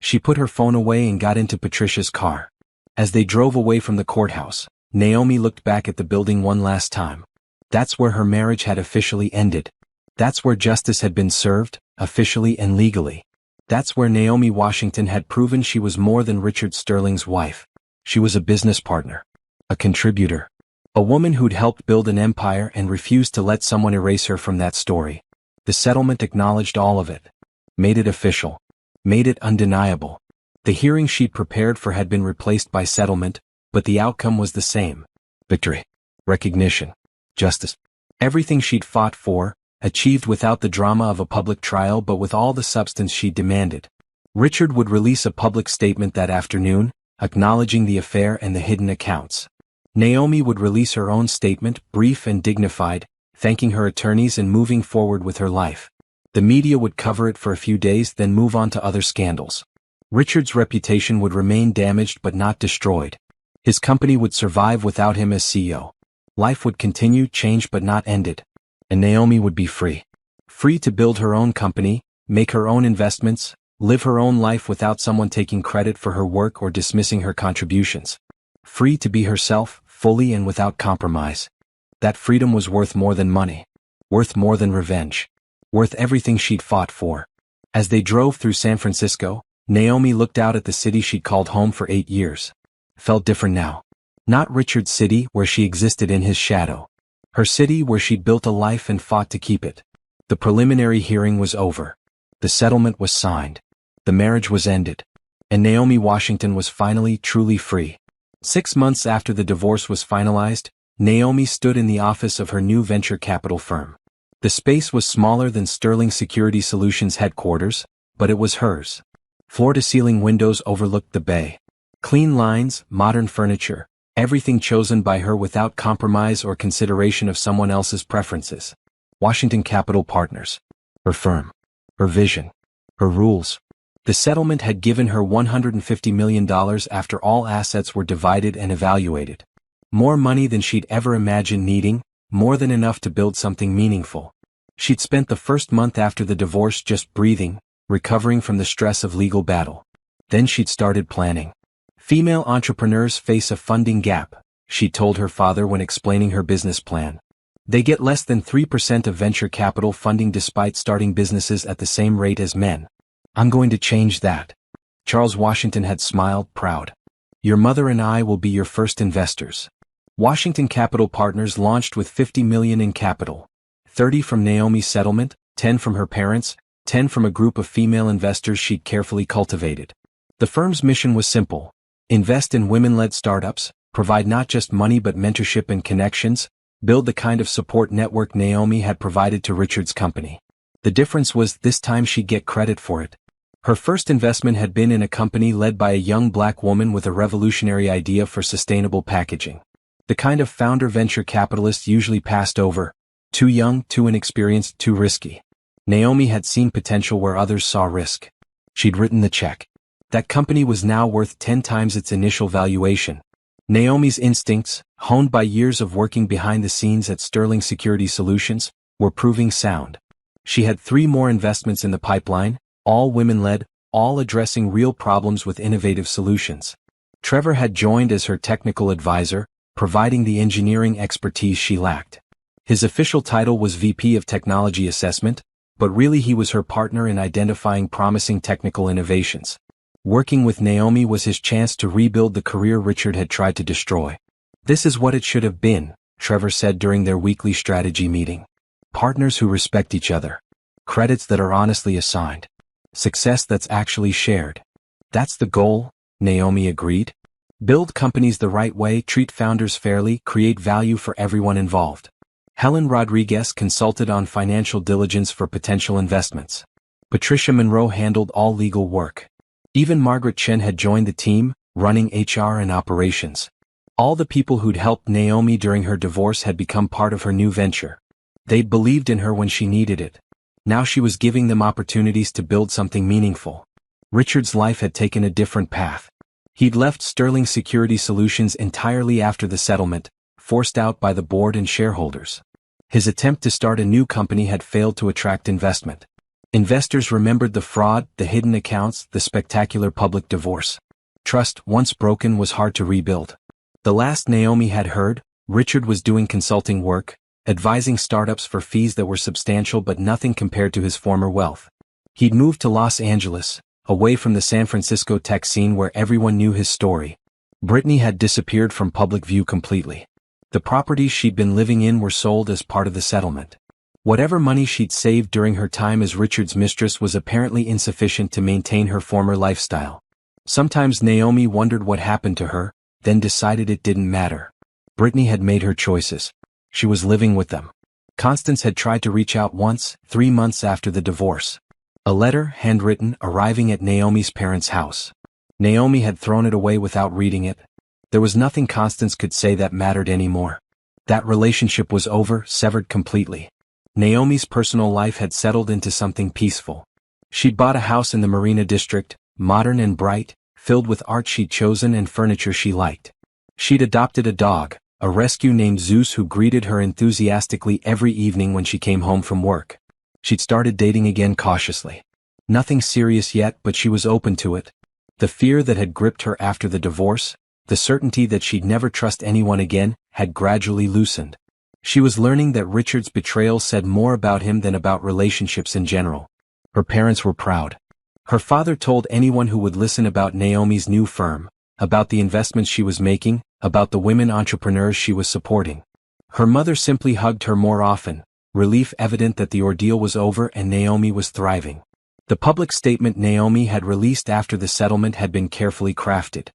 A: She put her phone away and got into Patricia's car. As they drove away from the courthouse, Naomi looked back at the building one last time. That's where her marriage had officially ended. That's where justice had been served, officially and legally. That's where Naomi Washington had proven she was more than Richard Sterling's wife. She was a business partner. A contributor. A woman who'd helped build an empire and refused to let someone erase her from that story. The settlement acknowledged all of it. Made it official. Made it undeniable. The hearing she'd prepared for had been replaced by settlement, but the outcome was the same. Victory. Recognition. Justice. Everything she'd fought for, achieved without the drama of a public trial but with all the substance she demanded. Richard would release a public statement that afternoon, acknowledging the affair and the hidden accounts. Naomi would release her own statement, brief and dignified, thanking her attorneys and moving forward with her life. The media would cover it for a few days then move on to other scandals. Richard's reputation would remain damaged but not destroyed. His company would survive without him as CEO. Life would continue, change but not ended. And Naomi would be free. Free to build her own company, make her own investments, live her own life without someone taking credit for her work or dismissing her contributions. Free to be herself, fully and without compromise. That freedom was worth more than money. Worth more than revenge. Worth everything she'd fought for. As they drove through San Francisco, Naomi looked out at the city she'd called home for 8 years. Felt different now. Not Richard's city where she existed in his shadow. Her city where she'd built a life and fought to keep it. The preliminary hearing was over. The settlement was signed. The marriage was ended. And Naomi Washington was finally truly free. 6 months after the divorce was finalized, Naomi stood in the office of her new venture capital firm. The space was smaller than Sterling Security Solutions headquarters, but it was hers. Floor-to-ceiling windows overlooked the bay. Clean lines, modern furniture, everything chosen by her without compromise or consideration of someone else's preferences. Washington Capital Partners. Her firm. Her vision. Her rules. The settlement had given her $150 million after all assets were divided and evaluated. More money than she'd ever imagined needing, more than enough to build something meaningful. She'd spent the first month after the divorce just breathing, recovering from the stress of legal battle. Then she'd started planning. Female entrepreneurs face a funding gap, she told her father when explaining her business plan. They get less than 3% of venture capital funding despite starting businesses at the same rate as men. I'm going to change that. Charles Washington had smiled, proud. Your mother and I will be your first investors. Washington Capital Partners launched with $50 million in capital. 30 from Naomi's settlement, 10 from her parents, 10 from a group of female investors she'd carefully cultivated. The firm's mission was simple. Invest in women-led startups, provide not just money but mentorship and connections, build the kind of support network Naomi had provided to Richard's company. The difference was this time she'd get credit for it. Her first investment had been in a company led by a young black woman with a revolutionary idea for sustainable packaging. The kind of founder venture capitalists usually passed over. Too young, too inexperienced, too risky. Naomi had seen potential where others saw risk. She'd written the check. That company was now worth 10 times its initial valuation. Naomi's instincts, honed by years of working behind the scenes at Sterling Security Solutions, were proving sound. She had 3 more investments in the pipeline, all women-led, all addressing real problems with innovative solutions. Trevor had joined as her technical advisor, providing the engineering expertise she lacked. His official title was VP of Technology Assessment, but really he was her partner in identifying promising technical innovations. Working with Naomi was his chance to rebuild the career Richard had tried to destroy. This is what it should have been, Trevor said during their weekly strategy meeting. Partners who respect each other. Credits that are honestly assigned. Success that's actually shared. That's the goal, Naomi agreed. Build companies the right way, treat founders fairly, create value for everyone involved. Helen Rodriguez consulted on financial diligence for potential investments. Patricia Monroe handled all legal work. Even Margaret Chen had joined the team, running HR and operations. All the people who'd helped Naomi during her divorce had become part of her new venture. They'd believed in her when she needed it. Now she was giving them opportunities to build something meaningful. Richard's life had taken a different path. He'd left Sterling Security Solutions entirely after the settlement, forced out by the board and shareholders. His attempt to start a new company had failed to attract investment. Investors remembered the fraud, the hidden accounts, the spectacular public divorce. Trust, once broken, was hard to rebuild. The last Naomi had heard, Richard was doing consulting work, advising startups for fees that were substantial but nothing compared to his former wealth. He'd moved to Los Angeles, away from the San Francisco tech scene where everyone knew his story. Brittany had disappeared from public view completely. The properties she'd been living in were sold as part of the settlement. Whatever money she'd saved during her time as Richard's mistress was apparently insufficient to maintain her former lifestyle. Sometimes Naomi wondered what happened to her, then decided it didn't matter. Brittany had made her choices. She was living with them. Constance had tried to reach out once, 3 months after the divorce. A letter, handwritten, arriving at Naomi's parents' house. Naomi had thrown it away without reading it. There was nothing Constance could say that mattered anymore. That relationship was over, severed completely. Naomi's personal life had settled into something peaceful. She'd bought a house in the Marina District, modern and bright, filled with art she'd chosen and furniture she liked. She'd adopted a dog, a rescue named Zeus who greeted her enthusiastically every evening when she came home from work. She'd started dating again cautiously. Nothing serious yet, but she was open to it. The fear that had gripped her after the divorce, the certainty that she'd never trust anyone again, had gradually loosened. She was learning that Richard's betrayal said more about him than about relationships in general. Her parents were proud. Her father told anyone who would listen about Naomi's new firm, about the investments she was making, about the women entrepreneurs she was supporting. Her mother simply hugged her more often, relief evident that the ordeal was over and Naomi was thriving. The public statement Naomi had released after the settlement had been carefully crafted.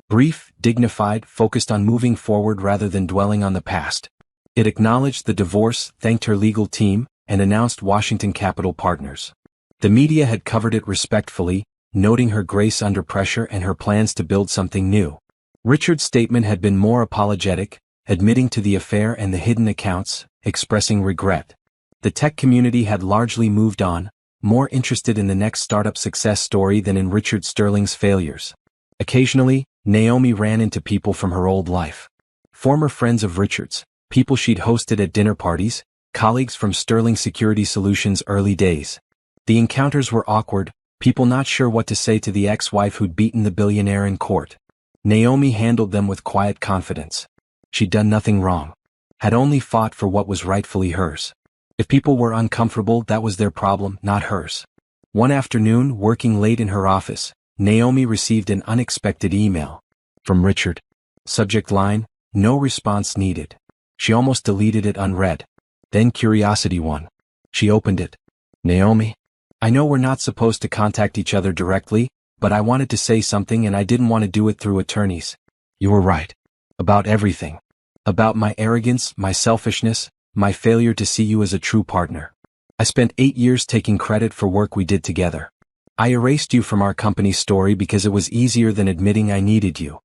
A: Brief, dignified, focused on moving forward rather than dwelling on the past. It acknowledged the divorce, thanked her legal team, and announced Washington Capital Partners. The media had covered it respectfully, noting her grace under pressure and her plans to build something new. Richard's statement had been more apologetic, admitting to the affair and the hidden accounts, expressing regret. The tech community had largely moved on, more interested in the next startup success story than in Richard Sterling's failures. Occasionally, Naomi ran into people from her old life. Former friends of Richard's, people she'd hosted at dinner parties, colleagues from Sterling Security Solutions' early days. The encounters were awkward, people not sure what to say to the ex-wife who'd beaten the billionaire in court. Naomi handled them with quiet confidence. She'd done nothing wrong. Had only fought for what was rightfully hers. If people were uncomfortable, that was their problem, not hers. One afternoon, working late in her office, Naomi received an unexpected email. From Richard. Subject line, no response needed. She almost deleted it unread. Then curiosity won. She opened it. Naomi, I know we're not supposed to contact each other directly, but I wanted to say something and I didn't want to do it through attorneys. You were right. About everything. About my arrogance, my selfishness, my failure to see you as a true partner. I spent 8 years taking credit for work we did together. I erased you from our company's story because it was easier than admitting I needed you.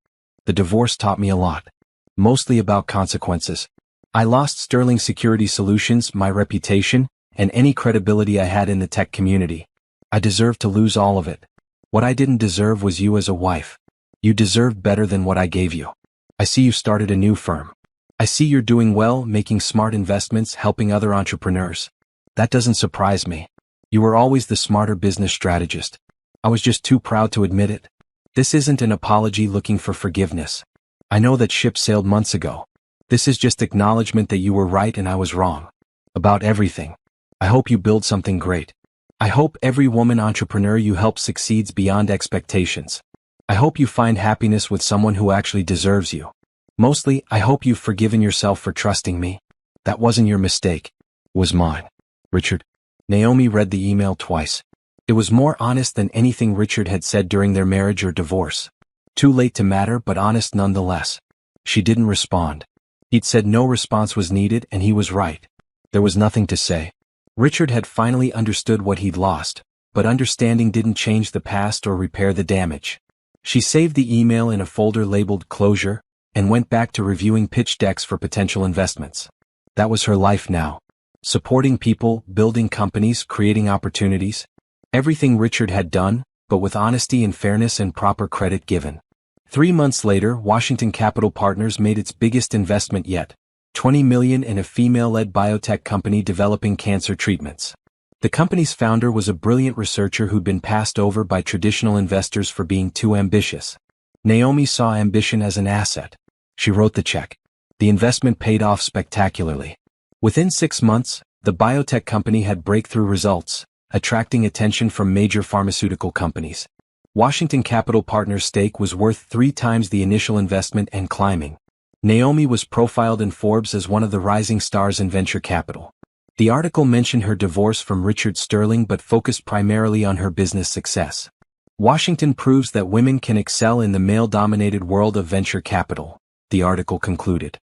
A: The divorce taught me a lot. Mostly about consequences. I lost Sterling Security Solutions, my reputation, and any credibility I had in the tech community. I deserved to lose all of it. What I didn't deserve was you as a wife. You deserved better than what I gave you. I see you started a new firm. I see you're doing well, making smart investments, helping other entrepreneurs. That doesn't surprise me. You were always the smarter business strategist. I was just too proud to admit it. This isn't an apology looking for forgiveness. I know that ship sailed months ago. This is just acknowledgement that you were right and I was wrong. About everything. I hope you build something great. I hope every woman entrepreneur you help succeeds beyond expectations. I hope you find happiness with someone who actually deserves you. Mostly, I hope you've forgiven yourself for trusting me. That wasn't your mistake. It was mine. Richard. Naomi read the email twice. It was more honest than anything Richard had said during their marriage or divorce. Too late to matter, but honest nonetheless. She didn't respond. He'd said no response was needed and he was right. There was nothing to say. Richard had finally understood what he'd lost, but understanding didn't change the past or repair the damage. She saved the email in a folder labeled Closure, and went back to reviewing pitch decks for potential investments. That was her life now. Supporting people, building companies, creating opportunities. Everything Richard had done, but with honesty and fairness and proper credit given. 3 months later, Washington Capital Partners made its biggest investment yet. $20 million in a female-led biotech company developing cancer treatments. The company's founder was a brilliant researcher who'd been passed over by traditional investors for being too ambitious. Naomi saw ambition as an asset. She wrote the check. The investment paid off spectacularly. Within 6 months, the biotech company had breakthrough results, attracting attention from major pharmaceutical companies. Washington Capital Partners' stake was worth 3 times the initial investment and climbing. Naomi was profiled in Forbes as one of the rising stars in venture capital. The article mentioned her divorce from Richard Sterling but focused primarily on her business success. Washington proves that women can excel in the male-dominated world of venture capital, the article concluded.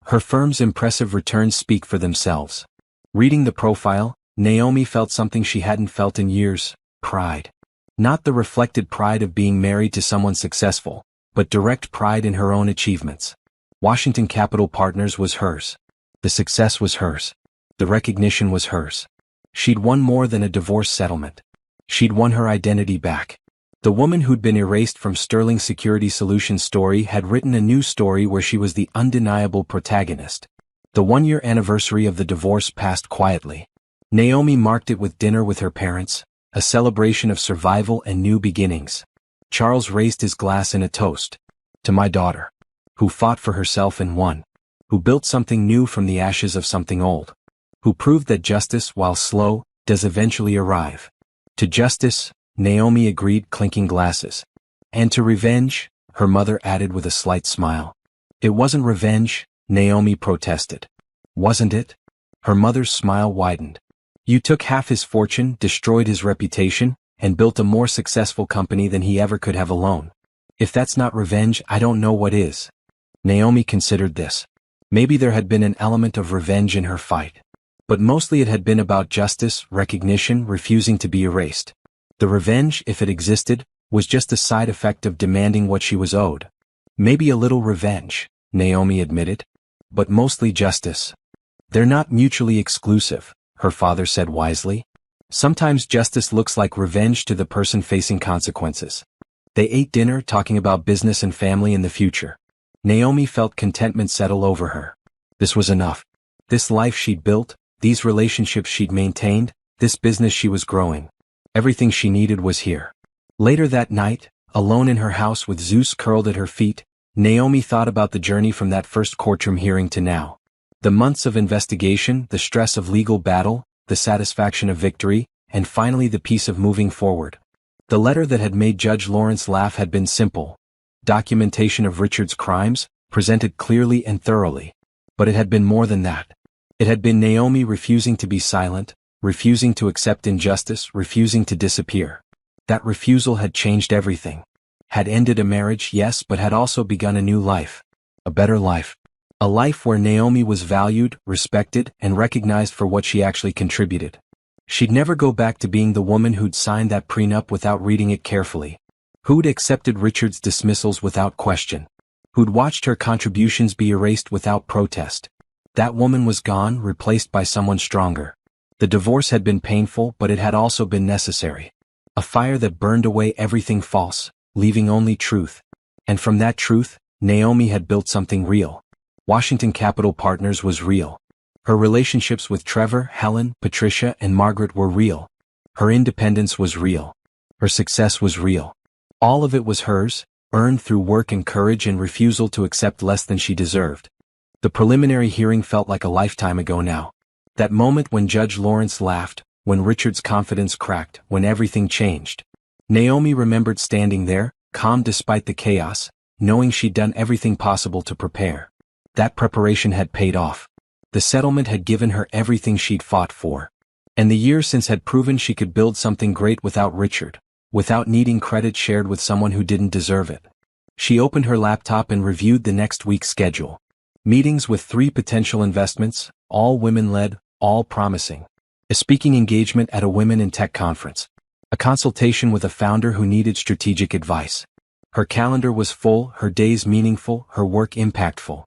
A: Her firm's impressive returns speak for themselves. Reading the profile, Naomi felt something she hadn't felt in years: pride. Not the reflected pride of being married to someone successful, but direct pride in her own achievements. Washington Capital Partners was hers. The success was hers. The recognition was hers. She'd won more than a divorce settlement. She'd won her identity back. The woman who'd been erased from Sterling Security Solutions' story had written a new story where she was the undeniable protagonist. The 1-year anniversary of the divorce passed quietly. Naomi marked it with dinner with her parents, a celebration of survival and new beginnings. Charles raised his glass in a toast. To my daughter, who fought for herself and won, who built something new from the ashes of something old, who proved that justice, while slow, does eventually arrive. To justice, Naomi agreed, clinking glasses. And to revenge, her mother added with a slight smile. It wasn't revenge, Naomi protested. Wasn't it? Her mother's smile widened. You took half his fortune, destroyed his reputation, and built a more successful company than he ever could have alone. If that's not revenge, I don't know what is. Naomi considered this. Maybe there had been an element of revenge in her fight. But mostly it had been about justice, recognition, refusing to be erased. The revenge, if it existed, was just a side effect of demanding what she was owed. Maybe a little revenge, Naomi admitted. But mostly justice. They're not mutually exclusive, her father said wisely. Sometimes justice looks like revenge to the person facing consequences. They ate dinner, talking about business and family in the future. Naomi felt contentment settle over her. This was enough. This life she'd built, these relationships she'd maintained, this business she was growing. Everything she needed was here. Later that night, alone in her house with Zeus curled at her feet, Naomi thought about the journey from that first courtroom hearing to now. The months of investigation, the stress of legal battle, the satisfaction of victory, and finally the peace of moving forward. The letter that had made Judge Lawrence laugh had been simple. Documentation of Richard's crimes, presented clearly and thoroughly. But it had been more than that. It had been Naomi refusing to be silent, refusing to accept injustice, refusing to disappear. That refusal had changed everything. Had ended a marriage, yes, but had also begun a new life. A better life. A life where Naomi was valued, respected, and recognized for what she actually contributed. She'd never go back to being the woman who'd signed that prenup without reading it carefully. Who'd accepted Richard's dismissals without question. Who'd watched her contributions be erased without protest. That woman was gone, replaced by someone stronger. The divorce had been painful, but it had also been necessary. A fire that burned away everything false, leaving only truth. And from that truth, Naomi had built something real. Washington Capital Partners was real. Her relationships with Trevor, Helen, Patricia, and Margaret were real. Her independence was real. Her success was real. All of it was hers, earned through work and courage and refusal to accept less than she deserved. The preliminary hearing felt like a lifetime ago now. That moment when Judge Lawrence laughed, when Richard's confidence cracked, when everything changed. Naomi remembered standing there, calm despite the chaos, knowing she'd done everything possible to prepare. That preparation had paid off. The settlement had given her everything she'd fought for. And the years since had proven she could build something great without Richard, without needing credit shared with someone who didn't deserve it. She opened her laptop and reviewed the next week's schedule. Meetings with 3 potential investments, all women-led, all promising. A speaking engagement at a Women in Tech conference. A consultation with a founder who needed strategic advice. Her calendar was full, her days meaningful, her work impactful.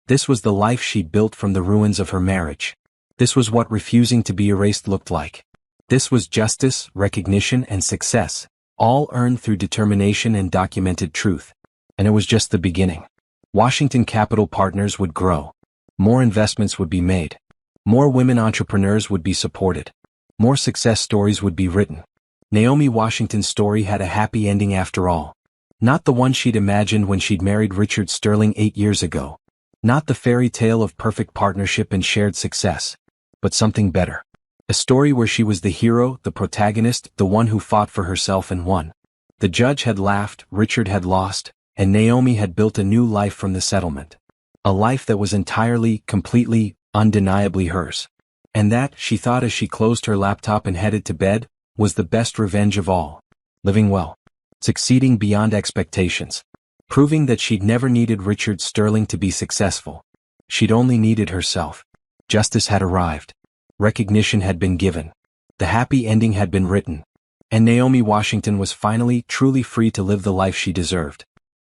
A: This was the life she'd built from the ruins of her marriage. This was what refusing to be erased looked like. This was justice, recognition, and success, all earned through determination and documented truth. And it was just the beginning. Washington Capital Partners would grow. More investments would be made. More women entrepreneurs would be supported. More success stories would be written. Naomi Washington's story had a happy ending after all. Not the one she'd imagined when she'd married Richard Sterling 8 years ago. Not the fairy tale of perfect partnership and shared success. but something better. A story where she was the hero, the protagonist, the one who fought for herself and won. The judge had laughed, Richard had lost, and Naomi had built a new life from the settlement. A life that was entirely, completely, undeniably hers. And that, she thought as she closed her laptop and headed to bed, was the best revenge of all. Living well. Succeeding beyond expectations. Proving that she'd never needed Richard Sterling to be successful. She'd only needed herself. Justice had arrived. Recognition had been given. The happy ending had been written. And Naomi Washington was finally, truly free to live the life she deserved.